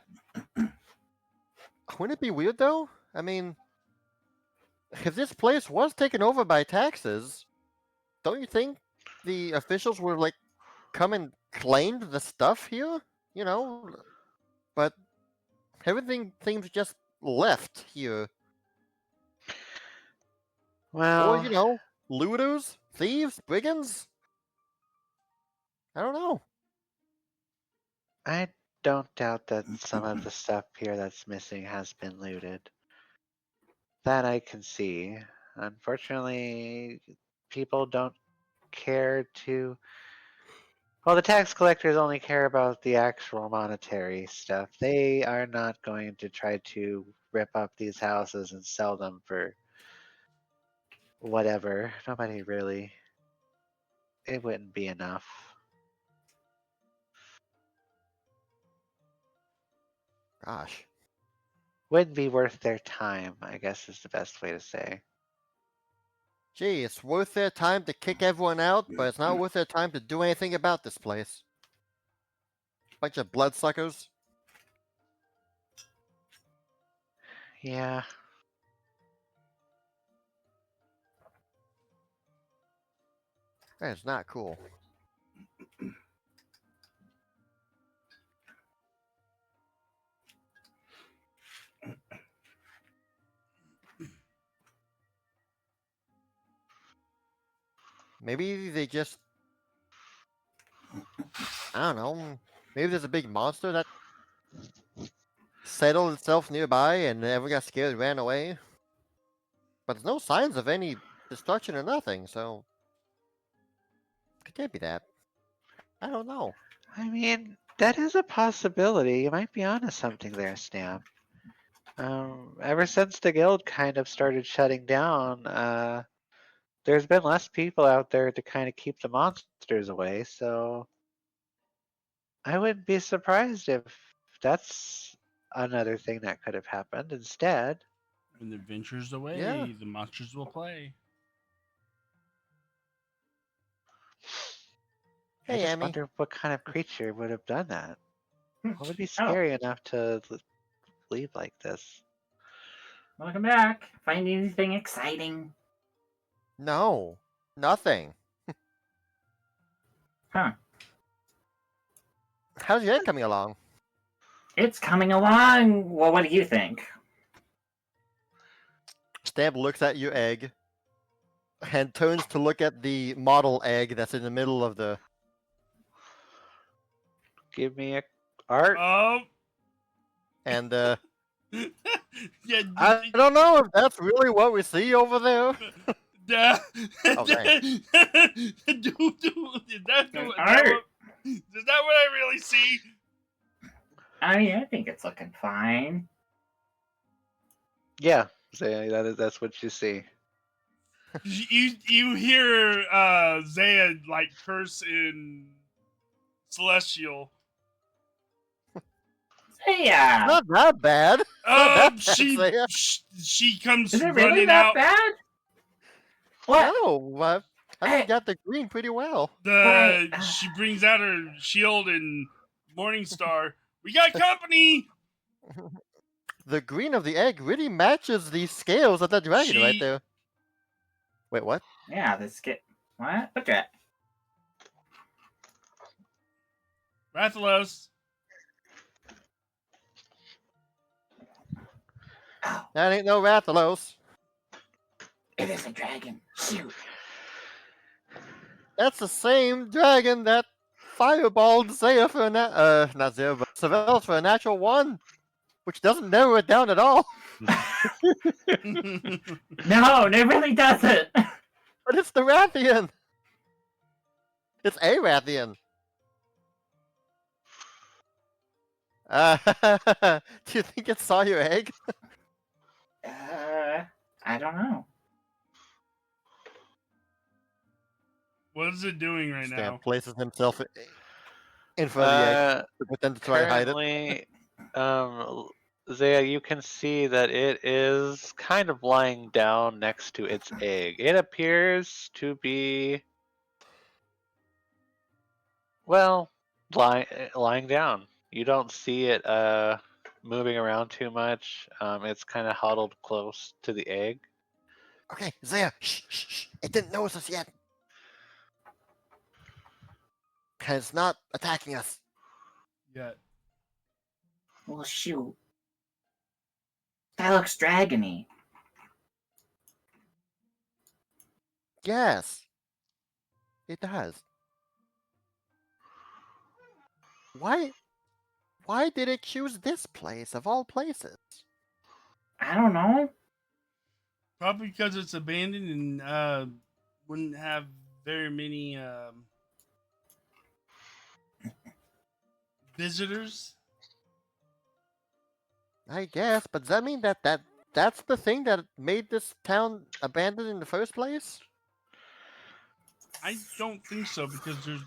wouldn't it be weird though? I mean, if this place was taken over by taxes, don't you think the officials would like come and claimed the stuff here? You know, but everything seems just left here. Or, Well, you know, looters, thieves, brigands? I don't know. I don't doubt that some of the stuff here that's missing has been looted. That I can see. Unfortunately, people don't care to. Well, the tax collectors only care about the actual monetary stuff. They are not going to try to rip up these houses and sell them for whatever. Nobody really. It wouldn't be enough. Gosh. Wouldn't be worth their time, I guess is the best way to say. Gee, it's worth their time to kick everyone out, but it's not worth their time to do anything about this place. Bunch of bloodsuckers. Yeah. That is not cool. Maybe they just... I don't know. Maybe there's a big monster that settled itself nearby and everyone got scared and ran away. But there's no signs of any destruction or nothing, so... It can't be that. I don't know. I mean, that is a possibility. You might be onto something there, Stamp. Ever since the guild kind of started shutting down, there's been less people out there to kind of keep the monsters away, so I wouldn't be surprised if that's another thing that could have happened instead. When the venture's away, Yeah. the monsters will play. I Hey, just Emmy. wonder what kind of creature would have done that. What would be Oh, scary enough to leave like this? welcome back. Find anything exciting? No. Nothing. Huh. How's your egg coming along? It's coming along. Well, what do you think? Stamp looks at your egg and turns to look at the model egg that's in the middle of the... Give me a art. And, Yeah, I don't know if that's really what we see over there. yeah. Oh, dang. Is that what I really see? I mean, I think it's looking fine. Yeah, Zaya, that's what you see. You hear Zaya like curse in Celestial. Yeah. Not that bad. Not that bad, She Zaya. she comes Is it running really that out. bad? What? No, I think you got the green pretty well. She Right. brings out her shield and Morningstar. We got company. The green of the egg really matches the scales of that dragon right She- there. Wait, what? Yeah, this get what? What's that? Rathalos. Oh, That ain't no Rathalos. it is a dragon. Shoot. That's the same dragon that fireballed Zaya for a not Zaya, but Savell for a natural one, which doesn't narrow it down at all. No, it really doesn't. But it's the Rathian. It's a Rathian. Do you think it saw your egg? I don't know. What is it doing right Stan now? places himself in front of the egg Uh, to pretend to try to hide it. currently, Zaya, you can see that it is kind of lying down next to its egg. It appears to be, well, lying down. You don't see it moving around too much. It's kind of huddled close to the egg. Okay, Zaya, shh, shh, shh. It didn't notice us yet. And it's not attacking us. Yet. Well, shoot. That looks dragony. Yes, it does. Why did it choose this place of all places? I don't know. Probably because it's abandoned and wouldn't have very many visitors. I guess, but does that mean that's the thing that made this town abandoned in the first place? I don't think so because there's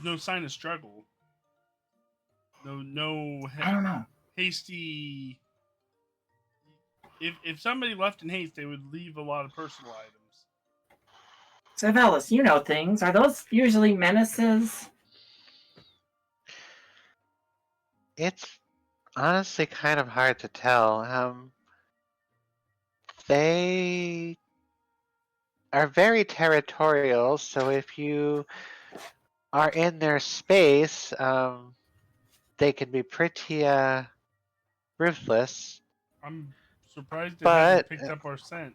no sign of struggle. No I don't know. hasty. If somebody left in haste, they would leave a lot of personal items. Savelis, you know things. Are those usually menaces? It's honestly kind of hard to tell. They are very territorial, so if you are in their space, they can be pretty ruthless. I'm surprised it hasn't But picked up our scent.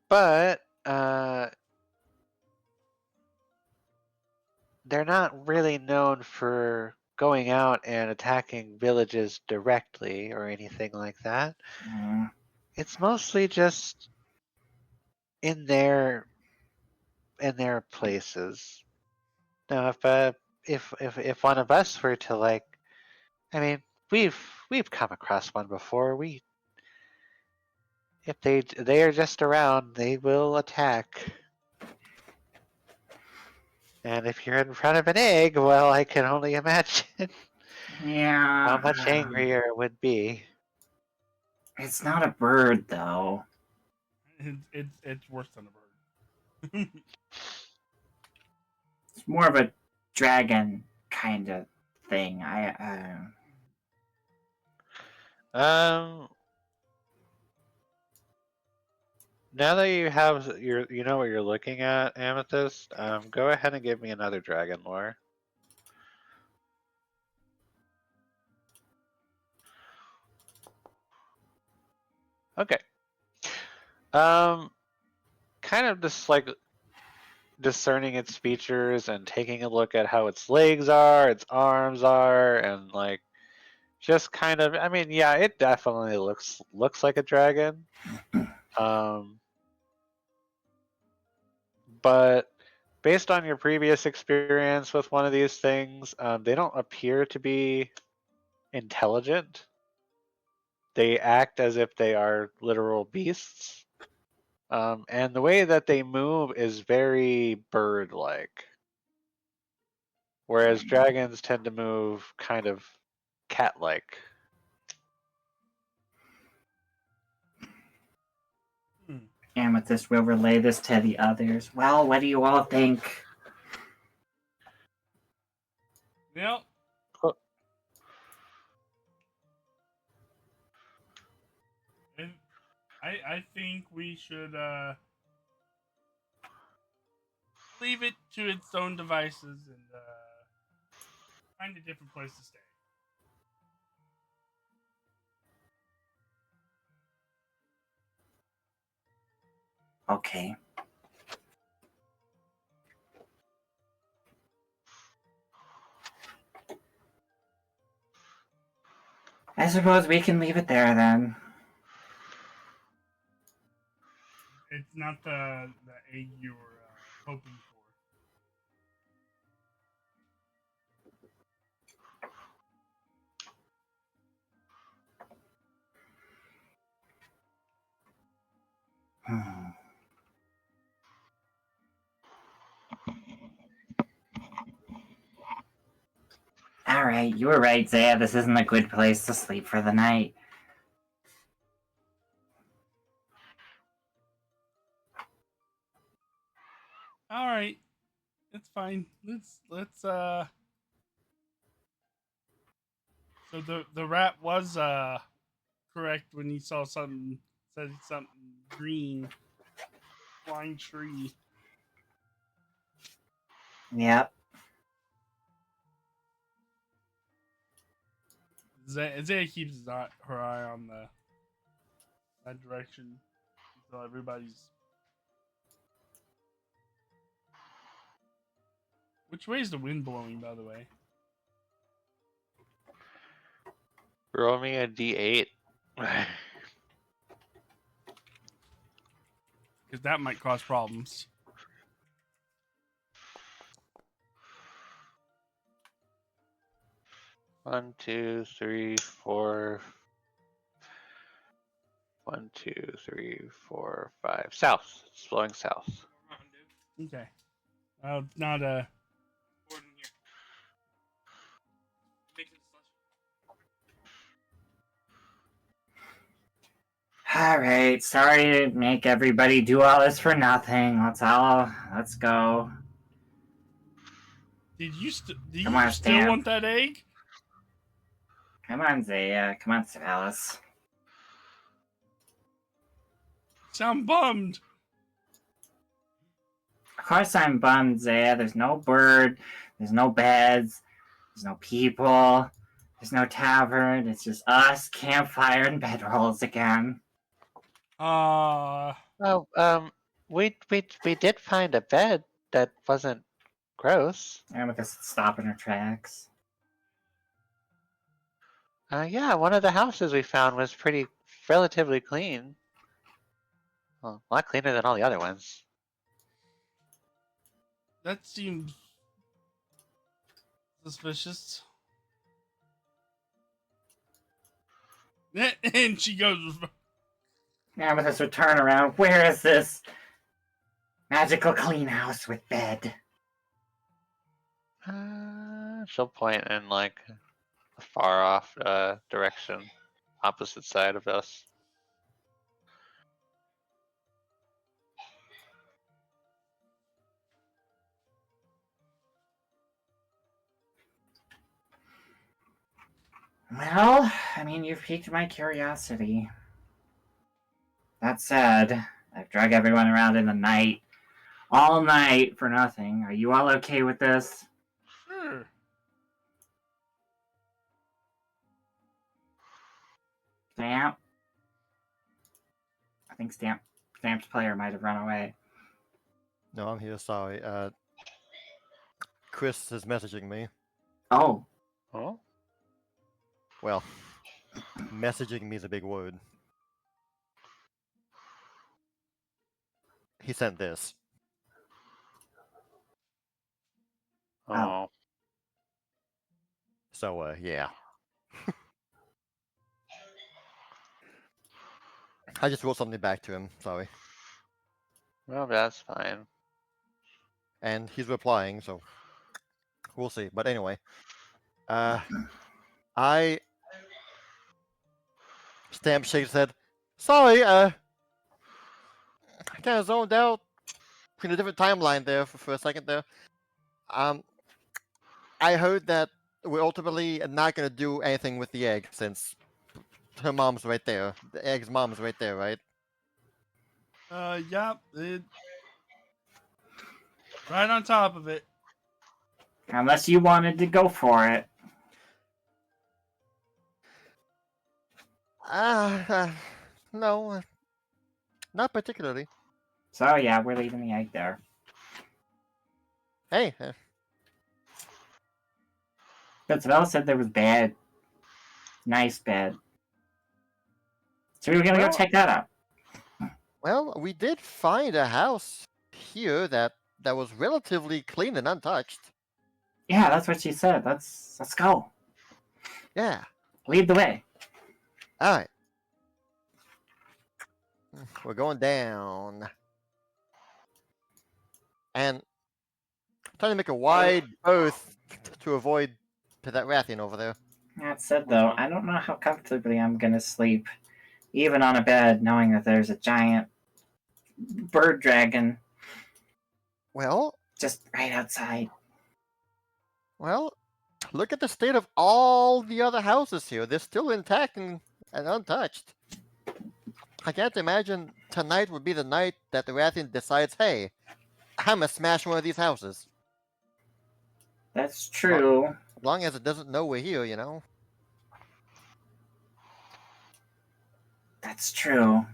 but they're not really known for going out and attacking villages directly or anything like that. Mm, It's mostly just in their places. Now, if one of us were to like, I mean, we've come across one before. If they are just around, they will attack. And if you're in front of an egg, well, I can only imagine yeah. how much angrier it would be. It's not a bird, though. It's worse than a bird. It's more of a dragon kind of thing. Um, now that you know what you're looking at, Amethyst. Go ahead and give me another dragon lore. Okay. Kind of just like discerning its features and taking a look at how its legs are, its arms are, and like just kind of. I mean, yeah, it definitely looks like a dragon. But based on your previous experience with one of these things, they don't appear to be intelligent. They act as if they are literal beasts. And the way that they move is very bird-like. Whereas dragons tend to move kind of cat-like. Amethyst will relay this to the others. Well, what do you all think? Well, I think we should leave it to its own devices and find a different place to stay. Okay. I suppose we can leave it there then. It's not the egg you were hoping for. Alright, you were right, Zaya. This isn't a good place to sleep for the night. All right, it's fine. Let's. So the rat was correct when he saw something, said something green, flying tree. Yep. Zaya keeps her eye on that direction until everybody's. Which way is the wind blowing, by the way? Roll me a d8. Because that might cause problems. One, two, three, four. 1, 2, 3, 4, 5. South. It's blowing south. Okay. Not a. Alright, sorry to make everybody do all this for nothing. Let's go. Did you still Stamp. want that egg? Come on, Zaya. Come on, Alice. Sound bummed. Of course I'm bummed, Zaya. There's no bird. There's no beds. There's no people. There's no tavern. It's just us, campfire, and bedrolls again. Oh, we did find a bed that wasn't gross. Amethyst stopping her tracks. Yeah, one of the houses we found was relatively clean. Well, a lot cleaner than all the other ones. That seems suspicious. And she goes. Amethyst would turn around. Where is this magical clean house with bed? She'll point in like a far off direction, opposite side of us. Well, I mean, you've piqued my curiosity. That said, I've drug everyone around in the night, all night, for nothing. Are you all okay with this? Sure. Stamp? I think Stamp's player might have run away. No, I'm here. Sorry. Chris is messaging me. Oh, Oh, Well, messaging me is a big word. He sent this. oh. So, yeah. I just wrote something back to him. Sorry. Well, that's fine. And he's replying, so we'll see. But anyway, Stamp shakes his head. Sorry, I kind of zoned out in a different timeline there for a second there. I heard that we're ultimately not going to do anything with the egg since her mom's right there. The egg's mom's right there, right? Yeah. Right on top of it. unless you wanted to go for it. No, not particularly. So yeah, we're leaving the egg there. Hey, But Savella said there was bed. Nice bed. So we were gonna go check that out. well, we did find a house here that was relatively clean and untouched. Yeah, that's what she said. Let's go. Yeah. Lead the way. All right. We're going down. And trying to make a wide berth to avoid that Rathian over there. That said, though, I don't know how comfortably I'm gonna sleep, even on a bed, knowing that there's a giant bird dragon Well, just right outside. look at the state of all the other houses here. They're still intact and untouched. I can't imagine tonight would be the night that the Rathian decides, hey, I'm gonna smash one of these houses. That's true. As long as it doesn't know we're here, you know? That's true.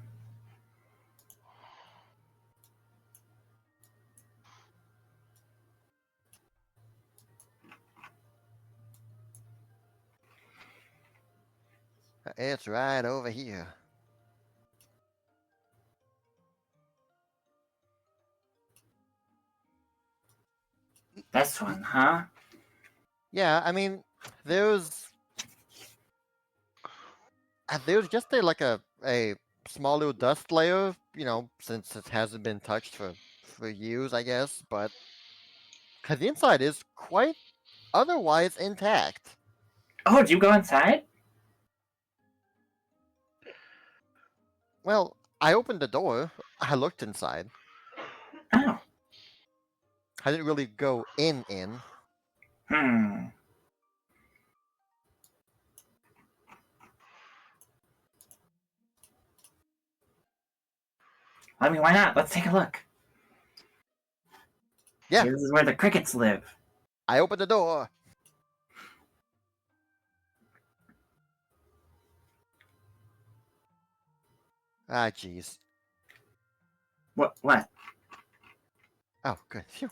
It's right over here. This one, huh? Yeah, I mean, there's just a small little dust layer, you know, since it hasn't been touched for years, I guess. But 'cause the inside is quite otherwise intact. Oh, did you go inside? Well, I opened the door. I looked inside. Oh. I didn't really go in. Hmm. I mean, why not? Let's take a look. Yeah. This is where the crickets live. I opened the door. Ah, jeez. What? What? Oh, good. Phew.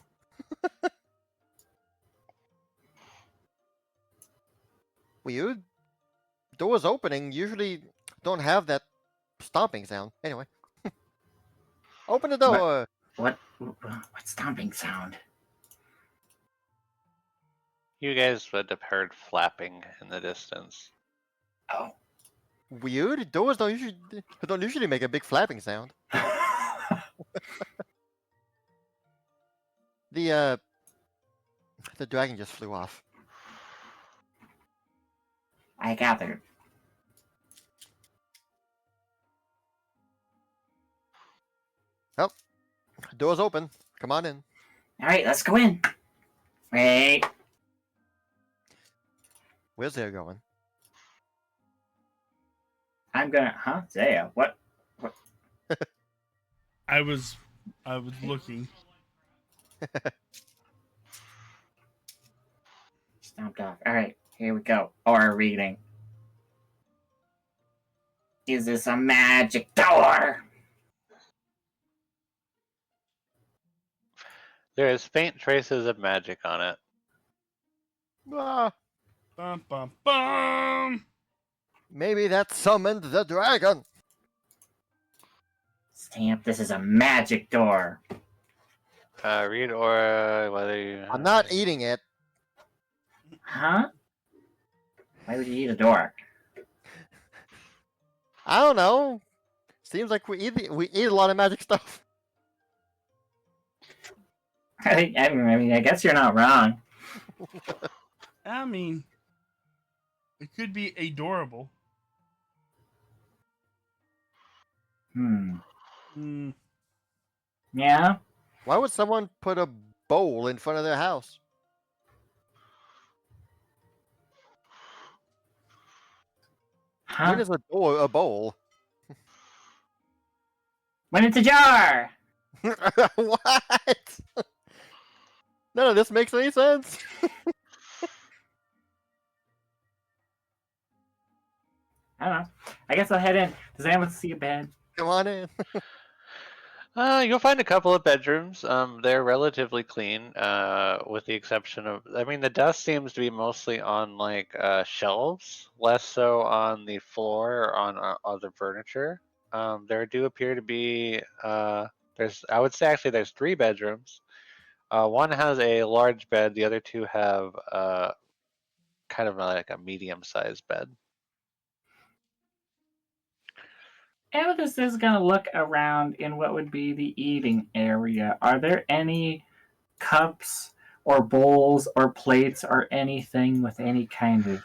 Weird. Doors opening usually don't have that stomping sound. Anyway. Open the door. What stomping sound? You guys would have heard flapping in the distance. Oh. Weird. Doors don't usually make a big flapping sound. The dragon just flew off. I gathered. Door's open. Come on in. All right, let's go in. Wait. Where's Zaya going? I'm gonna. Huh? Zaya. What? I was looking. Stomped off. All right, here we go. Aura reading. Is this a magic door? There is faint traces of magic on it. Ah, Bum bum bum. maybe that summoned the dragon. Stamp. This is a magic door. Read aura, whether you. I'm not eating it. Huh? Why would you eat a door? I don't know. Seems like we eat a lot of magic stuff. I mean, I guess you're not wrong. I mean, it could be adorable. Hmm. Hmm. Yeah. Why would someone put a bowl in front of their house? Huh? When is a door a bowl? When it's a jar. What? None of this makes any sense. I don't know. I guess I'll head in. Does anyone see a bed? Come on in. You'll find a couple of bedrooms. They're relatively clean, with the exception of, I mean, the dust seems to be mostly on like shelves, less so on the floor or on other furniture. There do appear to be, I would say actually there's 3 bedrooms. One has a large bed. The other 2 have kind of like a medium-sized bed. Amethyst is going to look around in what would be the eating area. Are there any cups or bowls or plates or anything with any kind of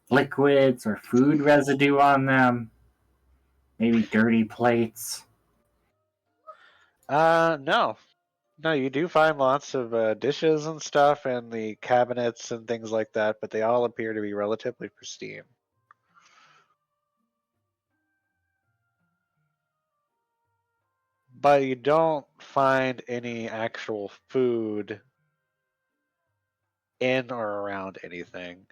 liquids or food residue on them? Maybe dirty plates? No. No, you do find lots of dishes and stuff in the cabinets and things like that, but they all appear to be relatively pristine. But you don't find any actual food in or around anything.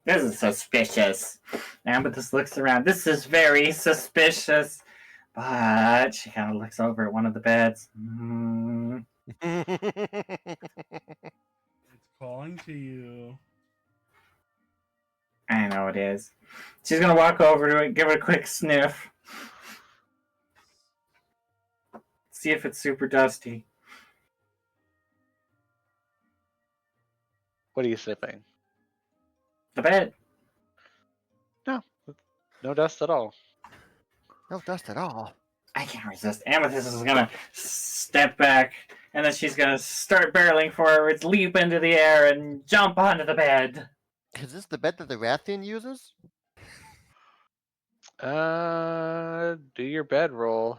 This is suspicious. Amethyst looks around. This is very suspicious. But she kind of looks over at one of the beds. It's calling to you. I know it is. She's going to walk over to it, give it a quick sniff. See if it's super dusty. What are you sipping? The bed. No dust at all. No dust at all. I can't resist. Amethyst is going to step back, and then she's going to start barreling forwards, leap into the air, and jump onto the bed. Is this the bed that the Rathian uses? Do your bed roll.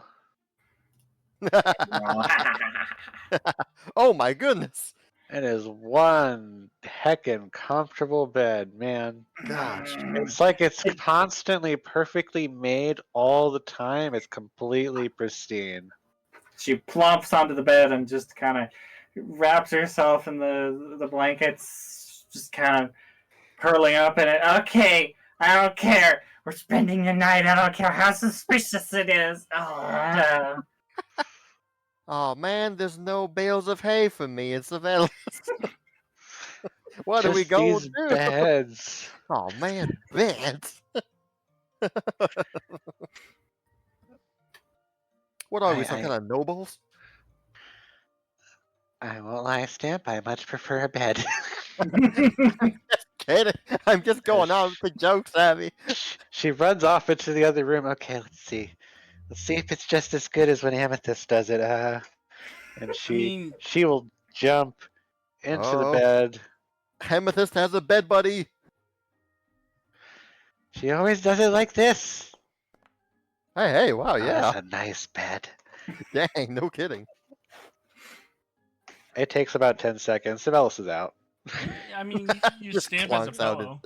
Oh my goodness. It is one heckin' comfortable bed, man. Gosh. It's like it's constantly perfectly made all the time. It's completely pristine. She plumps onto the bed and just kind of wraps herself in the blankets, just kind of curling up in it. Okay, I don't care. We're spending the night. I don't care how suspicious it is. Oh, Oh man, there's no bales of hay for me in Savannah. What do we Just go these do? beds. Oh man, beds. What are we, some kind of nobles? I won't lie, Stamp. I much prefer a bed. Kidding. I'm just going on with jokes, Abby. She runs off into the other room. Okay, let's see. Let's see if it's just as good as when Amethyst does it. And she will jump into the Oh. bed. Amethyst has a bed buddy. She always does it like this. Hey, wow, Oh, yeah. that's a nice bed. Dang, no kidding. It takes about 10 seconds. Sibelius is out. I mean, you can use Just Stamp as a clunks out pillow.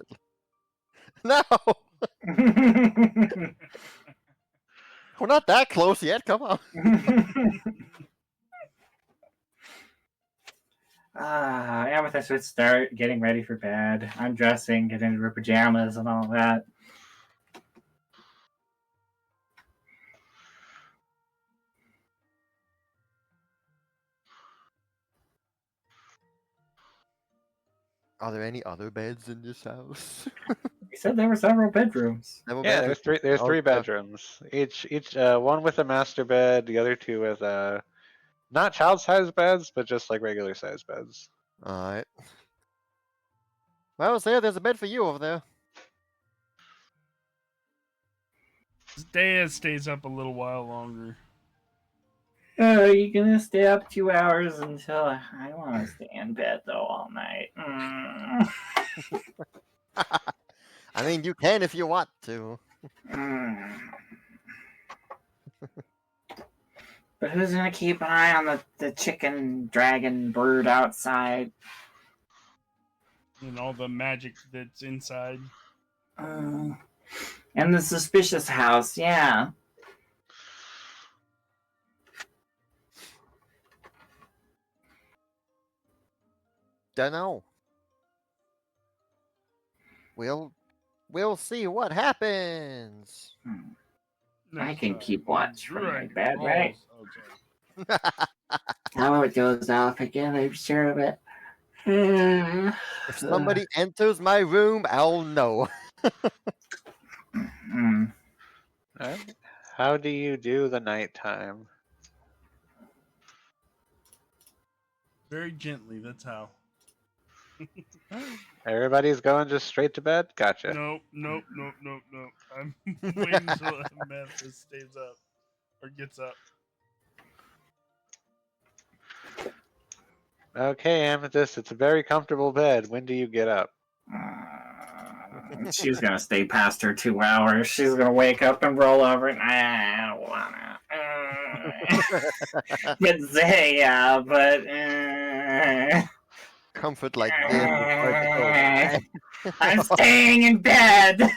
No, we're not that close yet. Come on. Amethyst would start getting ready for bed, undressing, getting into her pajamas and all that. Are there any other beds in this house? You said there were several bedrooms. Several Yeah, bedrooms? there's three Okay. bedrooms. Each one with a master bed, the other two with not child-sized beds, but just like regular-sized beds. All right. Well, Zaya, there's a bed for you over there. Zaya stays up a little while longer. Oh, are you gonna stay up 2 hours until I want to stay in bed though all night? I mean, you can if you want to. But who's gonna keep an eye on the chicken dragon bird outside? And all the magic that's inside. And the suspicious house, yeah. Dunno. We'll see what happens. I can keep watch from my bed, balls. right? Oh, sorry. Now it goes off again, I'm sure of it. If somebody enters my room, I'll know. How do you do the nighttime? Very gently, that's how. Everybody's going just straight to bed? Gotcha. Nope. I'm waiting until Amethyst stays up or gets up. Okay, Amethyst, it's a very comfortable bed. When do you get up? She's gonna stay past her 2 hours. She's gonna wake up and roll over and I don't wanna. But Zaya, Comfort like this is hard to go by. I'm staying in bed.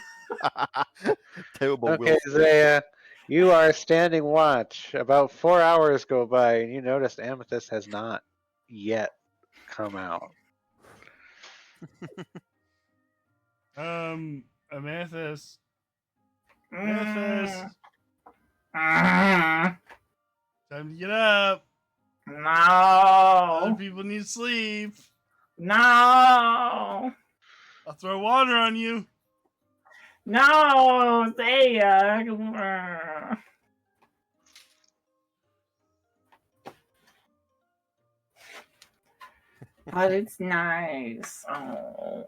Terrible Okay, will. Zaya, you are standing watch. About 4 hours go by, and you notice Amethyst has not yet come out. Amethyst. Mm. Time to get up. No. Other people need sleep. No. I'll throw water on you. No, Zaya. But it's nice. Oh.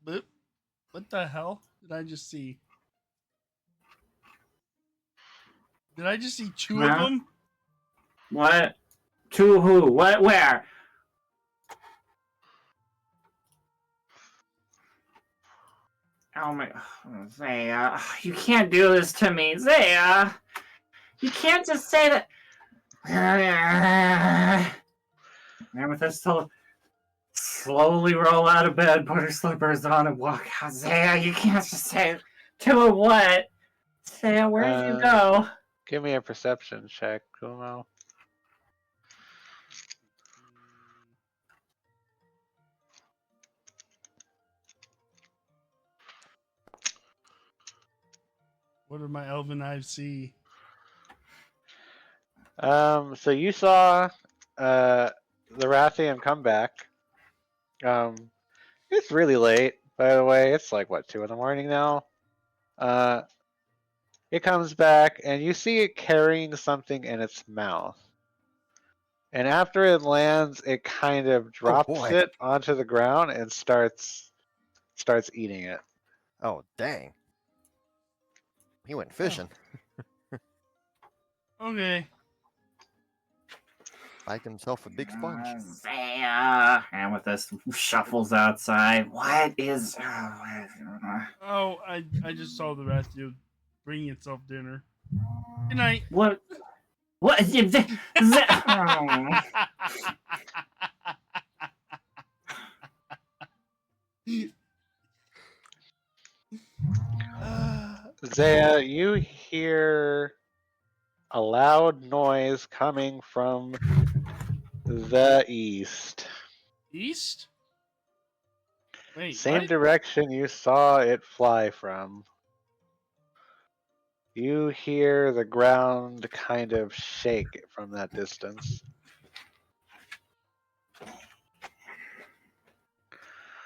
Boop. What the hell did I just see? Did I just see 2 of Huh? them? What? To who? What? Where? Oh my. Zaya. You can't do this to me. Zaya. You can't just say that. Amethyst will slowly roll out of bed, put her slippers on, and walk out. Zaya, you can't just say to a what? Zaya, where'd you go? Give me a perception check, Kumo. What did my elven eyes see? So you saw the Rathian come back. It's really late, by the way. It's like what, 2 in the morning now? It comes back and you see it carrying something in its mouth. And after it lands, it kind of drops boy. it onto the ground and starts eating it. Oh, dang. He went fishing. Okay. Bagged himself a big sponge. Zaya. Amethyst shuffles outside. What is. Oh, I just saw the Rathian bringing itself dinner. Good night. What? What? Zaya, you hear a loud noise coming from the east. East? Wait, Same what? direction you saw it fly from. You hear the ground kind of shake from that distance.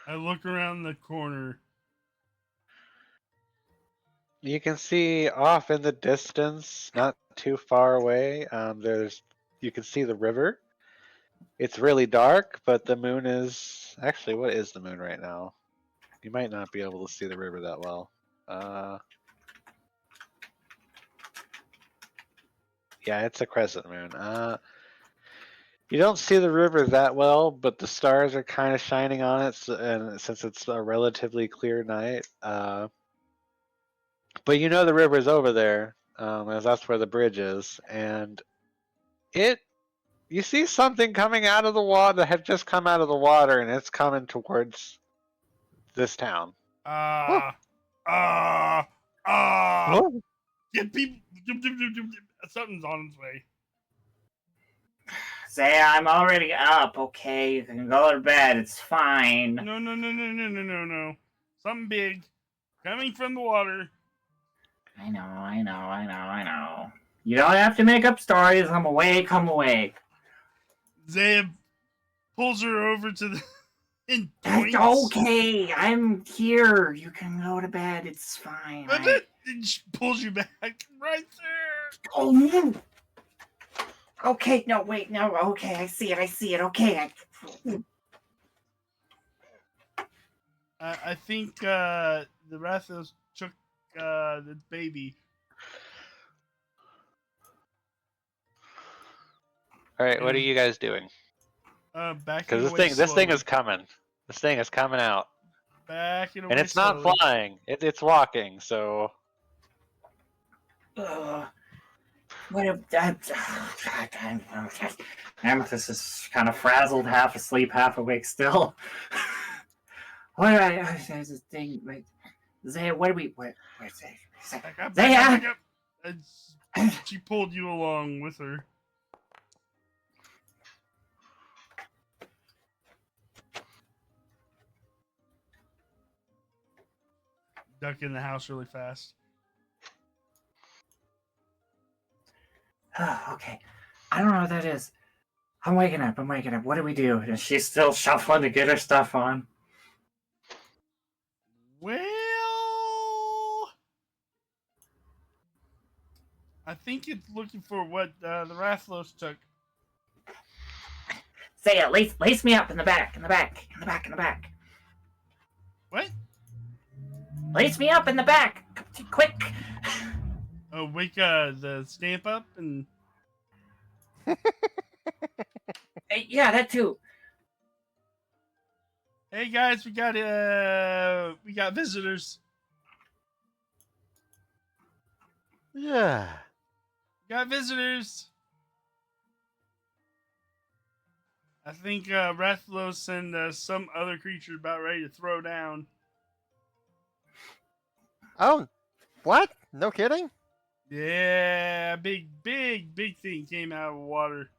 I look around the corner. You can see off in the distance, not too far away, you can see the river. It's really dark, but the moon is... Actually, what is the moon right now? You might not be able to see the river that well. Yeah, it's a crescent moon. You don't see the river that well, but the stars are kind of shining on it, and since it's a relatively clear night. But you know the river's over there, as that's where the bridge is, and you see something coming out of the water that had just come out of the water, and it's coming towards this town. Get people. Something's on its way. Zaya, I'm already up, okay? You can go to bed. It's fine. No. Something big. Coming from the water. I know. You don't have to make up stories. I'm awake. Zaya pulls her over to the. That's okay. I'm here. You can go to bed. It's fine. She pulls you back right there. Oh, Okay, no, wait, no, okay, I see it, okay. I think the Rathos took the baby. All right, what are you guys doing? Backing Because away this thing slowly. is coming. This thing is coming out, Backing away and it's not slowly. flying. It's walking. So What if Amethyst is kind of frazzled, half asleep, half awake still. What do there's this thing, like, Zaya, what do we, where's Zaya? Back up, Zaya! back up. She pulled you along with her. Duck in the house really fast. Okay, I don't know what that is. I'm waking up. What do we do? And she's still shuffling to get her stuff on. Well, I think it's looking for what the Rathlos took. Zaya, lace me up in the back. What? Lace me up in the back, quick. Oh, wake the stamp up and. Yeah, that too. Hey guys, we got visitors. Yeah. We got visitors. I think Rathlos and some other creature about ready to throw down. Oh, what? No kidding? Yeah, big thing came out of the water.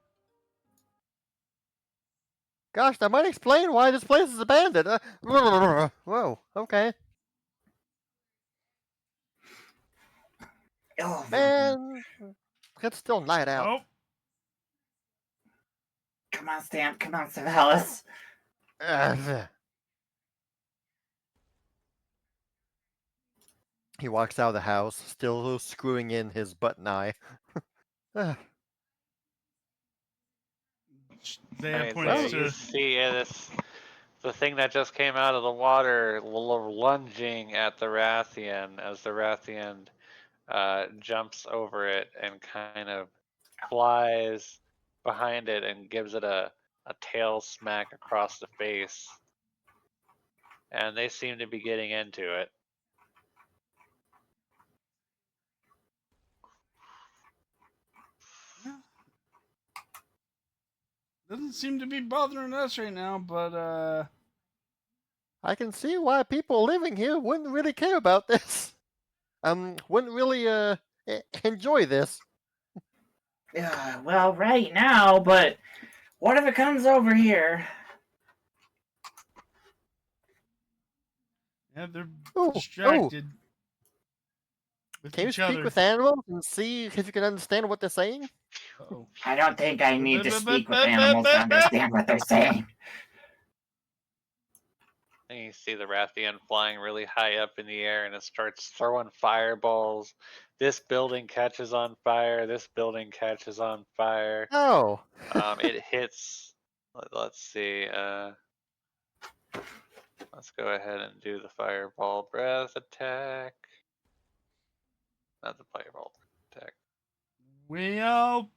Gosh, that might explain why this place is abandoned. Whoa, okay. Oh, Man, it's still night out. Oh, come on, Stamp. Come on, Savalis. Ugh. He walks out of the house, still screwing in his button eye. Zaya right, points you to. see the thing that just came out of the water lunging at the Rathian as the Rathian jumps over it and kind of flies behind it and gives it a tail smack across the face. And they seem to be getting into it. Doesn't seem to be bothering us right now, but I can see why people living here wouldn't really care about this. Wouldn't really enjoy this. Yeah, well, right now, but what if it comes over here? yeah, they're Ooh, distracted with can you each speak other. with animals and see if you can understand what they're saying? Uh-oh. I don't think I need to speak with animals to understand what they're saying. And you see the Rathian flying really high up in the air and it starts throwing fireballs. This building catches on fire. This building catches on fire. Oh. It hits. Let's see. Let's go ahead and do the fireball breath attack. Not the fireball attack. Well,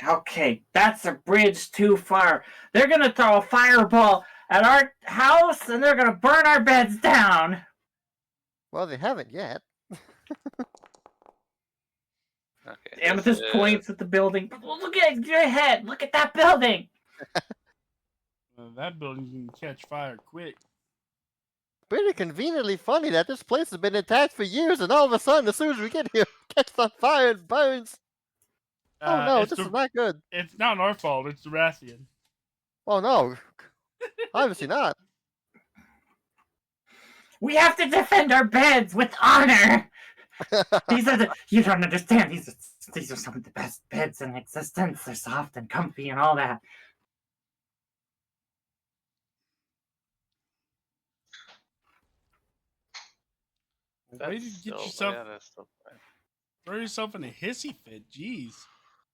Okay, that's a bridge too far. They're gonna throw a fireball at our house and they're gonna burn our beds down. Well, they haven't yet. Okay. Amethyst points at the building. Look at your head. Look at that building. that building can catch fire quick. Pretty conveniently funny that this place has been intact for years, and all of a sudden, as soon as we get here, it catches on fire and burns. Oh no, this is not good. It's not our fault. It's the Rathian. Oh no, obviously not. We have to defend our beds with honor. You don't understand. These are some of the best beds in existence. They're soft and comfy and all that. Way to get yourself throw yourself in a hissy fit. Jeez.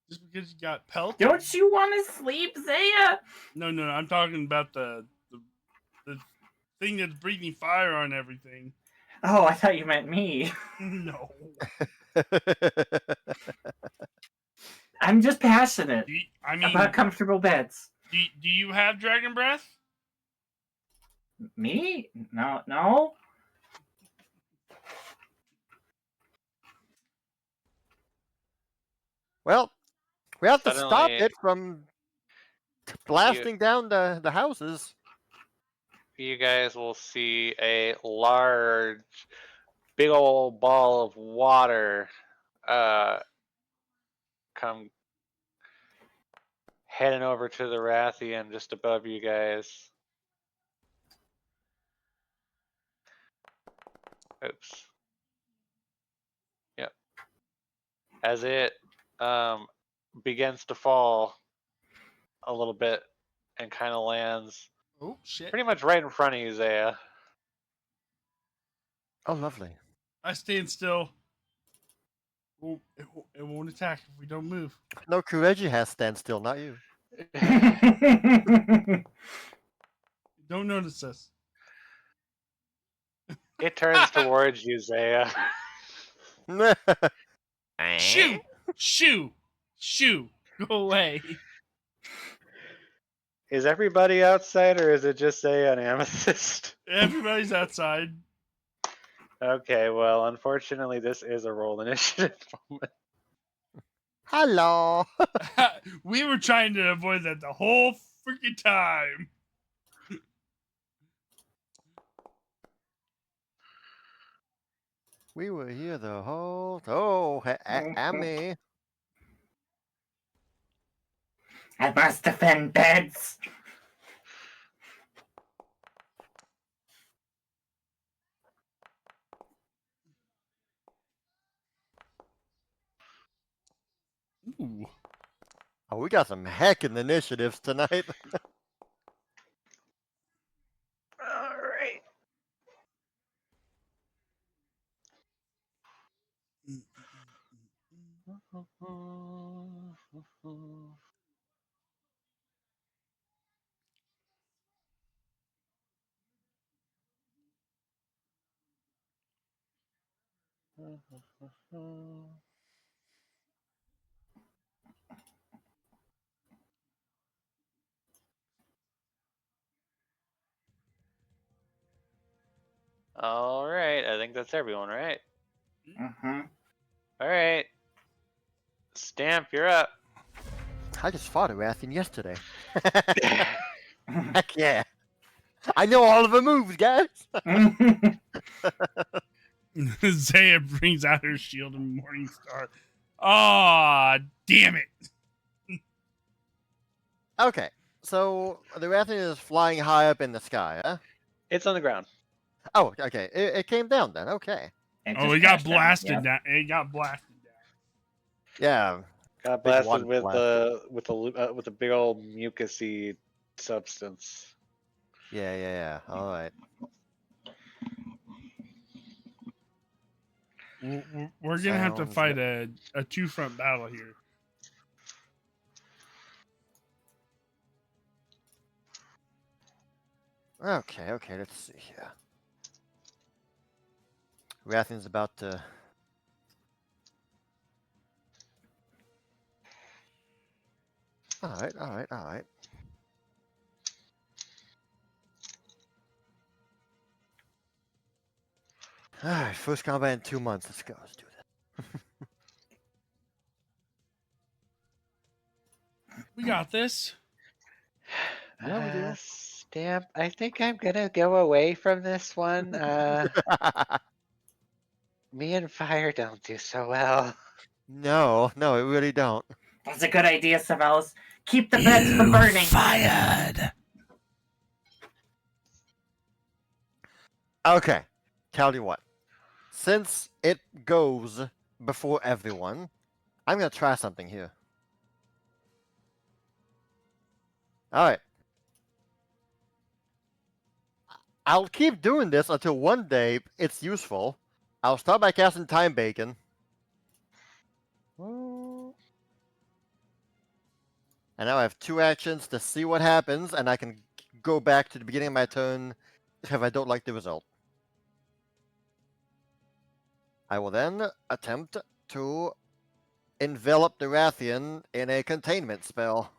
Just because you got pelted. Don't you want to sleep, Zaya? No, I'm talking about the thing that's breathing fire on everything. Oh, I thought you meant me. No. I'm just passionate I mean, about comfortable beds. do you have dragon breath? Me? No. Well, we have to stop Suddenly- it from blasting down the houses. You guys will see a large, big old ball of water come heading over to the Rathian just above you guys. Oops. Yep. As it begins to fall a little bit and kind of lands Oh shit! pretty much right in front of you, Zaya. Oh, lovely. I stand still. Well, it won't attack if we don't move. No, Kireji has stand still, not you. Don't notice us. It turns towards you, Zaya. Shoo! Shoo! Shoo! Go away. Is everybody outside or is it just Zaya and Amethyst? Everybody's outside. Okay, well, unfortunately, this is a roll initiative moment. Hello. We were trying to avoid that the whole freaking time. We were here the whole. Oh, Amy. I must defend beds. Ooh. Oh, we got some heckin' initiatives tonight. All right. All right, I think that's everyone, right? Mm-hmm. All right. Stamp, you're up. I just fought a Rathian yesterday. Heck yeah. I know all of the moves, guys. Zaya brings out her shield and Morningstar. Aw, damn it. Okay, so the Rathian is flying high up in the sky, huh? It's on the ground. Oh, okay. It came down then. Okay. Oh, it got blasted down. It got blasted down. Yeah. Got Big blasted water with blast. with a big old mucusy substance. Yeah. All right. We're gonna have to Sounds fight a two-front battle here. Okay. Let's see here. Rathian's about to. All right. All right. First combat in 2 months. Let's go. Let's do this. We got this. Yeah, we do. Stamp, I think I'm gonna go away from this one. Me and fire don't do so well. No, it really don't. That's a good idea, Savelis. Keep the beds from burning. Fired. Okay. Tell you what. Since it goes before everyone, I'm gonna try something here. All right. I'll keep doing this until one day it's useful. I'll start by casting Time Bacon. And now I have 2 actions to see what happens, and I can go back to the beginning of my turn if I don't like the result. I will then attempt to envelop the Rathian in a containment spell.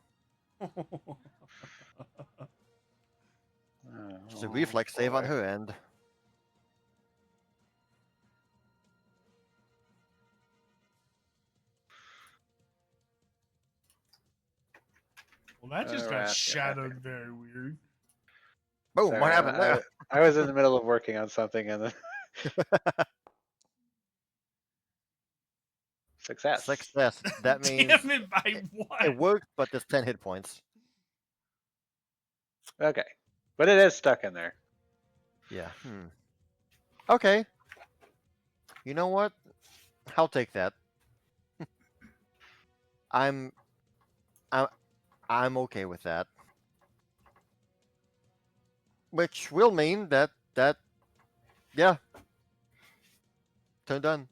It's a reflex save on her end. Well, that just got Alright, shadowed very weird. Boom, Sorry, what happened there? I was in the middle of working on something and then success. Success. That means Damn it, by what? it worked, but there's 10 hit points. Okay, but it is stuck in there. Yeah. Okay. You know what? I'll take that. I'm okay with that. Which will mean that yeah. Turn done.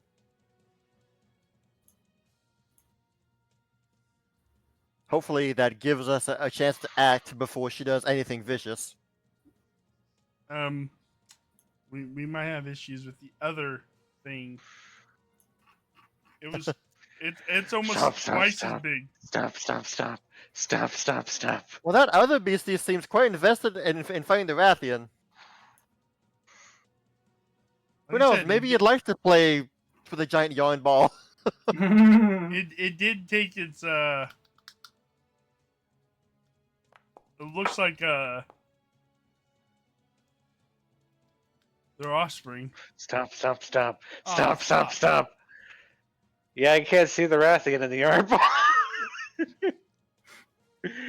Hopefully that gives us a chance to act before she does anything vicious. We might have issues with the other thing. It was it's almost twice as big. Stop. Well, that other beastie seems quite invested in fighting the Rathian. Who Like I knows? said, Maybe you'd like to play for the giant yarn ball. it did take its it looks like their offspring. Stop. Oh, Stop. Yeah, I can't see the Rathian in the yard.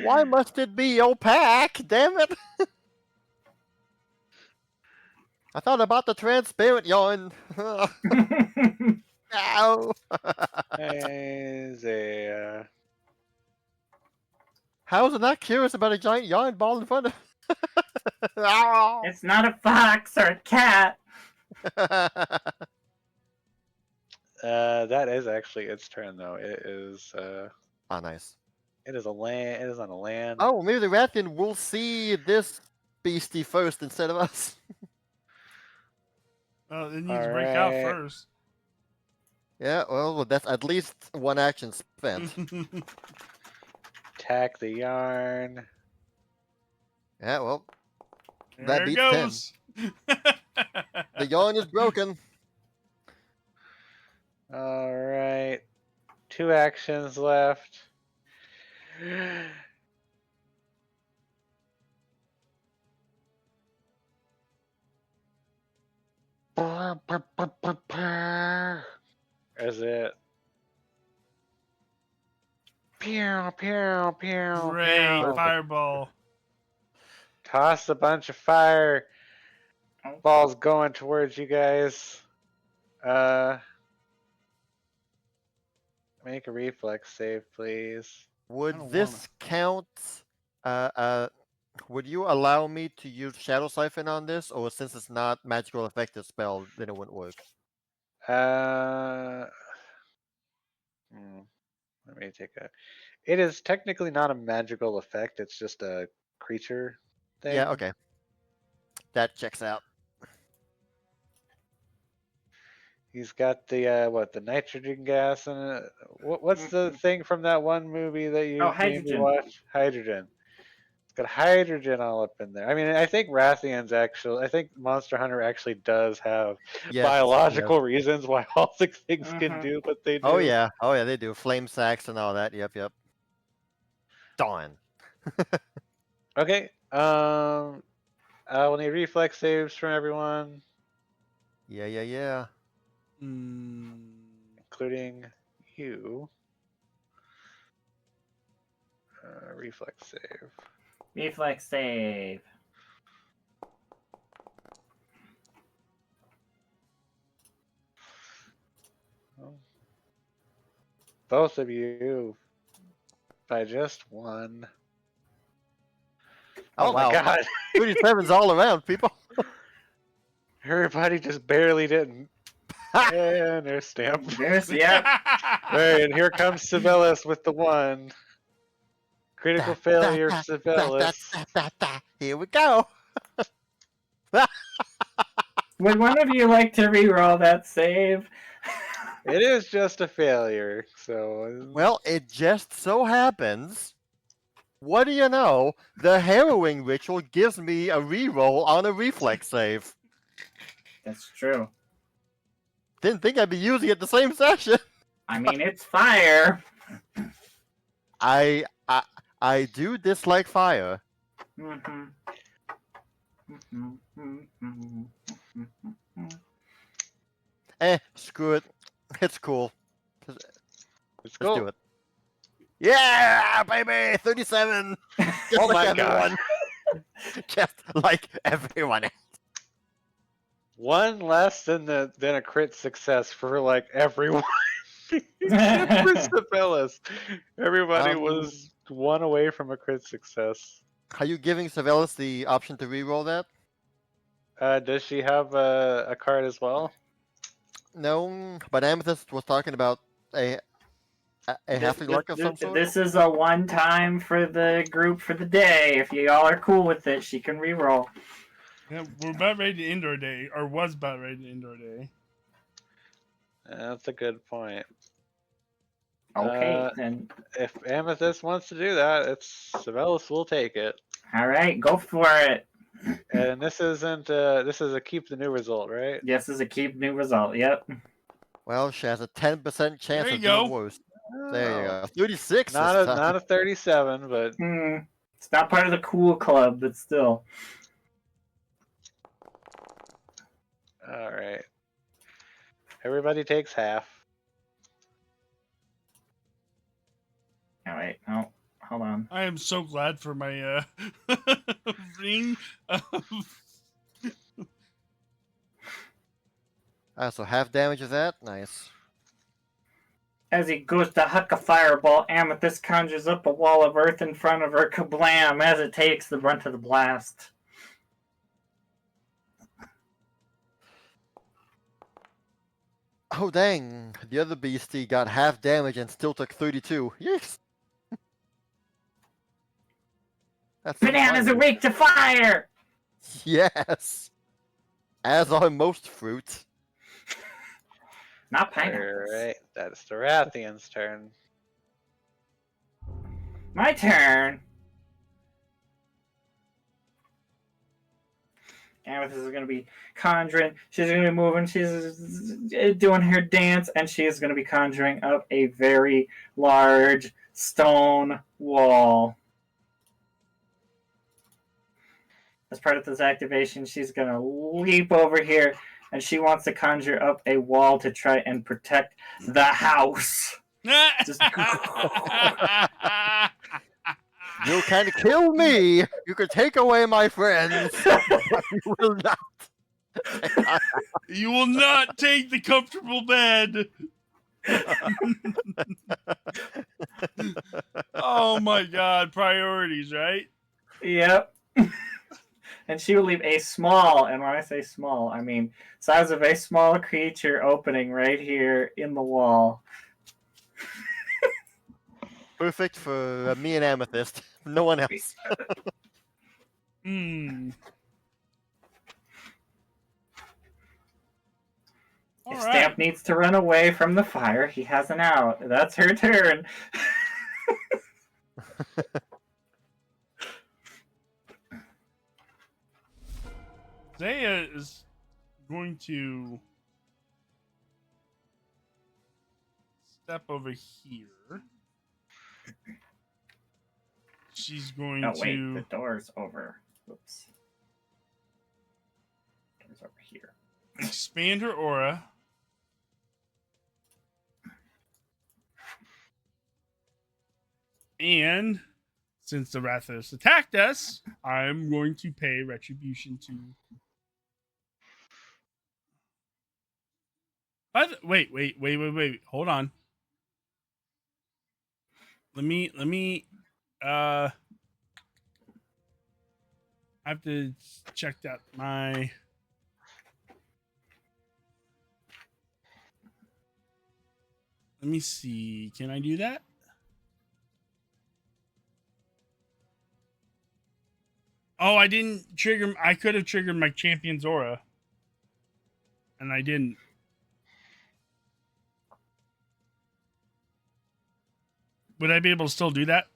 Why must it be opaque? Damn it! I thought about the transparent yarn. Ow! Zaya. How is it not curious about a giant yarn ball in front of? Ow! It's not a fox or a cat. That is actually its turn though. It is Oh, nice. it is on a land. Oh, maybe the Rathian will see this beastie first instead of us. It needs to break out Alright. first. Yeah, well, that's at least 1 action spent. Attack the yarn. Yeah, well, There that it beats goes. the yarn is broken. Alright. 2 actions left. Is it? Pew. Great fireball. Toss a bunch of fire balls going towards you guys. Make a reflex save, please. Would don't this count? Would you allow me to use Shadow Siphon on this, or since it's not magical effective spell, then it wouldn't work? Let me take a. It is technically not a magical effect. It's just a creature thing. Yeah, okay. That checks out. He's got the the nitrogen gas and what's the thing from that one movie that you Oh, made me hydrogen. watch? Hydrogen. It's got hydrogen all up in there. I mean, I think Rathian's actually. I think Monster Hunter actually does have Yes, biological reasons why all the things can Mhm. do what they do. Oh yeah, they do flame sacks and all that. Yep. Darn. Okay. We'll need reflex saves from everyone, Yeah. including you. Reflex save. Reflex save. Both of you by just 1. Oh my wow. god. 37's all around, people. Everybody just barely didn't. And there's Stamp. There's, yeah. Alright, and here comes Sibelius with the 1. Critical failure, Sibelius. Here we go. Would one of you like to re-roll that save? It is just a failure, so. Well, it just so happens. What do you know? The harrowing ritual gives me a reroll on a reflex save. That's true. Didn't think I'd be using it the same session. I mean, it's fire. I do dislike fire. Mhm. Screw it. It's cool. Let's Let's go. do it. Yeah, baby, 37. Just Oh like my God. everyone. Just like everyone else. One less than a crit success for like everyone. Except for Sibelius. Everybody was one away from a crit success. Are you giving Sibelius the option to reroll that? Does she have a card as well? No, but Amethyst was talking about a halfling luck of some sort. This is a one-time for the group for the day. If you all are cool with it, she can re-roll. Yeah, we're about ready to end our day, or was about ready to end our day. That's a good point. Okay, then. If Amethyst wants to do that, it's Sibelius will take it. All right, go for it. And this isn't this is a keep the new result, right? This is a keep new result. Yep. Well, she has a 10% chance There you of doing go. worse. There you go. 36 Not this a time. not a 37, but It's not part of the cool club, but still. all right. Everybody takes half. Oh wait, no, hold on. I am so glad for my ring of So half damage of that. Nice. As he goes to huck a fireball, Amethyst conjures up a wall of earth in front of her. Kablam! As it takes the brunt of the blast. Oh, dang. The other beastie got half damage and still took 32. Yes. That's Bananas are weak to fire! Yes. As are most fruit. Not pineapples. Alright, that's the Rathian's turn. My turn. Amethyst is going to be conjuring. She's going to be moving. She's doing her dance, and she is going to be conjuring up a very large stone wall. As part of this activation, she's going to leap over here, and she wants to conjure up a wall to try and protect the house. Just You can kill me. You can take away my friends. But you will not. You will not take the comfortable bed. Oh my god, priorities, right? Yep. And she will leave a small, and when I say small, I mean size of a small creature opening right here in the wall. Perfect for me and Amethyst. No one else. Hmm. All If right. Stamp needs to run away from the fire, he has an out. That's her turn. Zaya is going to step over here. She's going Oh, wait, to the door's over. Whoops. Door's over here. expand her aura. And since the Rathos attacked us, I'm going to pay retribution to. Wait. Hold on. Let me I have to check that my let me see. Can I do that? Oh, I didn't trigger. I could have triggered my champion's aura, and I didn't. Would I be able to still do that?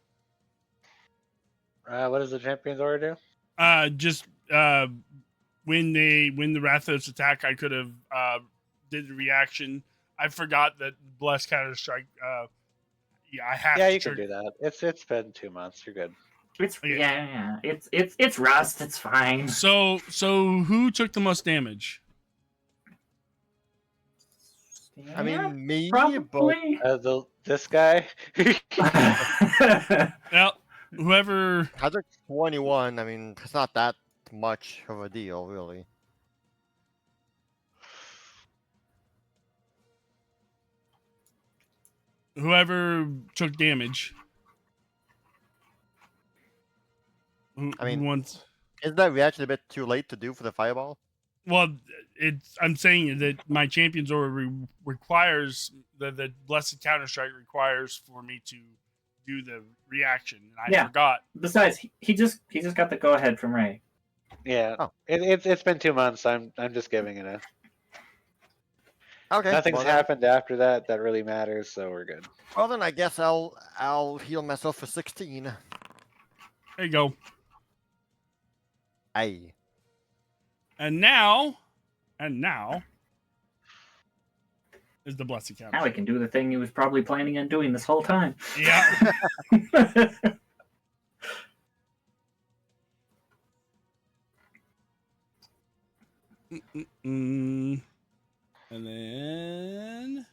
What does the champion's order do? Just when the Rathos attack, I could have did the reaction. I forgot that Blessed Counter Strike. Yeah, I have. Yeah, to you can trigger. do that. It's been 2 months. You're good. It's Okay. yeah. It's rust. It's fine. So who took the most damage? I mean, me, probably. This guy. Well, whoever. 121. I mean, it's not that much of a deal, really. Whoever took damage. I mean- who wants? Isn't that reaction a bit too late to do for the fireball? Well, I'm saying that my champion's order requires the Blessed Counter Strike requires for me to do the reaction, and I Yeah. forgot. Besides, he just got the go ahead from Ray. Yeah. Oh. It's been 2 months. I'm just giving it a. Okay. Nothing's well, then, happened after that really matters, so we're good. well then, I guess I'll heal myself for 16. There you go. Aye. And now is the Blessed Counter. Now he can do the thing he was probably planning on doing this whole time. Yeah. And then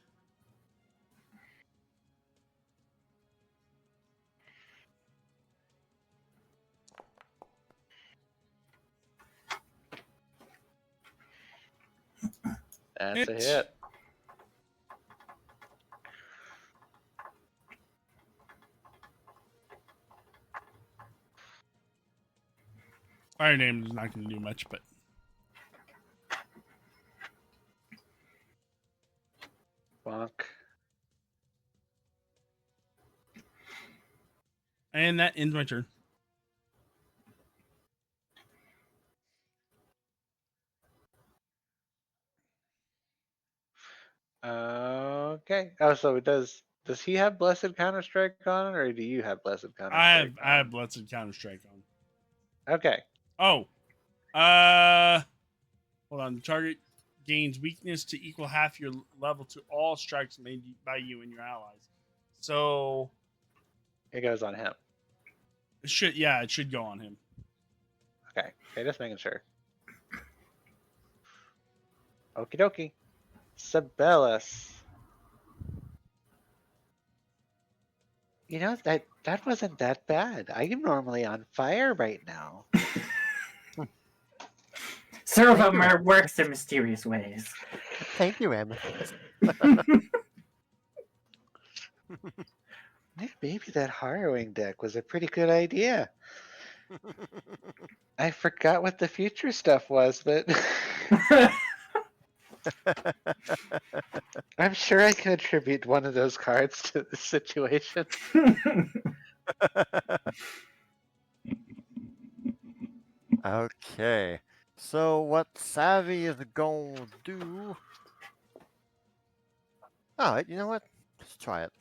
That's a Hit. hit. Fire Name is not going to do much, but Bonk. and that ends my turn. Okay. Oh, so does he have Blessed Counter Strike on, or do you have Blessed Counter Strike? I have Blessed Counter Strike on. Okay. Oh, hold on. The target gains weakness to equal half your level to all strikes made by you and your allies. So It goes on him. it should go on him. Okay. Okay, just making sure. Okie dokie. Sabellus. You know, that wasn't that bad. I'm normally on fire right now. Servomer works in mysterious ways. Thank you, Amethyst. Maybe that harrowing deck was a pretty good idea. I forgot what the future stuff was, but I'm sure I can attribute one of those cards to the situation. Okay. So what Savvy is going to do... Alright, you know what? Let's try it.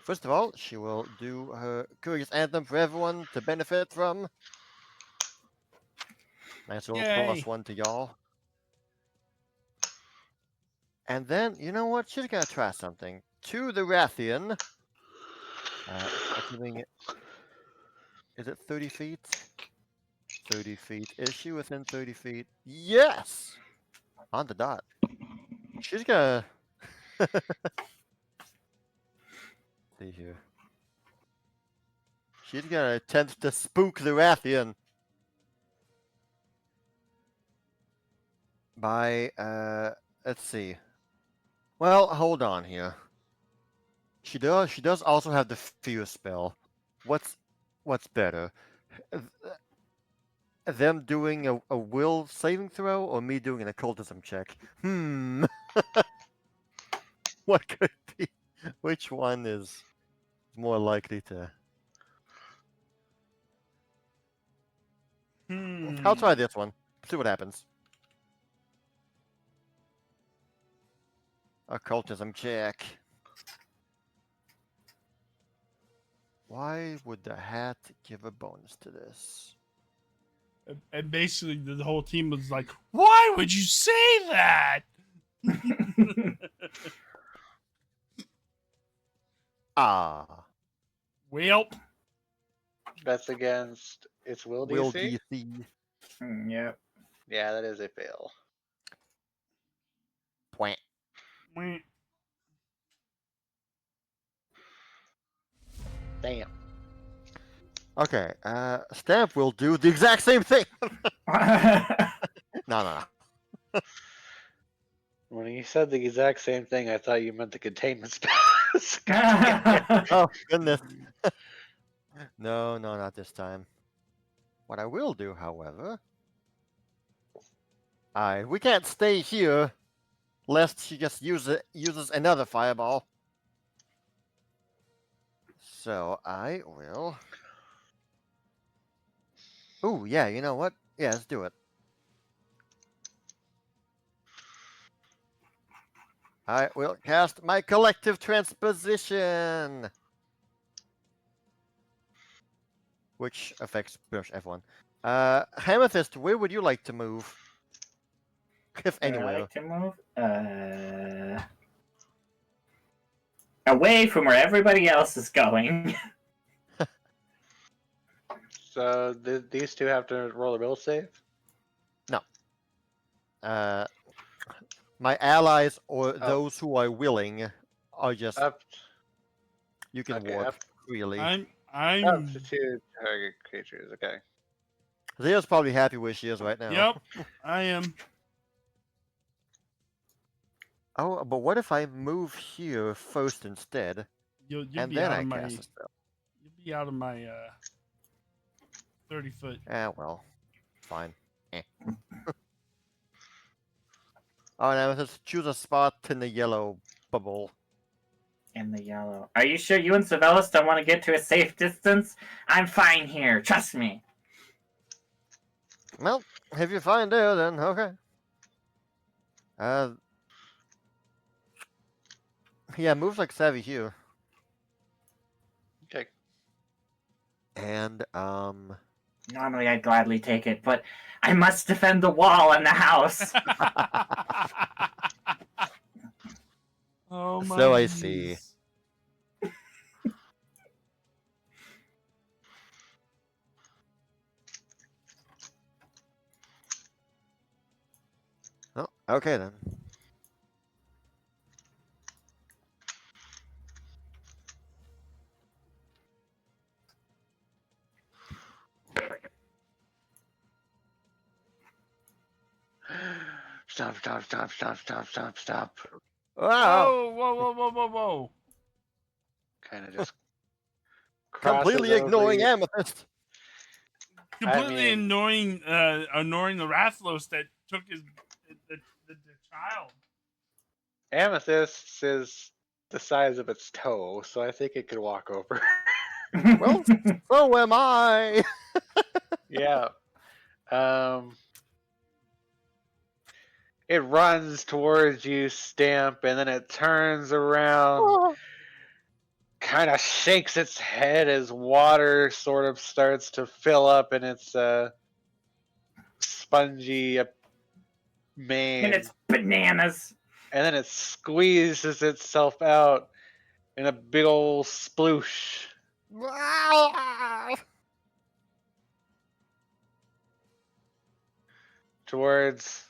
First of all, she will do her Curious Anthem for everyone to benefit from. Nice little Yay. +1 to y'all. And then, you know what? She's gonna try something. To the Rathian. Assuming it... Is it 30 feet? 30 feet. Is she within 30 feet? Yes! On the dot. She's gonna... see here. She's gonna attempt to spook the Rathian. By, let's see. Well, hold on here. She does also have the fear spell. What's better? Them doing a will saving throw or me doing an occultism check? What could be? Which one is more likely to... I'll try this one. See what happens. Occultism check. Why would the hat give a bonus to this? And basically, the whole team was like, "Why would you say that?" Ah. Well, That's against its will Will DC? DC. Yep. Yeah, that is a fail. Point. Damn. Okay, Stamp will do the exact same thing. No. When you said the exact same thing, I thought you meant the containment spell. Oh, goodness. No, not this time. What I will do, however... we can't stay here, lest she just uses another fireball. So I will... Ooh, yeah, you know what? Yeah, let's do it. I will cast my collective transposition, which affects pretty much everyone. Amethyst, where would you like to move? If Would I anywhere. like to move? Away from where everybody else is going. So these two have to roll a will save? My allies or Oh. those who are willing are just Up, you can okay, walk up, freely. I'm up to 2 target creatures. Okay. Zaya's probably happy where she is right now. Yep, I am. Oh, but what if I move here first instead, You'll and be then out I of my. cast a spell? You'll be out of my 30-foot. Well, fine. Oh, now let's choose a spot in the yellow bubble. In the yellow. Are you sure you and Savelis don't want to get to a safe distance? I'm fine here. Trust me. Well, if you find there, then okay. Yeah, moves like Savvy here. Okay. And, Normally I'd gladly take it, but I must defend the wall and the house. Oh my. So I see. geez. Oh, okay then. Stop. Wow! Oh, whoa. Kind of just Completely crosses over ignoring you. Amethyst. Completely mean- ignoring the Rathlos that took the child. Amethyst is the size of its toe, so I think it could walk over. Well, so am I. Yeah. It runs towards you, Stamp, and then it turns around, kind of shakes its head as water sort of starts to fill up in its spongy mane. And it's bananas. And then it squeezes itself out in a big old sploosh. Towards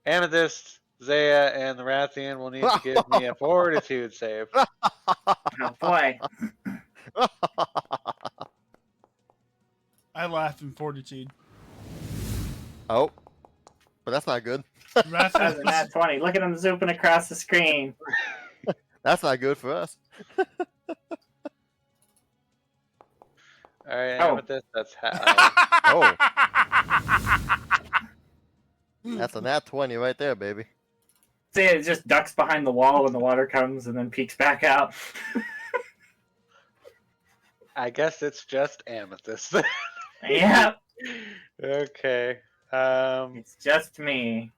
Amethyst, Zaya, and the Rathian will need to give me a fortitude save. Oh boy. I laugh in fortitude. Oh, but that's not good. That was a Rathlos, nat 20. Look at him zooping across the screen. That's not good for us. Alright, Oh. Amethyst, that's Oh, that's a nat 20 right there, baby. See, it just ducks behind the wall when the water comes and then peeks back out. I guess it's just Amethyst. Yeah. Okay. It's just me.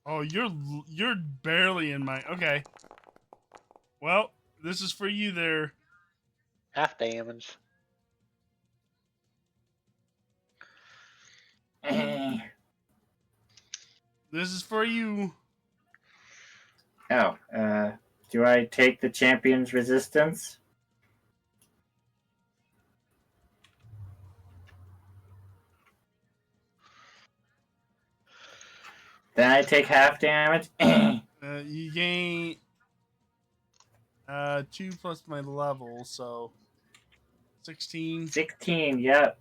Oh, you're barely in my. Okay. Well, this is for you there. Half damage. Eh. This is for you. Oh, do I take the champion's resistance? Then I take half damage. You gain 2 plus my level, so 16. 16, yep.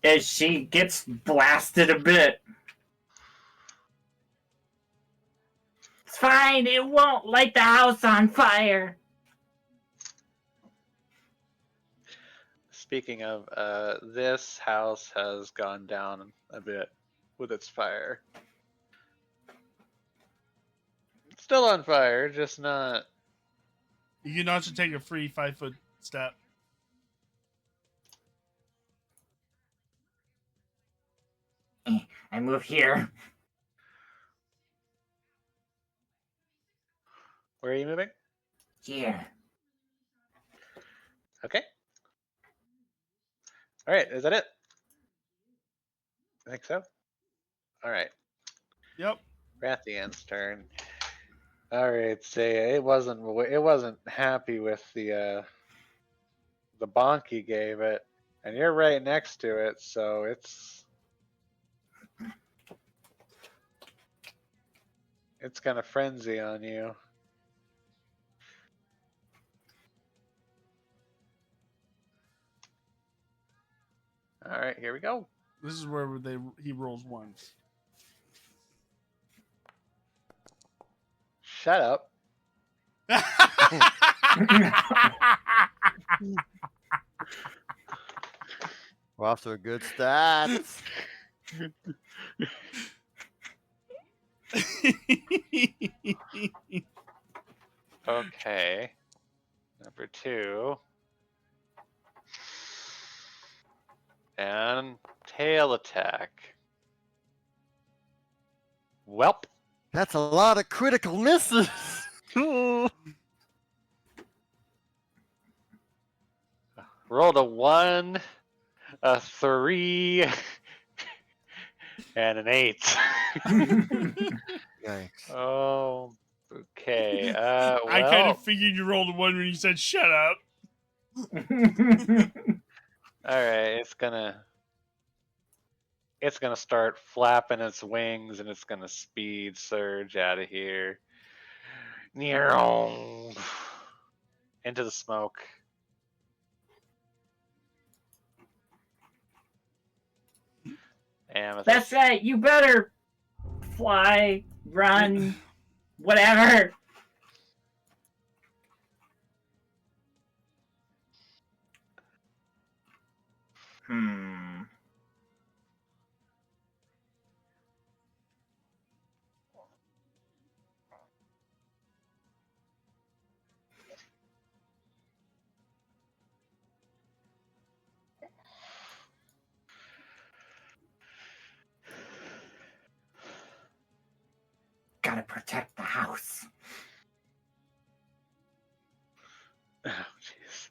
As she gets blasted a bit. It's fine, it won't light the house on fire. Speaking of, this house has gone down a bit with its fire. It's still on fire, just not. You can also take a free 5-foot step. I move here. Where are you moving? Here. Okay. All right, is that it? I think so. All right, Yep. Rathian's turn. All right, Zaya, it wasn't happy with the bonk he gave it, and you're right next to it, so it's gonna frenzy on you. All right, here we go. This is where he rolls ones. Shut up. We're off to a good start. Okay. Number 2. And tail attack. Welp. That's a lot of critical misses. Rolled a 1, a 3, and an 8. Yikes. Oh, okay. I kind of figured you rolled a 1 when you said shut up. Alright, it's gonna start flapping its wings and it's gonna speed surge out of here. Into the smoke. Amethyst. That's right, you better fly, run, whatever. Gotta protect the house. Oh, jeez.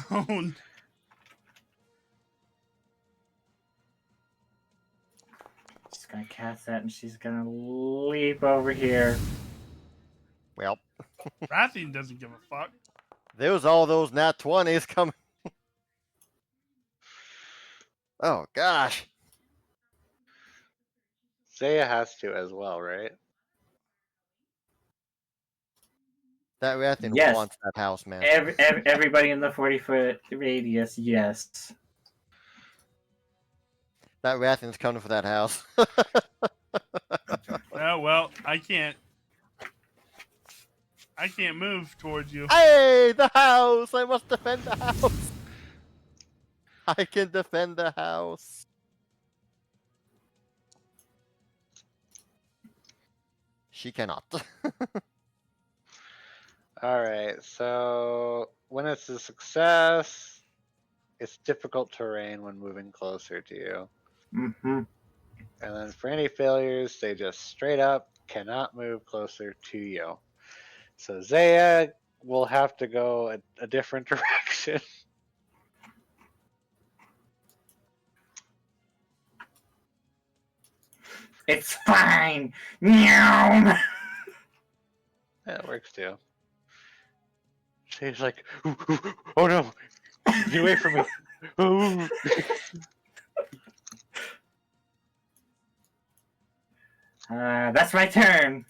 Oh, She's gonna cast that and she's gonna leap over here. Well, Rathian doesn't give a fuck. there's all those nat 20s coming. Oh, gosh. Zaya has to as well, right? That Rathian Yes. wants that house, man. Everybody in the 40-foot radius, yes. That Rathian's coming for that house. Well, I can't move towards you. Hey, the house! I must defend the house. I can defend the house. she cannot. Alright, so when it's a success, it's difficult terrain when moving closer to you. Mm-hmm. And then for any failures, they just straight up cannot move closer to you. So Zaya will have to go a different direction. It's fine. Meow. That works too. She's like, "Ooh, ooh, oh no, get away from me. Ooh." That's my turn.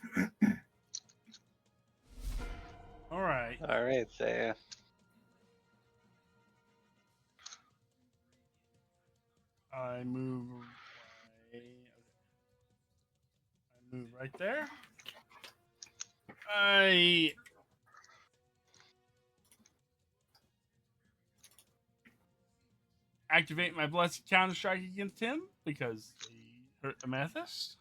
All right. All right, Zaya. I move. I move right there. I activate my blessed counter strike against him because he hurt Amethyst.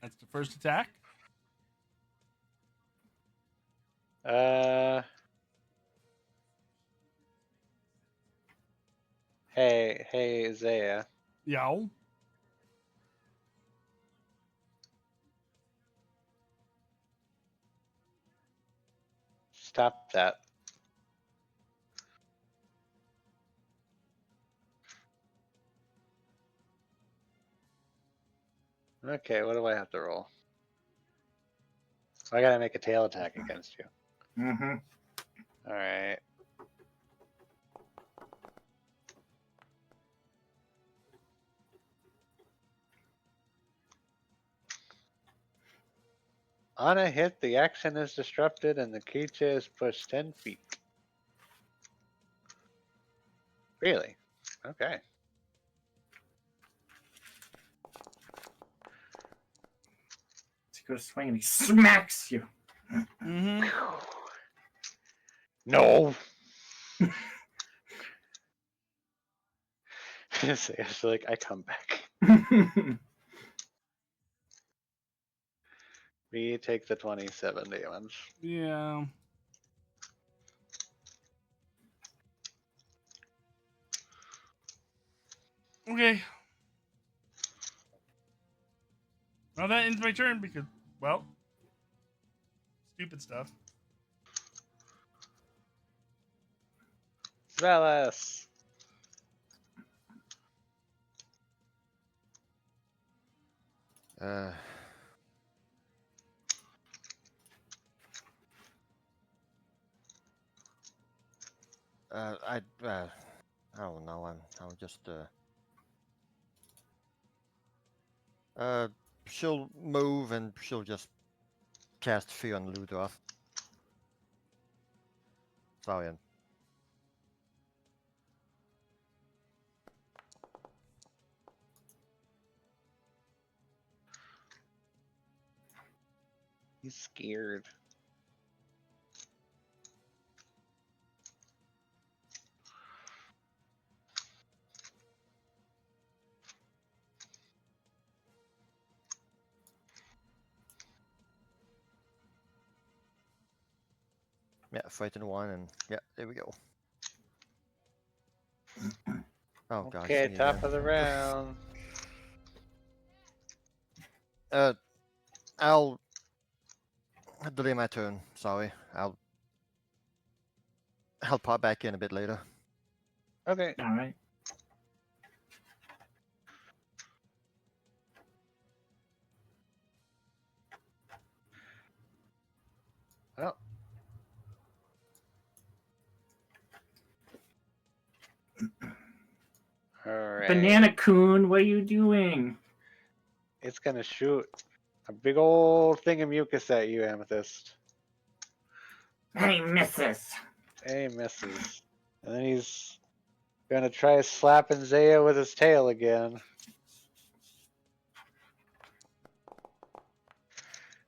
That's the first attack. Hey, Zaya. Yow. Stop that. Okay, what do I have to roll? I gotta make a tail attack against you. Mm-hmm. All right. On a hit, the action is disrupted and the creature is pushed 10 feet. Really? Okay. He goes swing and he smacks you. Mm-hmm. No. It's like I come back. We take the 27 damage. Yeah. Okay. Well, that ends my turn because, well, stupid stuff. Zealous. Uh, I don't know. I'll just she'll move and she'll just cast Fear on Ludroth. Sorry. He's scared. Yeah, frightened one, and yeah, there we go. Oh god. Okay, sing top again. of the round. I'll delay my turn. Sorry. I'll pop back in a bit later. Okay. All right. Well. All right. Banana Coon, what are you doing? It's gonna shoot a big old thing of mucus at you, Amethyst. And he misses. And he misses. And then he's gonna try slapping Zaya with his tail again.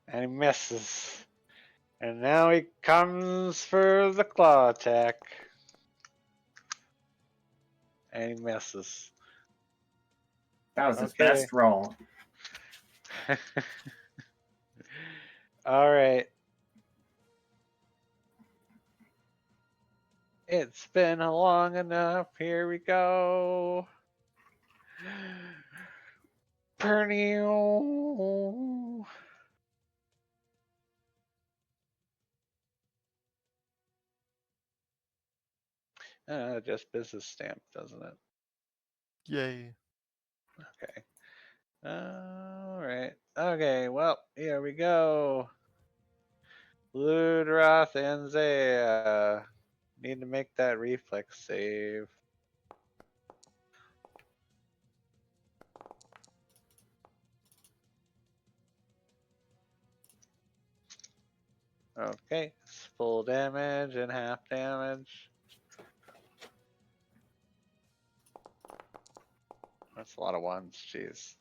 And he misses. And now he comes for the claw attack. And he misses. That was his Okay. best roll. All right. It's been long enough. Here we go. Pernio. Just business stamp, doesn't it? Yay. Okay. All right. Okay. Well, here we go. Ludroth and Zaya need to make that reflex save. Okay, it's full damage and half damage. That's a lot of ones, jeez.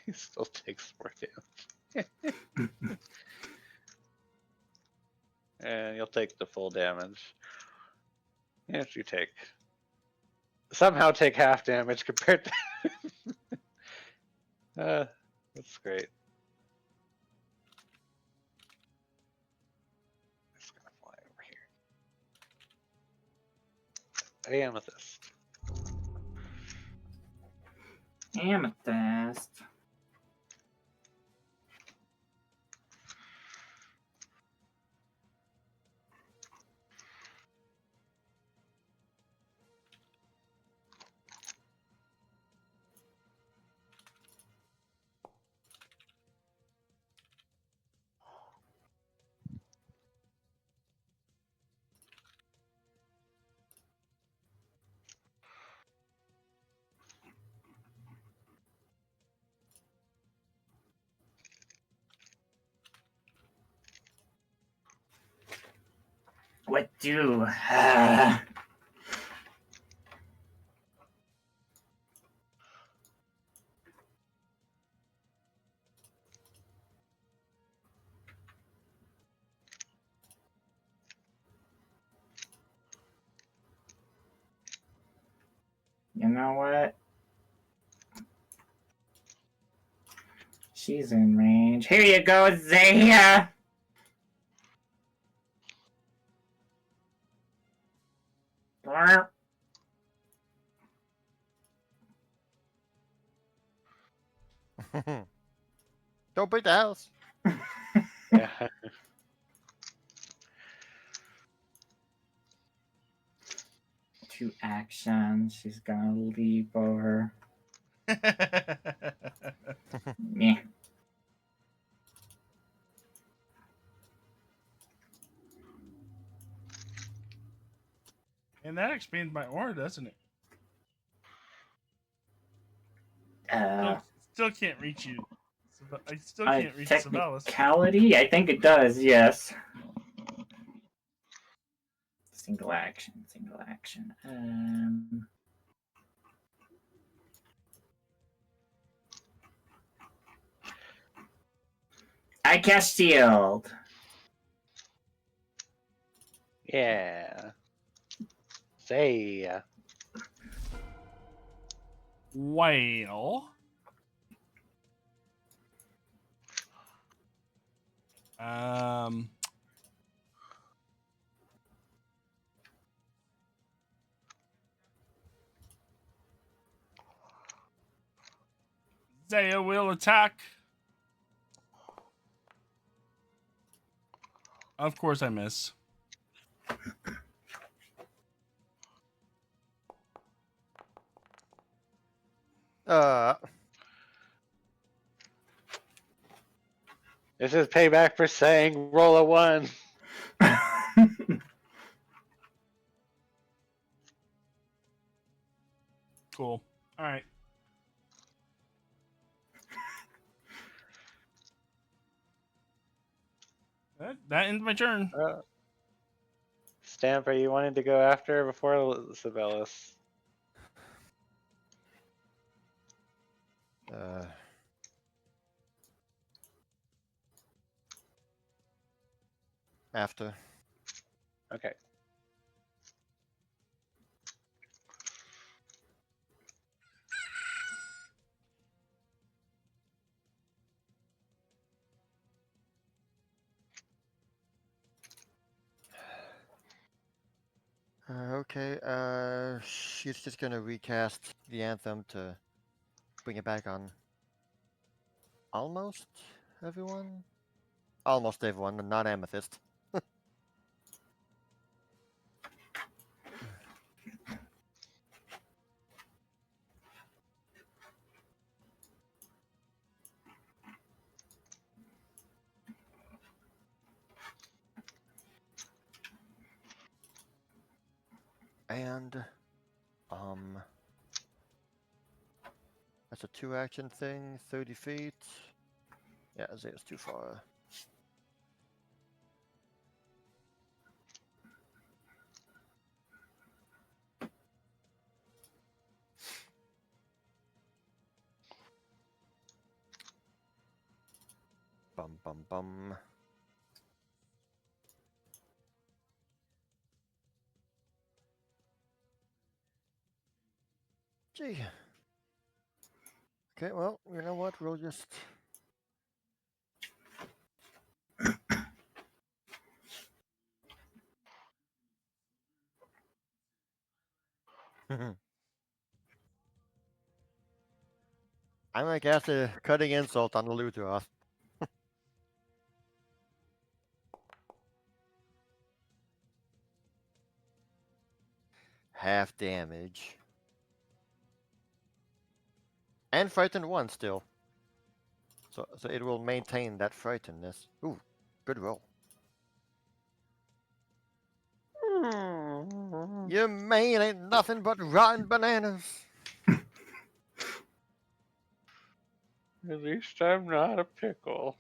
He still takes more damage. And you'll take the full damage. Yes, you take. Somehow take half damage compared to. That's great. It's gonna fly over here. Amethyst. Amethyst. What do? You know what? She's in range. Here you go, Zaya! Blurp. Don't break the house. Yeah. Two actions. She's gonna leap over. Yeah. And that expands my aura, doesn't it? Still can't reach you. I still can't reach Savalis. Technicality? I think it does, yes. Single action, single action. I cast shield. Yeah. Say. Well. Um. Zaya will attack. Of course I miss. This is payback for saying roll a 1. Cool. All right. That ends my turn. Stamp, are you wanting to go after or before Savalis? After. Okay. Okay, she's just gonna recast the anthem to bring it back on almost everyone? Almost everyone, not Amethyst. And, that's a 2-action thing, 30 feet. Yeah, Zaya's too far. Bum bum bum. Gee. Okay, well, you know what? We'll just. I'm gonna cast a cutting insult on the Luthroth. Half damage. And frightened 1 still. So it will maintain that frightenedness. Ooh, good roll. Your mane ain't nothing but rotten bananas. At least I'm not a pickle.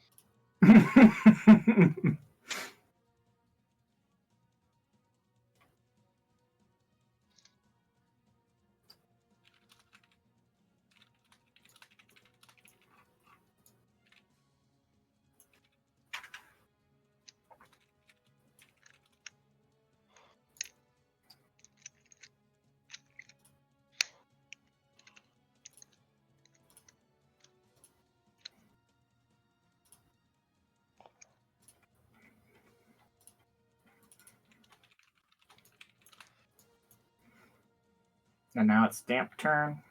And now it's Damp turn.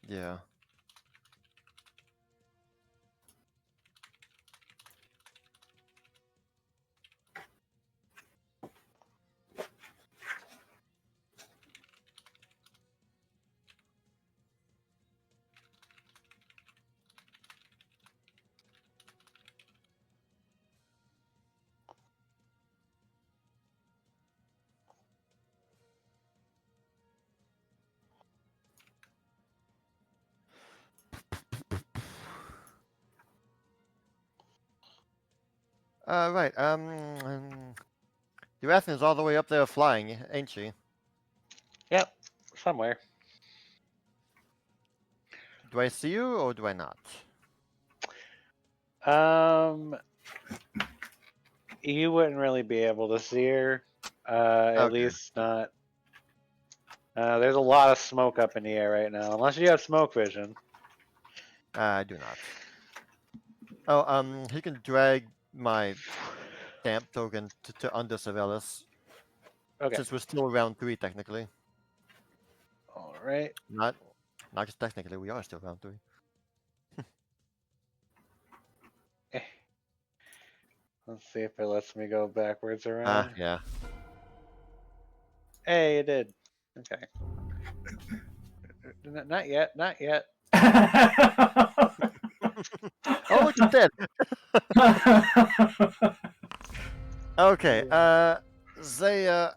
Yeah. Right. Durathin's all the way up there flying, ain't she? Yep, somewhere. Do I see you or do I not? You wouldn't really be able to see her. At Okay. least not. There's a lot of smoke up in the air right now, unless you have smoke vision. I do not. Oh, he can drag my stamp token to under Savelis, Okay. since we're still round 3 technically. All right. Not just technically, we are still round 3. Let's see if it lets me go backwards around. Yeah. Hey, it did. Okay. Not yet. Not yet. Oh, look, it's dead. Okay, Zaya,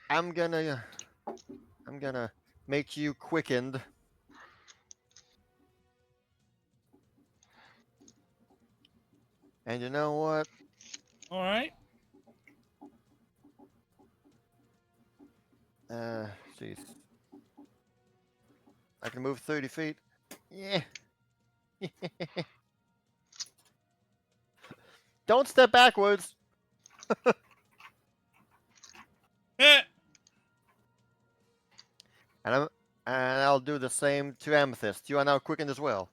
I'm gonna make you quickened. And you know what? All right. Jeez. I can move 30 feet. Yeah. Don't step backwards. Eh. And I'll do the same to Amethyst. You are now quickened as well.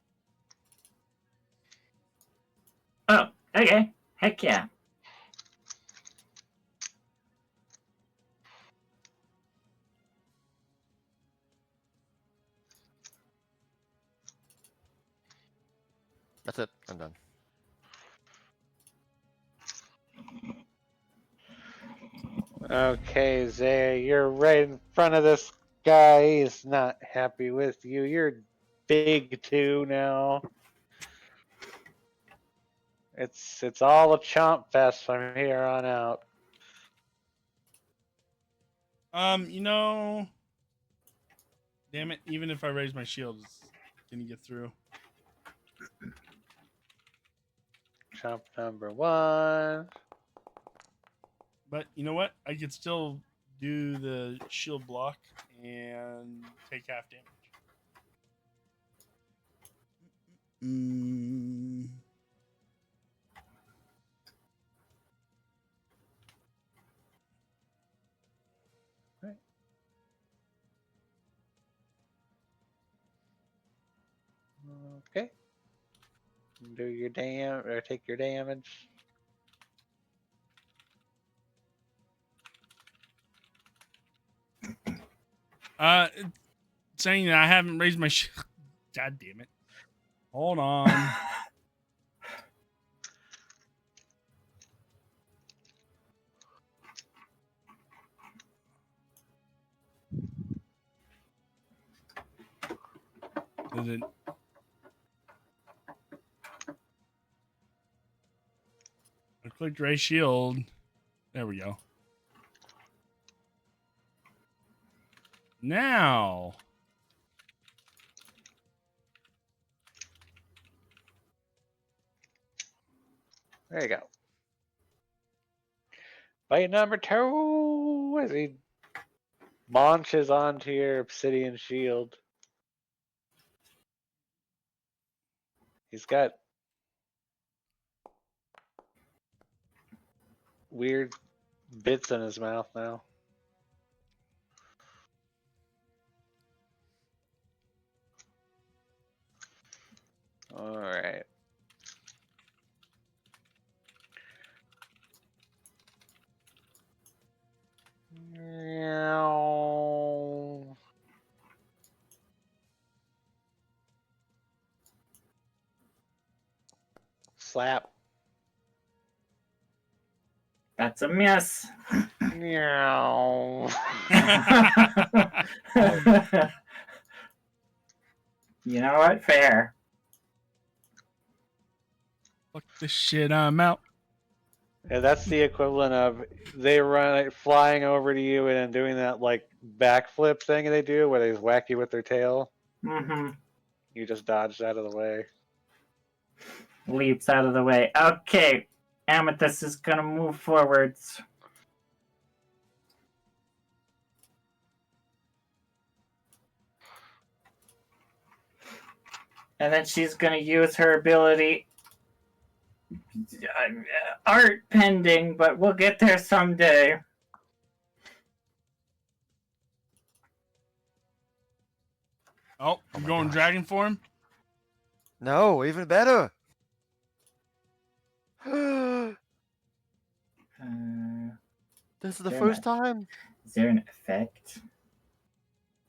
Oh, okay. Heck yeah. That's it. I'm done. Okay, Zaya, you're right in front of this guy. He's not happy with you. You're big too now. It's all a chomp fest from here on out. You know, damn it! Even if I raise my shield, can you get through? Chomp number 1. But you know what? I could still do the shield block and take half damage. Mm. Okay. Do your or take your damage. Saying that I haven't raised my shield. God damn it! Hold on. Is it? I clicked raise shield. There we go. Now. There you go. Bite number 2 as he launches onto your obsidian shield. He's got weird bits in his mouth now. All right. Meow. Slap. That's a miss. Meow. You know what? Fair. Fuck this shit. I'm out. Yeah, that's the equivalent of they run like, flying over to you and then doing that like backflip thing they do where they whack you with their tail. Mm-hmm. You just dodged out of the way. Leaps out of the way. Okay. Amethyst is gonna move forwards. And then she's gonna use her ability. Art pending, but we'll get there someday. Oh, Oh you're my going gosh. dragon form? No, even better. This is the Fair first enough. time. Is there an effect?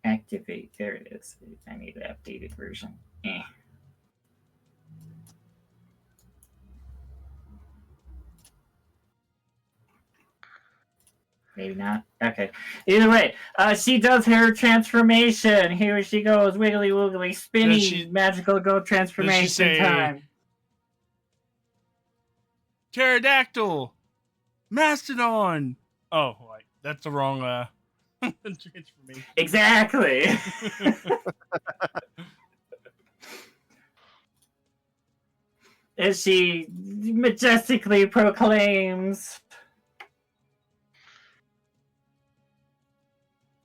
Activate. There it is. I need the updated version. Maybe not. Okay. Either way, she does her transformation. Here she goes, wiggly woogly, spinny, magical go transformation say, time. Pterodactyl, Mastodon. Oh, wait, that's the wrong transformation. Exactly. As she majestically proclaims,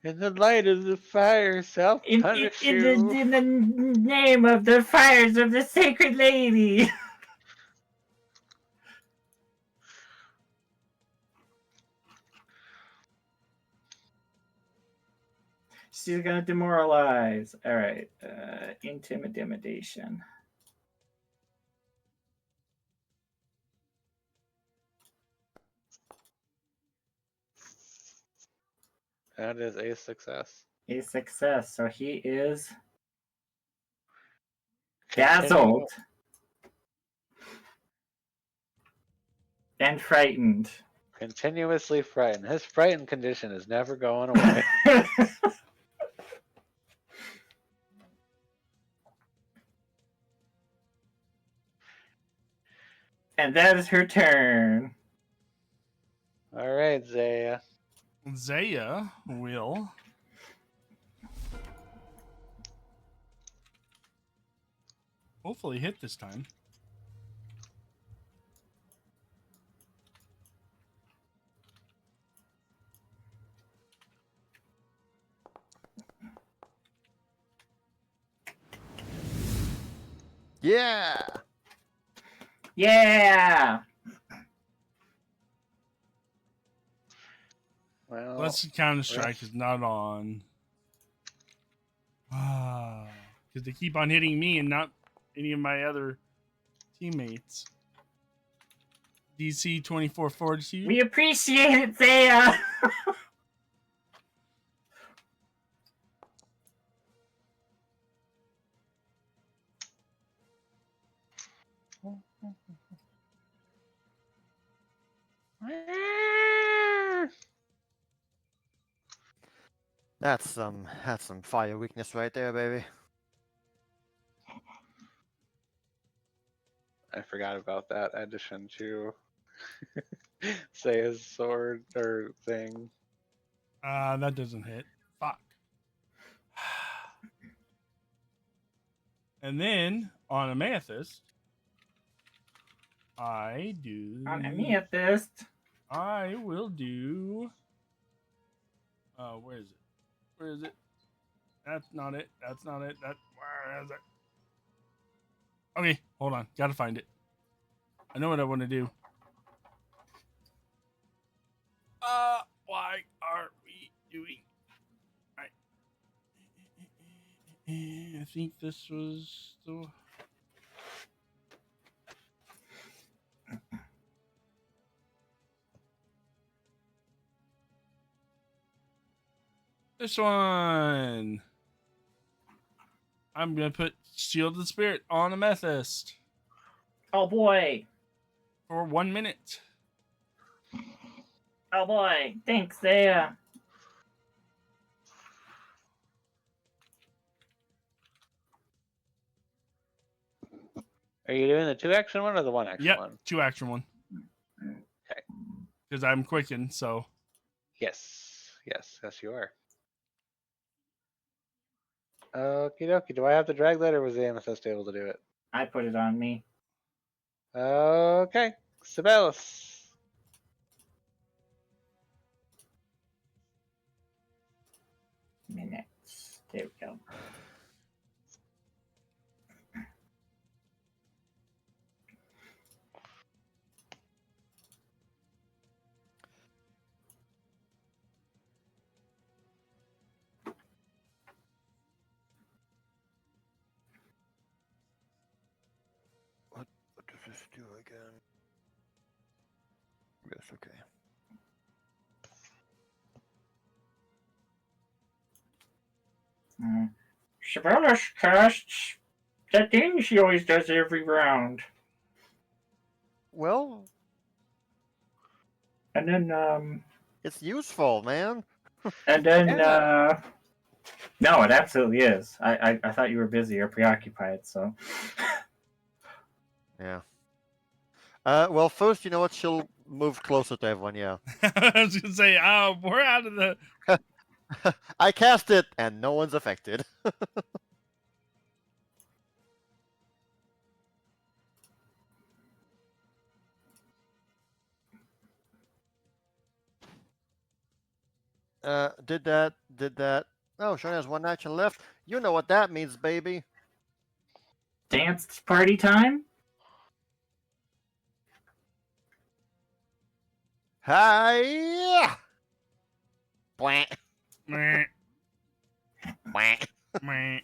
In the light of the fire, self punish you. in the name of the fires of the sacred lady. She's gonna demoralize. All right, intimidation. That is a success. A success. So he is Continue- dazzled and frightened. Continuously frightened. His frightened condition is never going away. And that is her turn. All right, Zaya. Zaya will. Hopefully hit this time. Yeah. Yeah. Well, Let's Counter Strike is not on. Because they keep on hitting me and not any of my other teammates. DC 24 Fortitude. We appreciate it, Zaya. That's some fire weakness right there, baby. I forgot about that addition to Zaya's sword or thing. That doesn't hit. Fuck. And then on Amethyst, I do. On Amethyst. I will do. Where is it? Where is it? That's not it. That's not it. Where is it? Okay, hold on. Gotta find it. I know what I want to do. Why are we doing? I think this was the. This one. I'm gonna put Shield of the Spirit on Amethyst Oh boy. for 1 minute. Oh boy. Thanks, Zaya. Are you doing the 2-action one or the 1-action Yep, one? 2-action one. Okay. Because I'm quickened, so. Yes. Yes, you are. Okie dokie. Do I have to drag that or was the Amethyst able to do it? I put it on me. Okay. Sibelius. Minutes. There we go. What does this do again? Yes, okay. Sibelius casts that thing she always does every round. Well, And then, it's useful, man. no, it absolutely is. I thought you were busy or preoccupied, so. Yeah. Well, first, you know what? She'll move closer to everyone, yeah. I was gonna say, we're out of the. I cast it, and no one's affected. Did that. Oh, she only has one action left. You know what that means, baby. Dance party time? Hi! Blank. Meh, Blank. meh.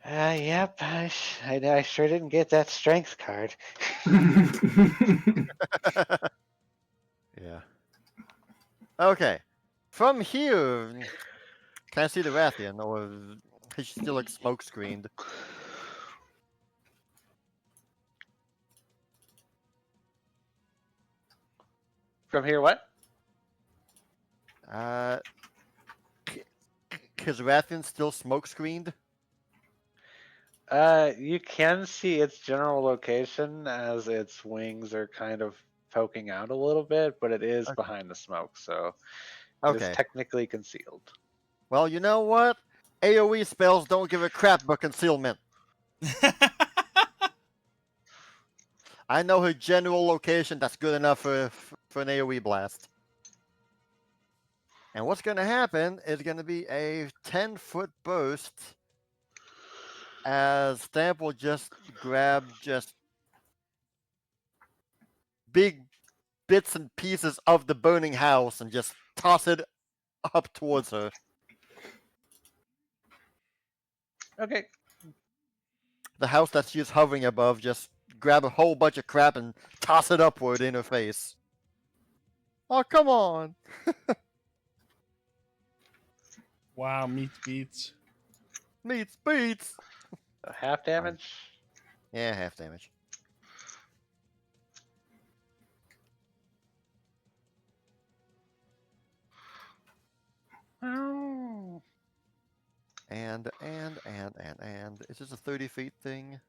Yep. I sure didn't get that strength card. Yeah. Okay. From here, can I see the Rathian, or is she still like smoke screened? From here, what? Is Rathian still smoke screened? You can see its general location as its wings are kind of poking out a little bit, but it is Okay. behind the smoke, so it is Okay. technically concealed. Well, you know what? AoE spells don't give a crap about concealment. I know her general location. That's good enough for an AoE blast. And what's going to happen is going to be a 10-foot burst as Stamp will just grab just big bits and pieces of the burning house and just toss it up towards her. Okay. The house that she's hovering above, just grab a whole bunch of crap and toss it upward in her face. Oh, come on. Wow, meets beats. Meets beats. So half damage. Yeah, half damage. Oh. And. Is this a 30 feet thing?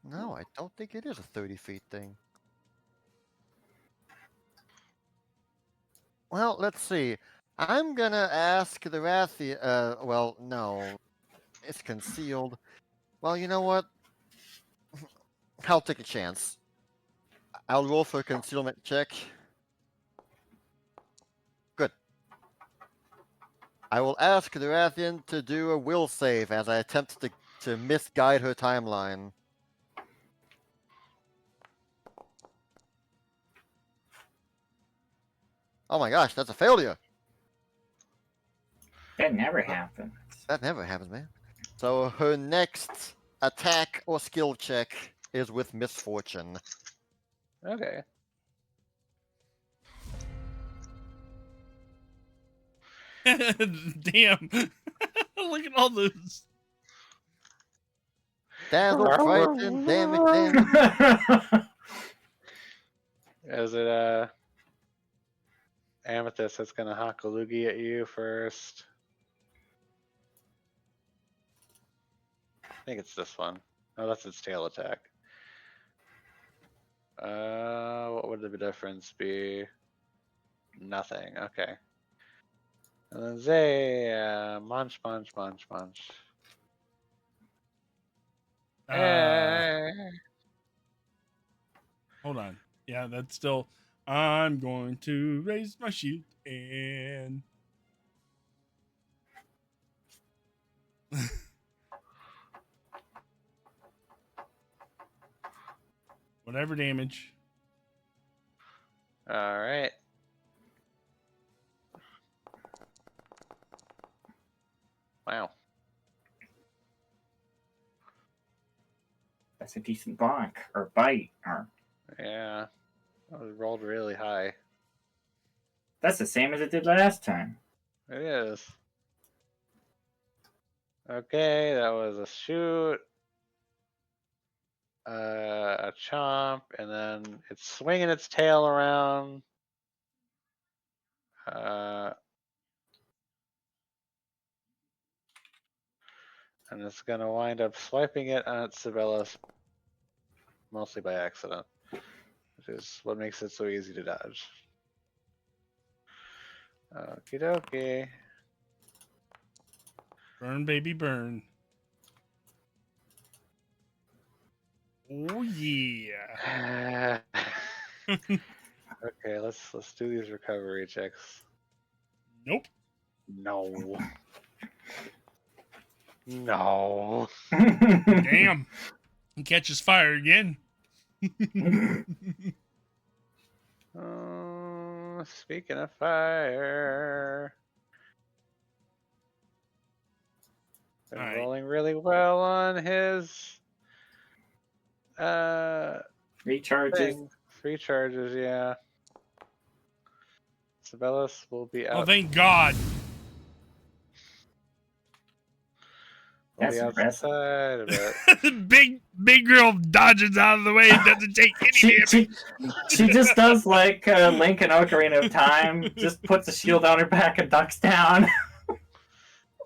No, I don't think it is a 30 feet thing. Well, let's see. I'm gonna ask the Rathi. Well, no. It's concealed. Well, you know what? I'll take a chance. I'll roll for a concealment check. Good. I will ask the Rathian to do a will save as I attempt to misguide her timeline. Oh my gosh, that's a failure. That never happens. That never happens, man. So her next attack or skill check is with misfortune. Okay. Damn. Look at all those. Dazzle, frighten, damage. Is it Amethyst that's gonna hawk a loogie at you first? I think it's this one. Oh, that's its tail attack. What would the difference be? Nothing. Okay. And then Zaya, munch. Eh. Hold on. Yeah, that's still. I'm going to raise my shield and. Whatever damage. All right. Wow. That's a decent bonk or bite. Or Yeah. That was rolled really high. that's the same as it did last time. It is. Okay, that was a shoot, a chomp, and then it's swinging its tail around. And it's going to wind up swiping it on its Sibelius, mostly by accident, which is what makes it so easy to dodge. Okie dokie. Burn, baby, burn. Oh yeah. Okay, let's do these recovery checks. Nope. No. No. Damn. He catches fire again. Speaking of fire, been All right. rolling really well on his Recharges. thing. 3 charges, yeah. Sibelius will be out. Oh, thank God. Will be That's impressive. outside of it. big girl dodges out of the way and doesn't take any damage. She just does like Link in Ocarina of Time. Just puts a shield on her back and ducks down.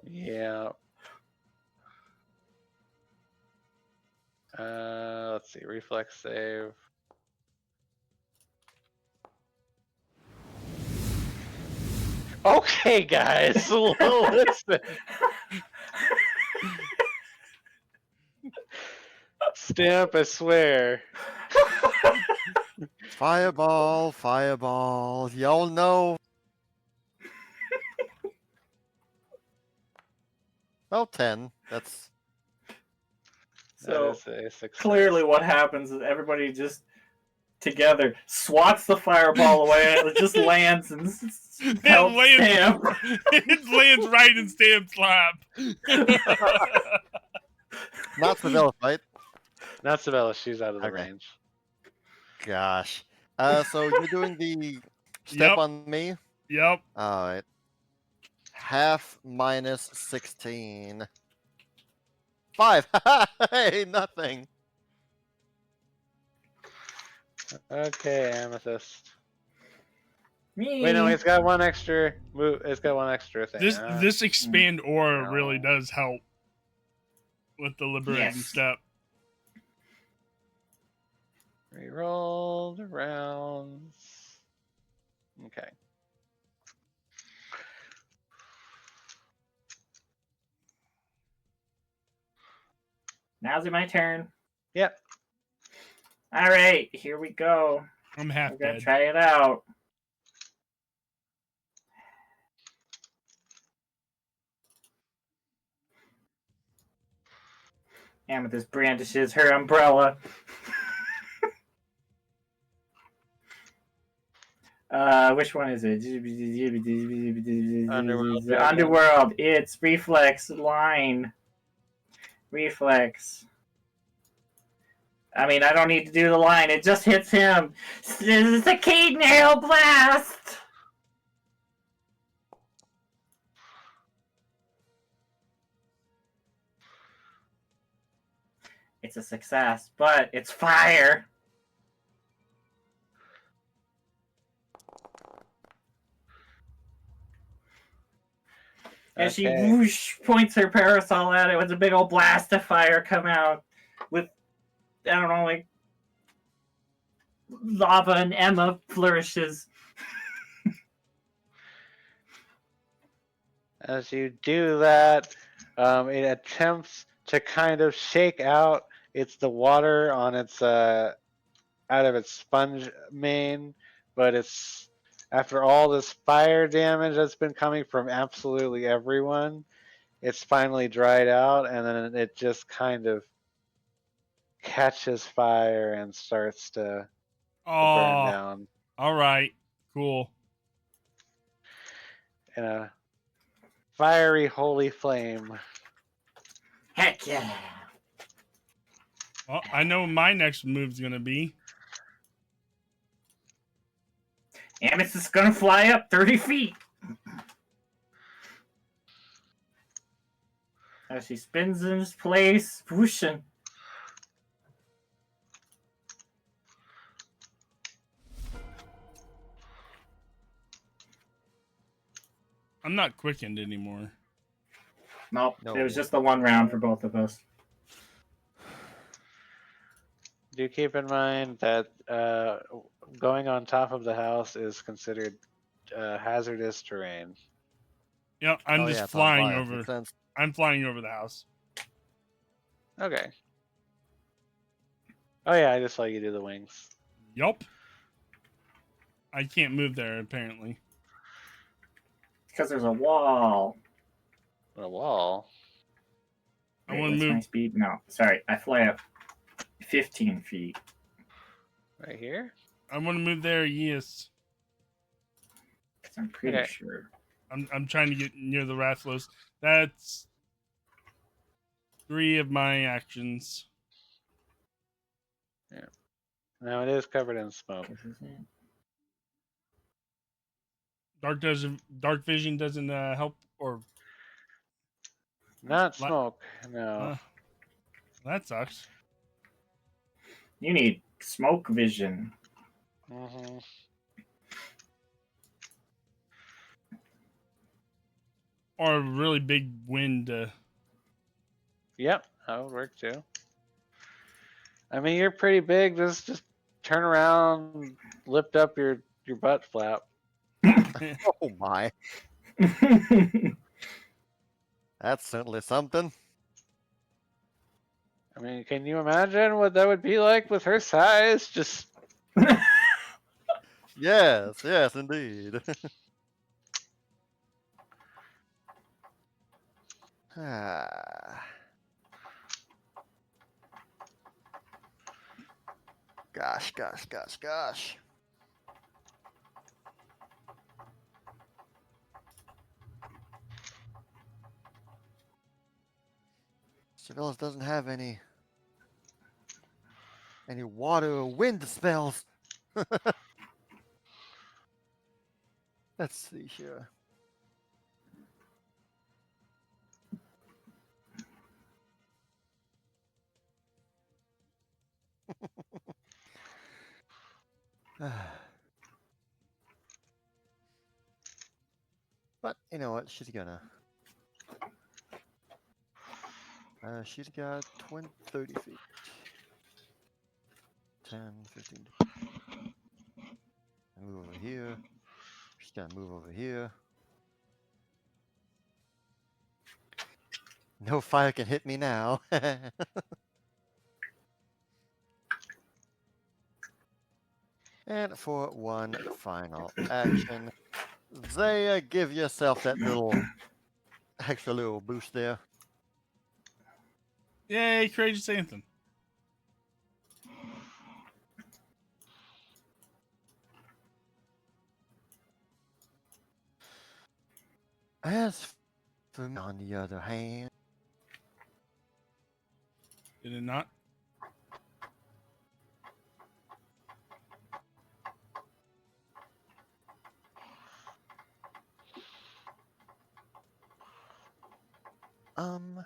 Yeah. Let's see. Reflex save. Okay, guys. Listen. Stamp, I swear. Fireball, fireball. Y'all know. Well, 10. That's That So is a success. clearly, what happens is everybody just together swats the fireball away, and it just lands and helps Stamp. It lands right in Stamp's lap. not Sibelius, right? Not Sibelius. She's out of the Okay. range. Gosh. So you're doing the step Yep. on me? Yep. Alright. Half minus 16. 5. Hey, nothing. Okay, Amethyst. Me. Wait, no, it's got one extra move. It's got one extra thing. This expand aura no. really does help with the liberating Yes. step. Reroll the rounds. Okay. Now's it my turn. Yep. All right, here we go. I'm half We're gonna dead. try it out. Amethyst brandishes her umbrella. Which one is it? Underworld. Underworld. It's reflex line. Reflex. I mean, I don't need to do the line. It just hits him. It's a Caden Hail Blast. It's a success, but it's fire. As she Okay. whoosh points her parasol at it with a big old blast of fire come out with, I don't know, like lava and Emma flourishes. As you do that, it attempts to kind of shake out the water on its out of its sponge main, but it's after all this fire damage that's been coming from absolutely everyone, it's finally dried out, and then it just kind of catches fire and starts to burn Oh, down all right. Cool. in a fiery holy flame. Heck yeah. Well, I know what my next move's going to be. Amethyst is gonna fly up 30 feet. As she spins in its place, whooshing. I'm not quickened anymore. Nope, No. it was just the one round for both of us. Do keep in mind that going on top of the house is considered hazardous terrain. Yeah, I'm Oh, just yeah, it's on flying fire. over. Makes sense. I'm flying over the house. Okay. Oh yeah, I just saw you do the wings. Yup. I can't move there apparently. Because there's a wall. A wall. I Wait, want to what's my move. speed? No, sorry, I fly up 15 feet. Right here? I want to move there. Yes. Because I'm pretty Okay. sure. I'm trying to get near the Rathlos. That's 3 of my actions. No, it is covered in smoke. This is it. Dark vision doesn't help or Not Li- smoke. No. that sucks. You need smoke vision. Hmm. Or a really big wind. Yep, that would work too. I mean, you're pretty big. Just turn around, lift up your butt flap. Oh my, that's certainly something. I mean, can you imagine what that would be like with her size? Just Yes, yes, indeed. Ah. Gosh, gosh, gosh, gosh. Sibelius doesn't have any water or wind spells. Let's see here. But you know what? She's gonna. She's got 30 feet. 10, 15. Move over here. She's gonna move over here. No fire can hit me now. And for one final action, Zaya, give yourself that little extra little boost there. Yay, courageous anthem. As for me, on the other hand, Did it not? um,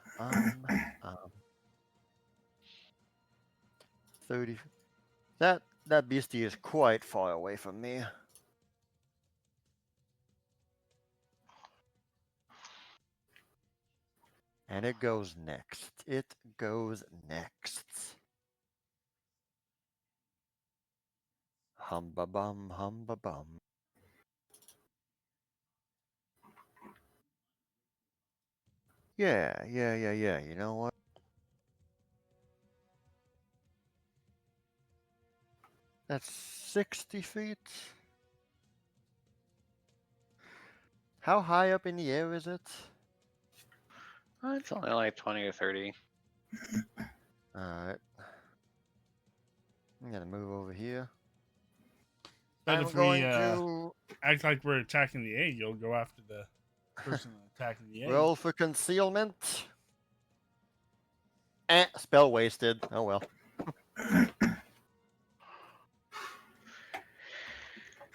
30. That beastie is quite far away from me. And it goes next. It goes next. Hum-ba-bum, hum-ba-bum. Yeah. You know what? That's 60 feet. How high up in the air is it? it's only like 20 or 30. Alright. I'm gonna move over here. But I'm if we going to act like we're attacking the A, you'll go after the person attacking the A. roll for concealment. Spell wasted. Oh well.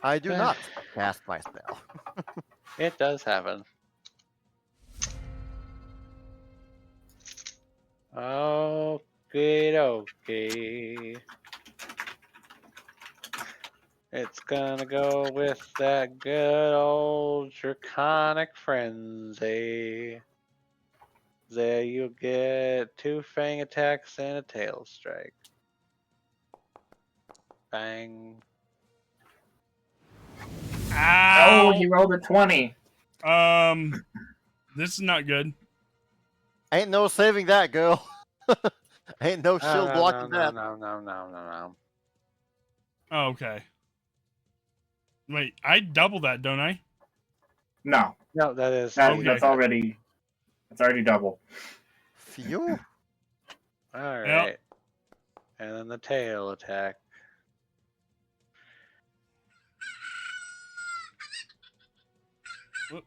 I do not cast my spell. It does happen. Okay. It's gonna go with that good old draconic frenzy. There you get 2 fang attacks and a tail strike. Bang. Ow! Oh, he rolled a 20. This is not good. Ain't no saving that, girl. Ain't no shield No. blocking that. Oh, okay. Wait, I double that, don't I? No, No, that is. Okay. that's already double. Phew. Alright. And then the tail attack. Whoop.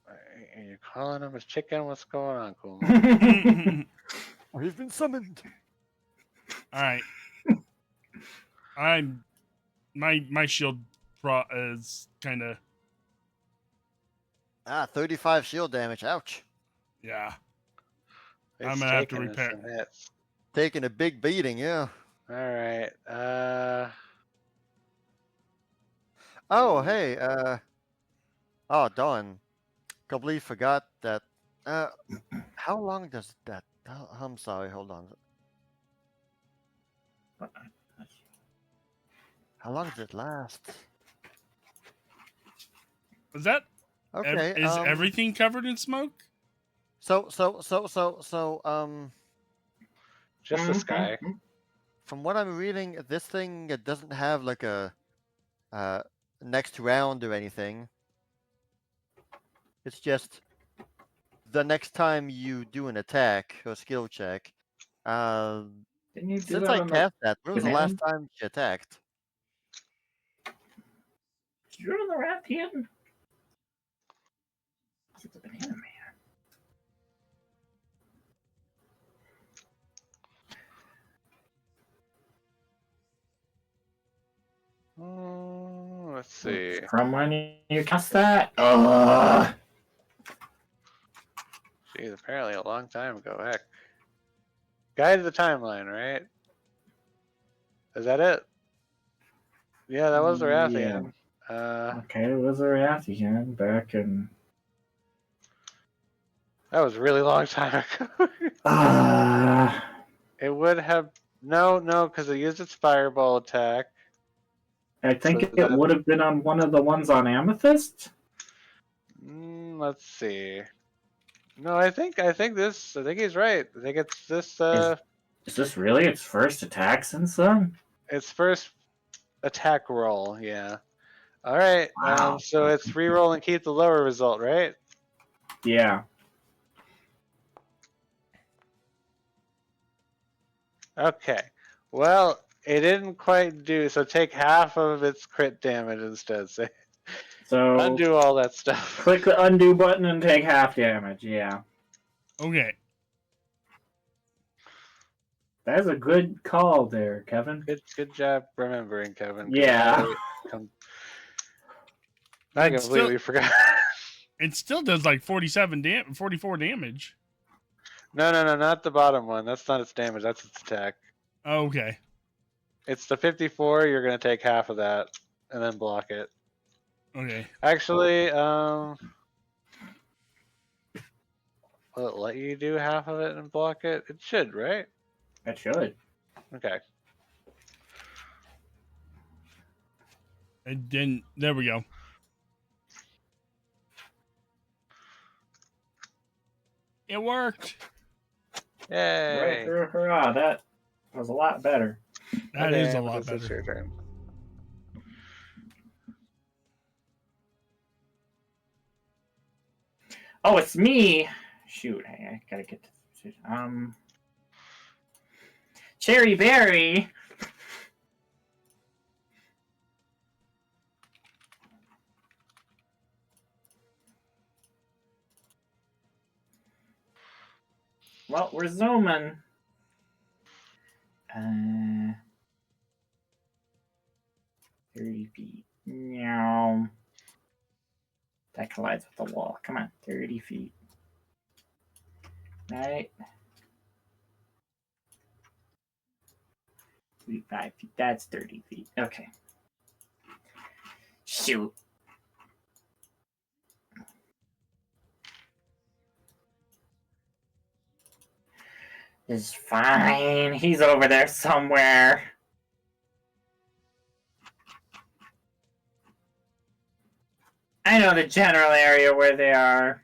Are you calling him a chicken? What's going on, Kumo? We've been summoned. All right. My shield is kind of Ah, 35 shield damage. Ouch. Yeah. It's I'm gonna have to taking repair. some hits. Taking a big beating, yeah. All right. Oh, hey, oh, darn. Completely forgot that. Uh, how long does that? I'm sorry, hold on. How long does it last? Is that Okay, is everything covered in smoke? So, just the sky. from what I'm reading, this thing it doesn't have like a next round or anything. It's just the next time you do an attack or skill check. Didn't you do Since that I on the cast that, when was the last banana? time she attacked? Did you do it on the Rathian? Was it the banana man? Let's see. From when you cast that? Ugh. Geez, apparently a long time ago. Heck. Guide to the timeline, right? Is that it? Yeah, that was the Rathian. Okay, it was a Rathian back in. That was a really long time ago. It would have no, because it used its fireball attack. I think So it that- would have been on one of the ones on Amethyst. Let's see. No, I think he's right. I think it's this Is this really its first attack since then? its first attack roll, yeah. All right. Wow. So it's reroll and keep the lower result, right? Yeah. Okay. Well, it didn't quite do so. Take half of its crit damage instead. So So undo all that stuff. click the undo button and take half damage. Yeah. Okay. That's a good call there, Kevin. Good job remembering, Kevin. 'Cause Yeah. I It completely forgot. It still does like 44 damage. No, not the bottom one. That's not its damage. That's its attack. Okay. It's the 54. You're gonna take half of that and then block it. Okay. Actually, will it let you do half of it and block it? It should, right? That should. Okay. And then there we go. It worked. Yay. Right, hurrah! That was a lot better. That Okay, is a lot Amethyst, it's better. your turn. Oh, it's me. Shoot, hey, I gotta get to Cherry Berry. Well, we're zooming. 30 feet. Meow. That collides with the wall. Come on, 30 feet. Right? 5 feet. That's 30 feet. Okay. Shoot. It's fine. He's over there somewhere. I know the general area where they are.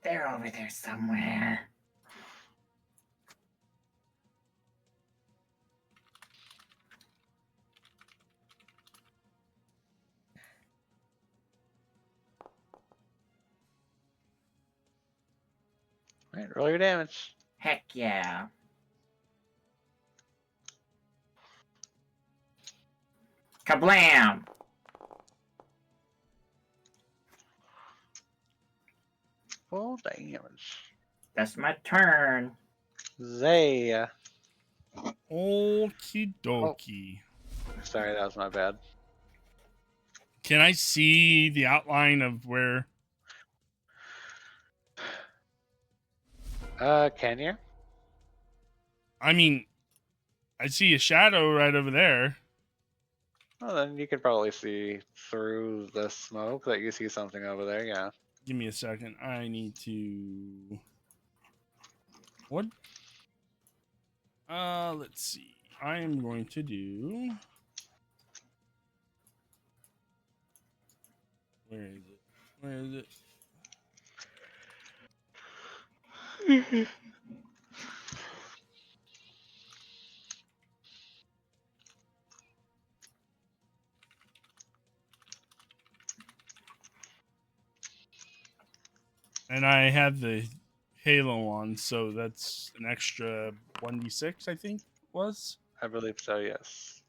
They're over there somewhere. Alright, roll your damage. Heck yeah. Kablam! Full damage. That's my turn. Zaya. Okie dokie. Sorry, that was my bad. Can I see the outline of where? Can you? I mean, I see a shadow right over there. Well, then you could probably see through the smoke that you see something over there, yeah. Give me a second. I need to. What? Let's see. I am going to do. Where is it? Where is it? And I have the halo on, so that's an extra 1d6, I think was. I believe so, yes.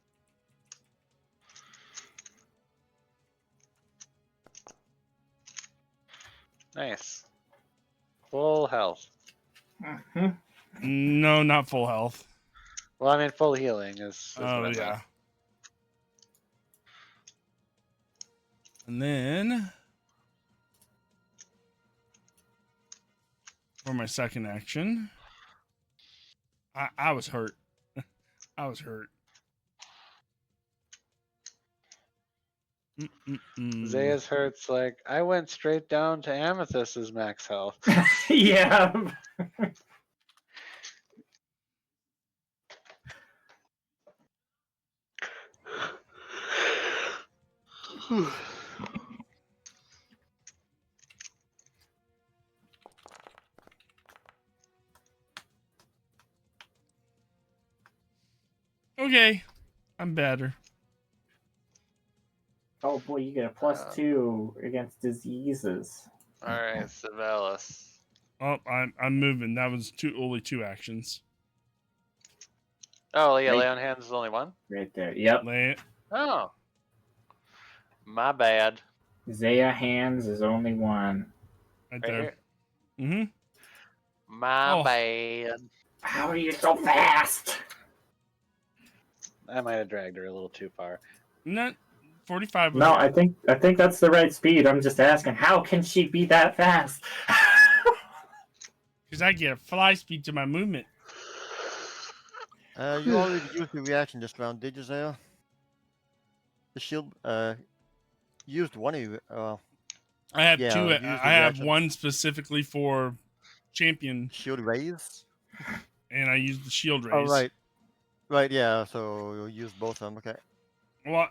Nice. Full health. Mhm. No, not full health. Well, I mean, full healing is what Oh I meant. yeah. And then for my second action, I was hurt. I was hurt. Zaya's hurts like, I went straight down to Amethyst's max health. Yeah. Okay, I'm better. Oh boy, you get a +2 against diseases. Alright, Sibelius. Oh, I'm moving. That was only two actions. Oh, yeah, Right. lay on hands is only one? Right there. Yep. Lay it. Oh. My bad. Zaya hands is only one. Right Right there. here. Mm-hmm. My Oh. bad. How are you so fast? I might have dragged her a little too far. Not 45. No, I think that's the right speed. I'm just asking, how can she be that fast? Because I get a fly speed to my movement. You already used the reaction this round, did you, Zaya? The shield, used one of you. I have Yeah, two. use the I have reaction. one specifically for champion, Shield raise. and I use the shield raise. Oh, right. Right, yeah, so you'll use both of them, okay. Well,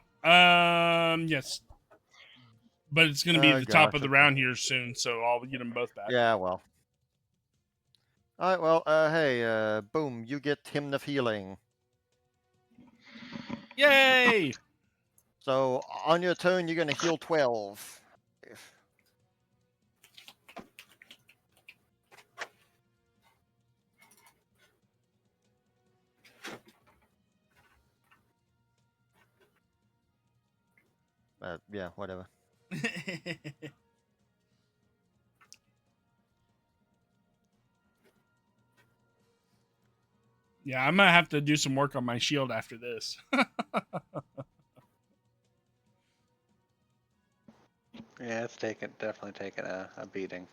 yes. But it's going to be at the top of Gotcha. the round here soon, so I'll get them both back. Yeah, well. Alright, well, hey, boom, you get Hymn of Healing. Yay! So, on your turn, you're gonna heal 12. Yeah, whatever. Yeah, I might have to do some work on my shield after this. Yeah, it's definitely taken a beating.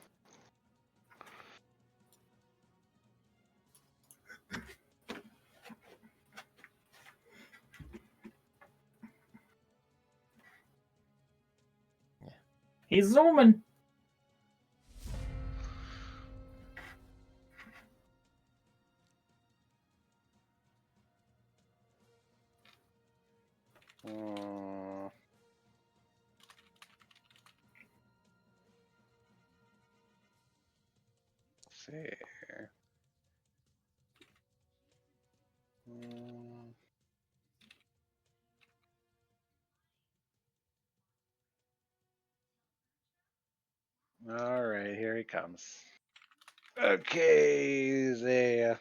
He's zooming. Let's see here. All right, here he comes. Okay, Zaya.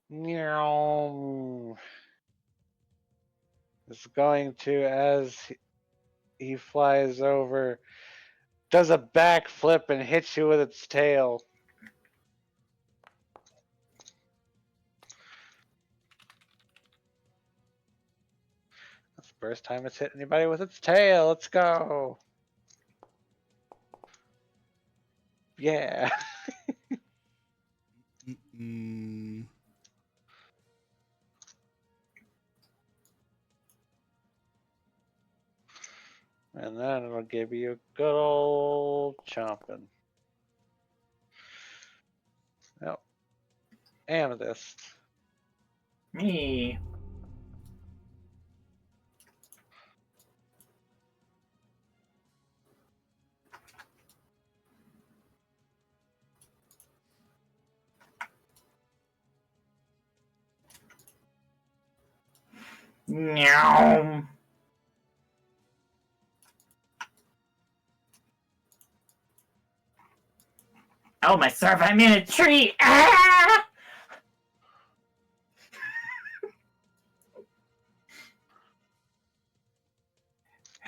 Meow. is going to, as he flies over, does a backflip and hits you with its tail. That's the first time it's hit anybody with its tail. Let's go. Yeah. Mm-mm. And then it'll give you a good old chomping. Yep. Amethyst. Me. Meow. Oh, my serve, I'm in a tree! Ah!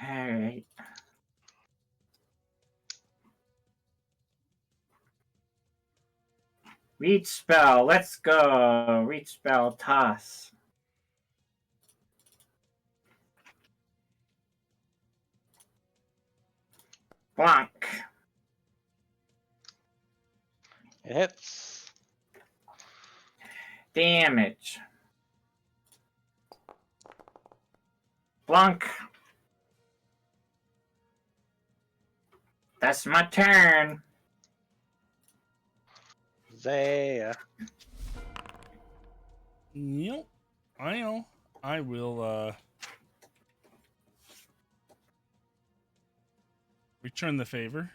Alright. Reach spell, let's go. Reach spell, toss. Bonk. It hits. Damage. Blunk. That's my turn. Zaya. Yep. I know. I will return the favor.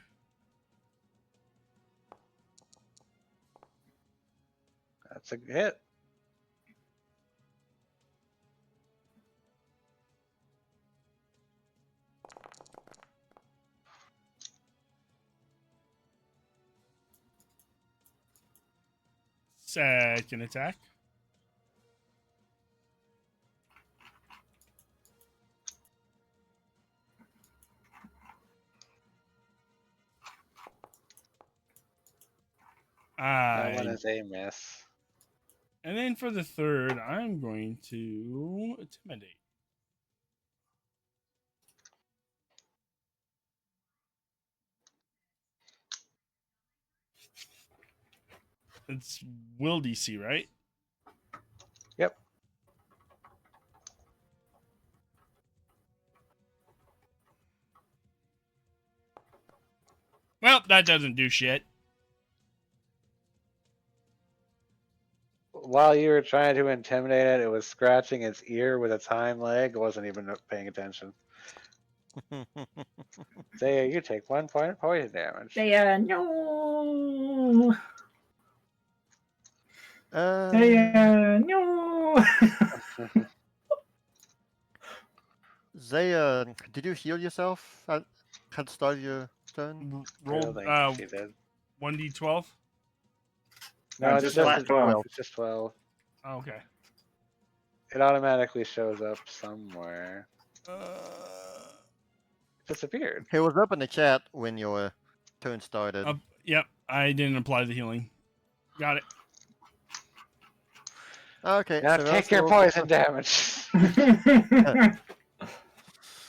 That's a hit. Second attack. That one is a miss. And then for the third, I'm going to intimidate. It's will DC, right? Yep. Well, that doesn't do shit. While you were trying to intimidate it, it was scratching its ear with its hind leg. It wasn't even paying attention. Zaya, you take 1 point of poison damage. Zaya, no. Uh, Zaya, no. Zaya, did you heal yourself at the start of your turn? I Roll don't think she did. 1d12. No, it's just just flat 12. It's just 12. Oh, okay. It automatically shows up somewhere. Uh, It disappeared. It was up in the chat when your turn started. yep, I didn't apply the healing. Got it. Okay, Now so take those your will poison damage.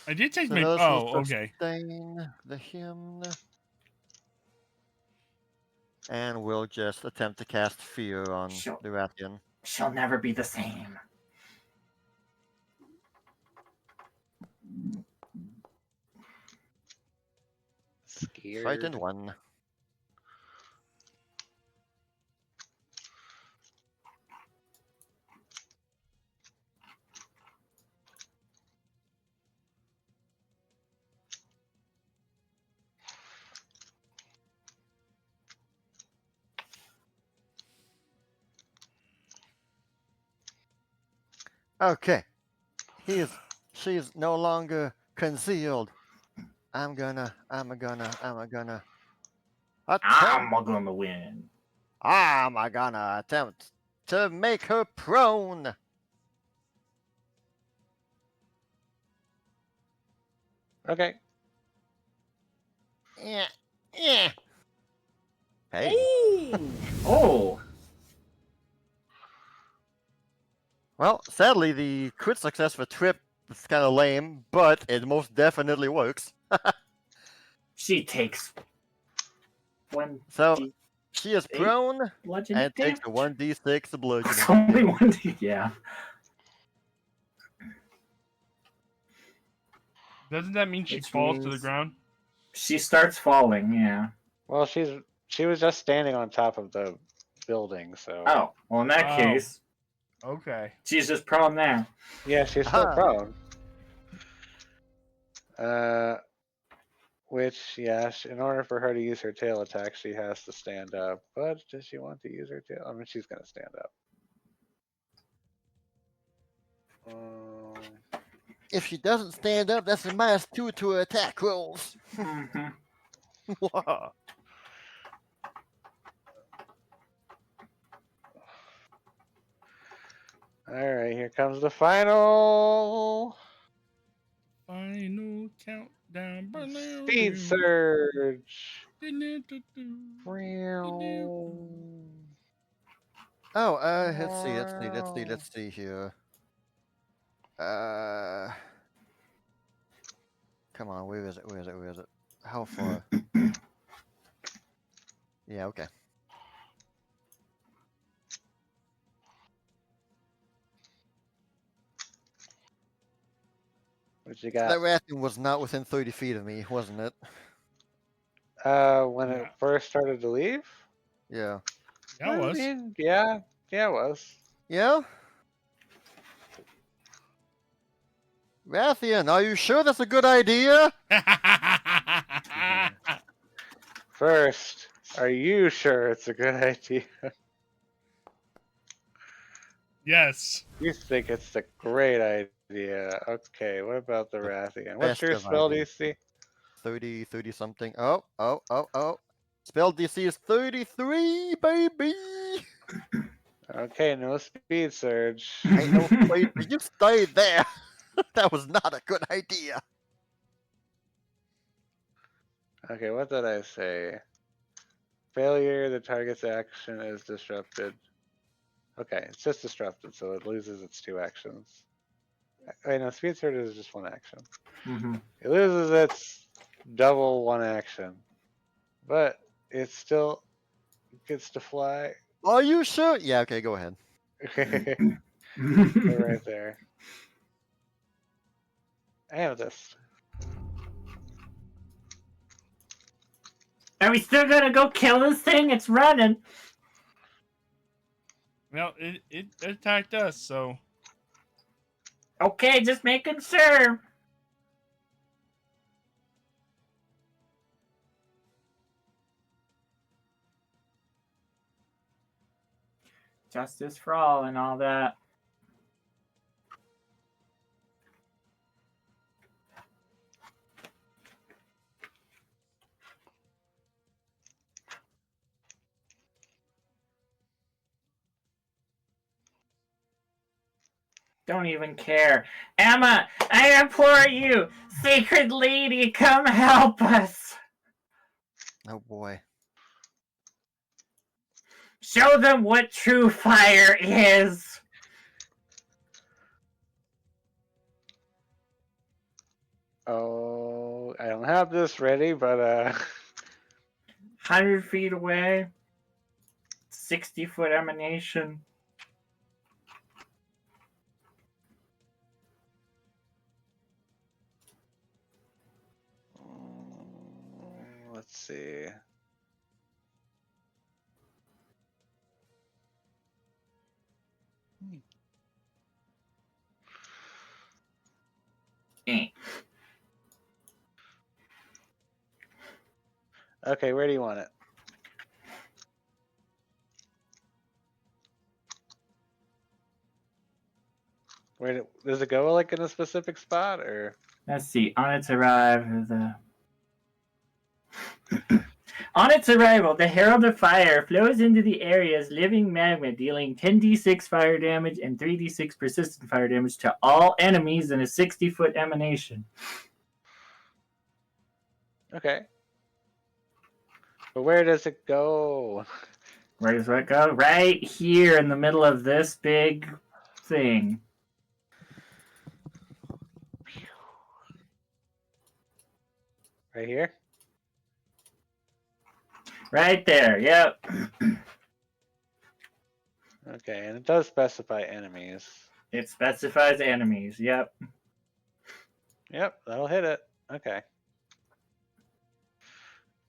I did take So my. those Oh, will okay. sustain the hymn. And we'll just attempt to cast fear on Sure. the Rathian. She'll never be the same. Scared. Frightened one. Okay. She is no longer concealed. I'm gonna attempt. I'm gonna win. I'm gonna attempt to make her prone. Okay. Yeah. Yeah. Hey. Ooh! Oh, Well, sadly, the crit success for Trip is kind of lame, but it most definitely works. she takes one So d she is Eight prone bludgeoning and takes a damage. 1d6 bludgeoning It's only damage. one d. Yeah. Doesn't that mean she Which falls to the means- ground? She starts falling. Yeah. Well, she was just standing on top of the building, so Oh, well, in that Oh. case, Okay. she's just prone there. yeah, she's still Ah. prone. Which, yeah, in order for her to use her tail attack, she has to stand up. But does she want to use her tail? I mean, she's gonna stand up. If she doesn't stand up, that's a -2 to her attack rolls. Mm-hmm. Whoa. All right, here comes the final Final countdown. speed surge. Oh, let's see here. Come on, where is it? How far? Yeah, okay. What you That got? Rathian was not within 30 feet of me, wasn't it? When it Yeah. first started to leave? Yeah. That was. I mean, yeah, it was. Yeah? Rathian, are you sure that's a good idea? First, are you sure it's a good idea? Yes. You think it's a great idea. Okay, what about the The Rathian? What's best your of spell ideas. DC? 30 something. Oh. Spell DC is 33, baby! Okay, no speed surge. Ain't no way. You stayed there. That was not a good idea. Okay, what did I say? Failure, the target's action is disrupted. Okay, it's just disrupted, so it loses its 2 actions. Wait, no, speed surge is just 1 action. Mm-hmm. It loses its double 1 action, but it still gets to fly. Are you sure? Yeah, okay, go ahead. Right there. Amethyst. Are we still gonna go kill this thing? It's running. Well, it attacked us, so. Okay, just making sure. Justice for all and all that. Don't even care. Emma, I implore you, sacred lady, come help us. Oh boy. Show them what true fire is. Oh, I don't have this ready, but 100 feet away. 60-foot emanation. let's see. Okay, where do you want it? Does it go like in a specific spot or? Let's see. On its arrival, the Herald of Fire flows into the area as living magma, dealing 10d6 fire damage and 3d6 persistent fire damage to all enemies in a 60-foot emanation. Okay. But where does it go? Where does it go? Right here in the middle of this big thing. Right here? Right there, yep. Okay, and it does specify enemies. It specifies enemies, yep. Yep, that'll hit it. Okay.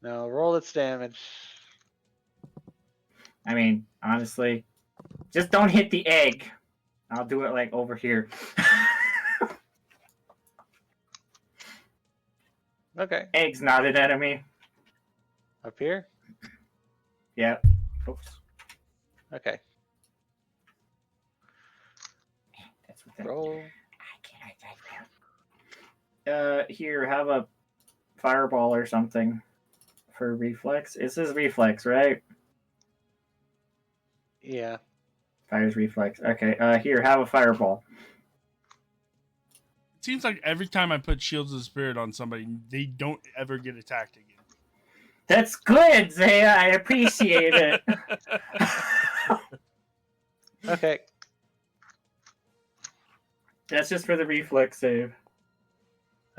Now roll its damage. I mean, honestly, just don't hit the egg. I'll do it like over here. Okay. Egg's not an enemy. Up here? Yep. Oops. Okay. That's what that. Roll. Here, have a fireball or something for reflex. It says reflex, right? Yeah. Fire's reflex. Okay. Here, have a fireball. It seems like every time I put Shields of Spirit on somebody, they don't ever get attacked again. That's good, Zaya. I appreciate it. Okay. That's just for the reflex save.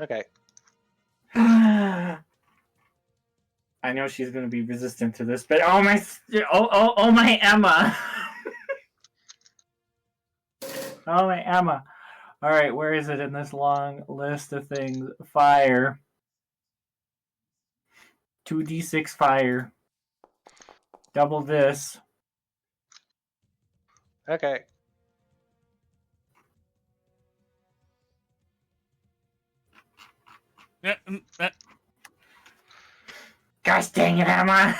Okay. I know she's gonna be resistant to this, but oh my Emma. Oh my Emma. All right, where is it in this long list of things? Fire. 2d6 fire. Double this. Okay. Yeah, Gosh dang it, Emma.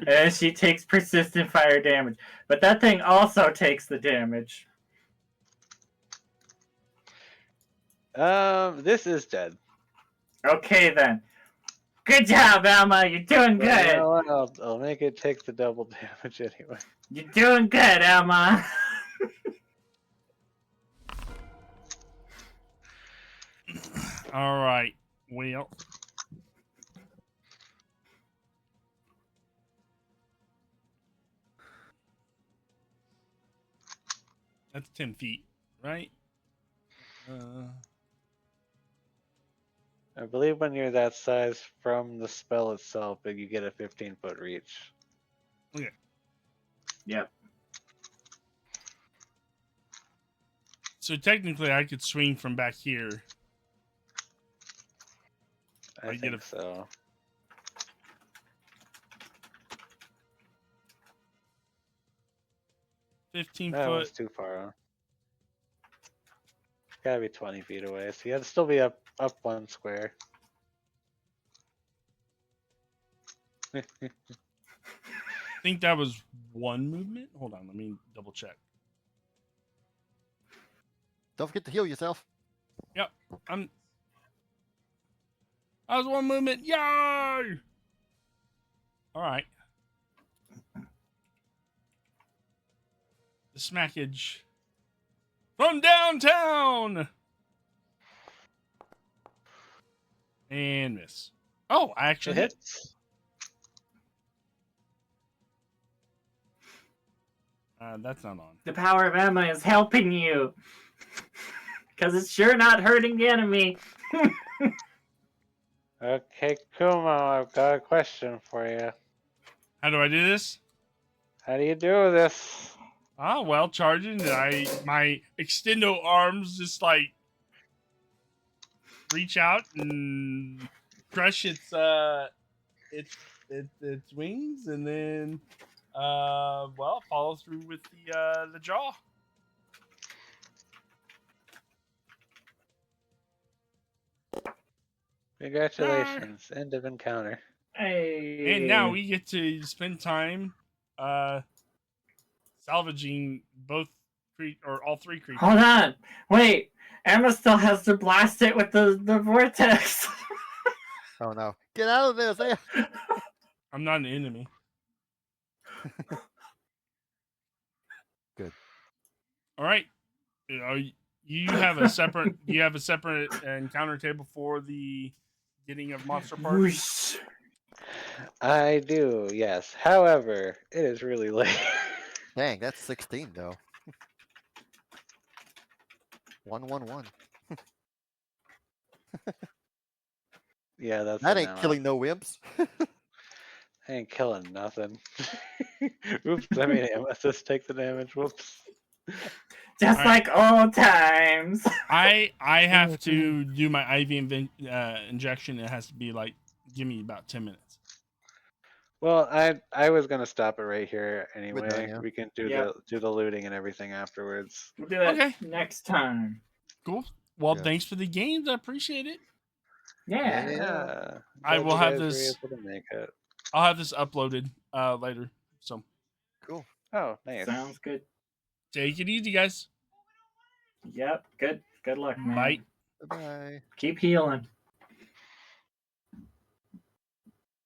And she takes persistent fire damage. But that thing also takes the damage. This is dead. Okay then. Good job, Emma. You're doing But you good. know what? I'll make it take the double damage anyway. You're doing good, Emma. all right. Well, that's 10 feet, right? I believe when you're that size from the spell itself, you get a 15-foot reach. Okay. Yep. So technically, I could swing from back here. I I get think so. That one's 15-foot. too far. Huh? Gotta be 20 feet away, so you have to still be up one square. I think that was one movement. Hold on, let me double check. Don't forget to heal yourself. Yep, that was one movement. Yay! All right. The smackage from downtown and miss. Oh, I actually It hit. hits. That's not on. The power of Emma is helping you. Because it's sure not hurting the enemy. Okay, Kumo, I've got a question for you. How do I do this? How do you do this? Ah, well, charging. My extendo arms just like reach out and crush its wings, and then follow through with the jaw. Congratulations, end of encounter. Hey. And now we get to spend time salvaging both or all three creatures. Hold on. Wait. Emma still has to blast it with the vortex. Oh no. Get out of there, Zaya. I'm not an enemy. Good. All right. You know, you have a separate encounter table for the getting of monster parts. Whoosh. I do, yes. However, it is really late. Dang, that's 16 though. 111. Yeah, that's That it ain't now. killing no wimps. I ain't killing nothing. Oops, I made Amethyst take the damage. Whoops. Just Alright. like old times. I have to do my IV injection. It has to be like, give me about 10 minutes. Well, I was gonna stop it right here anyway. done, yeah. We can do Yep. the looting and everything afterwards. We'll do it Okay. next time. Cool. Well, Yeah. thanks for the games. I appreciate it. Yeah. Yeah. I glad will you have guys were this. able to make it. I'll have this uploaded later. So Cool. Oh, nice. Sounds good. take it easy, guys. Yep. Good luck, man. Bye. Bye-bye. Keep healing.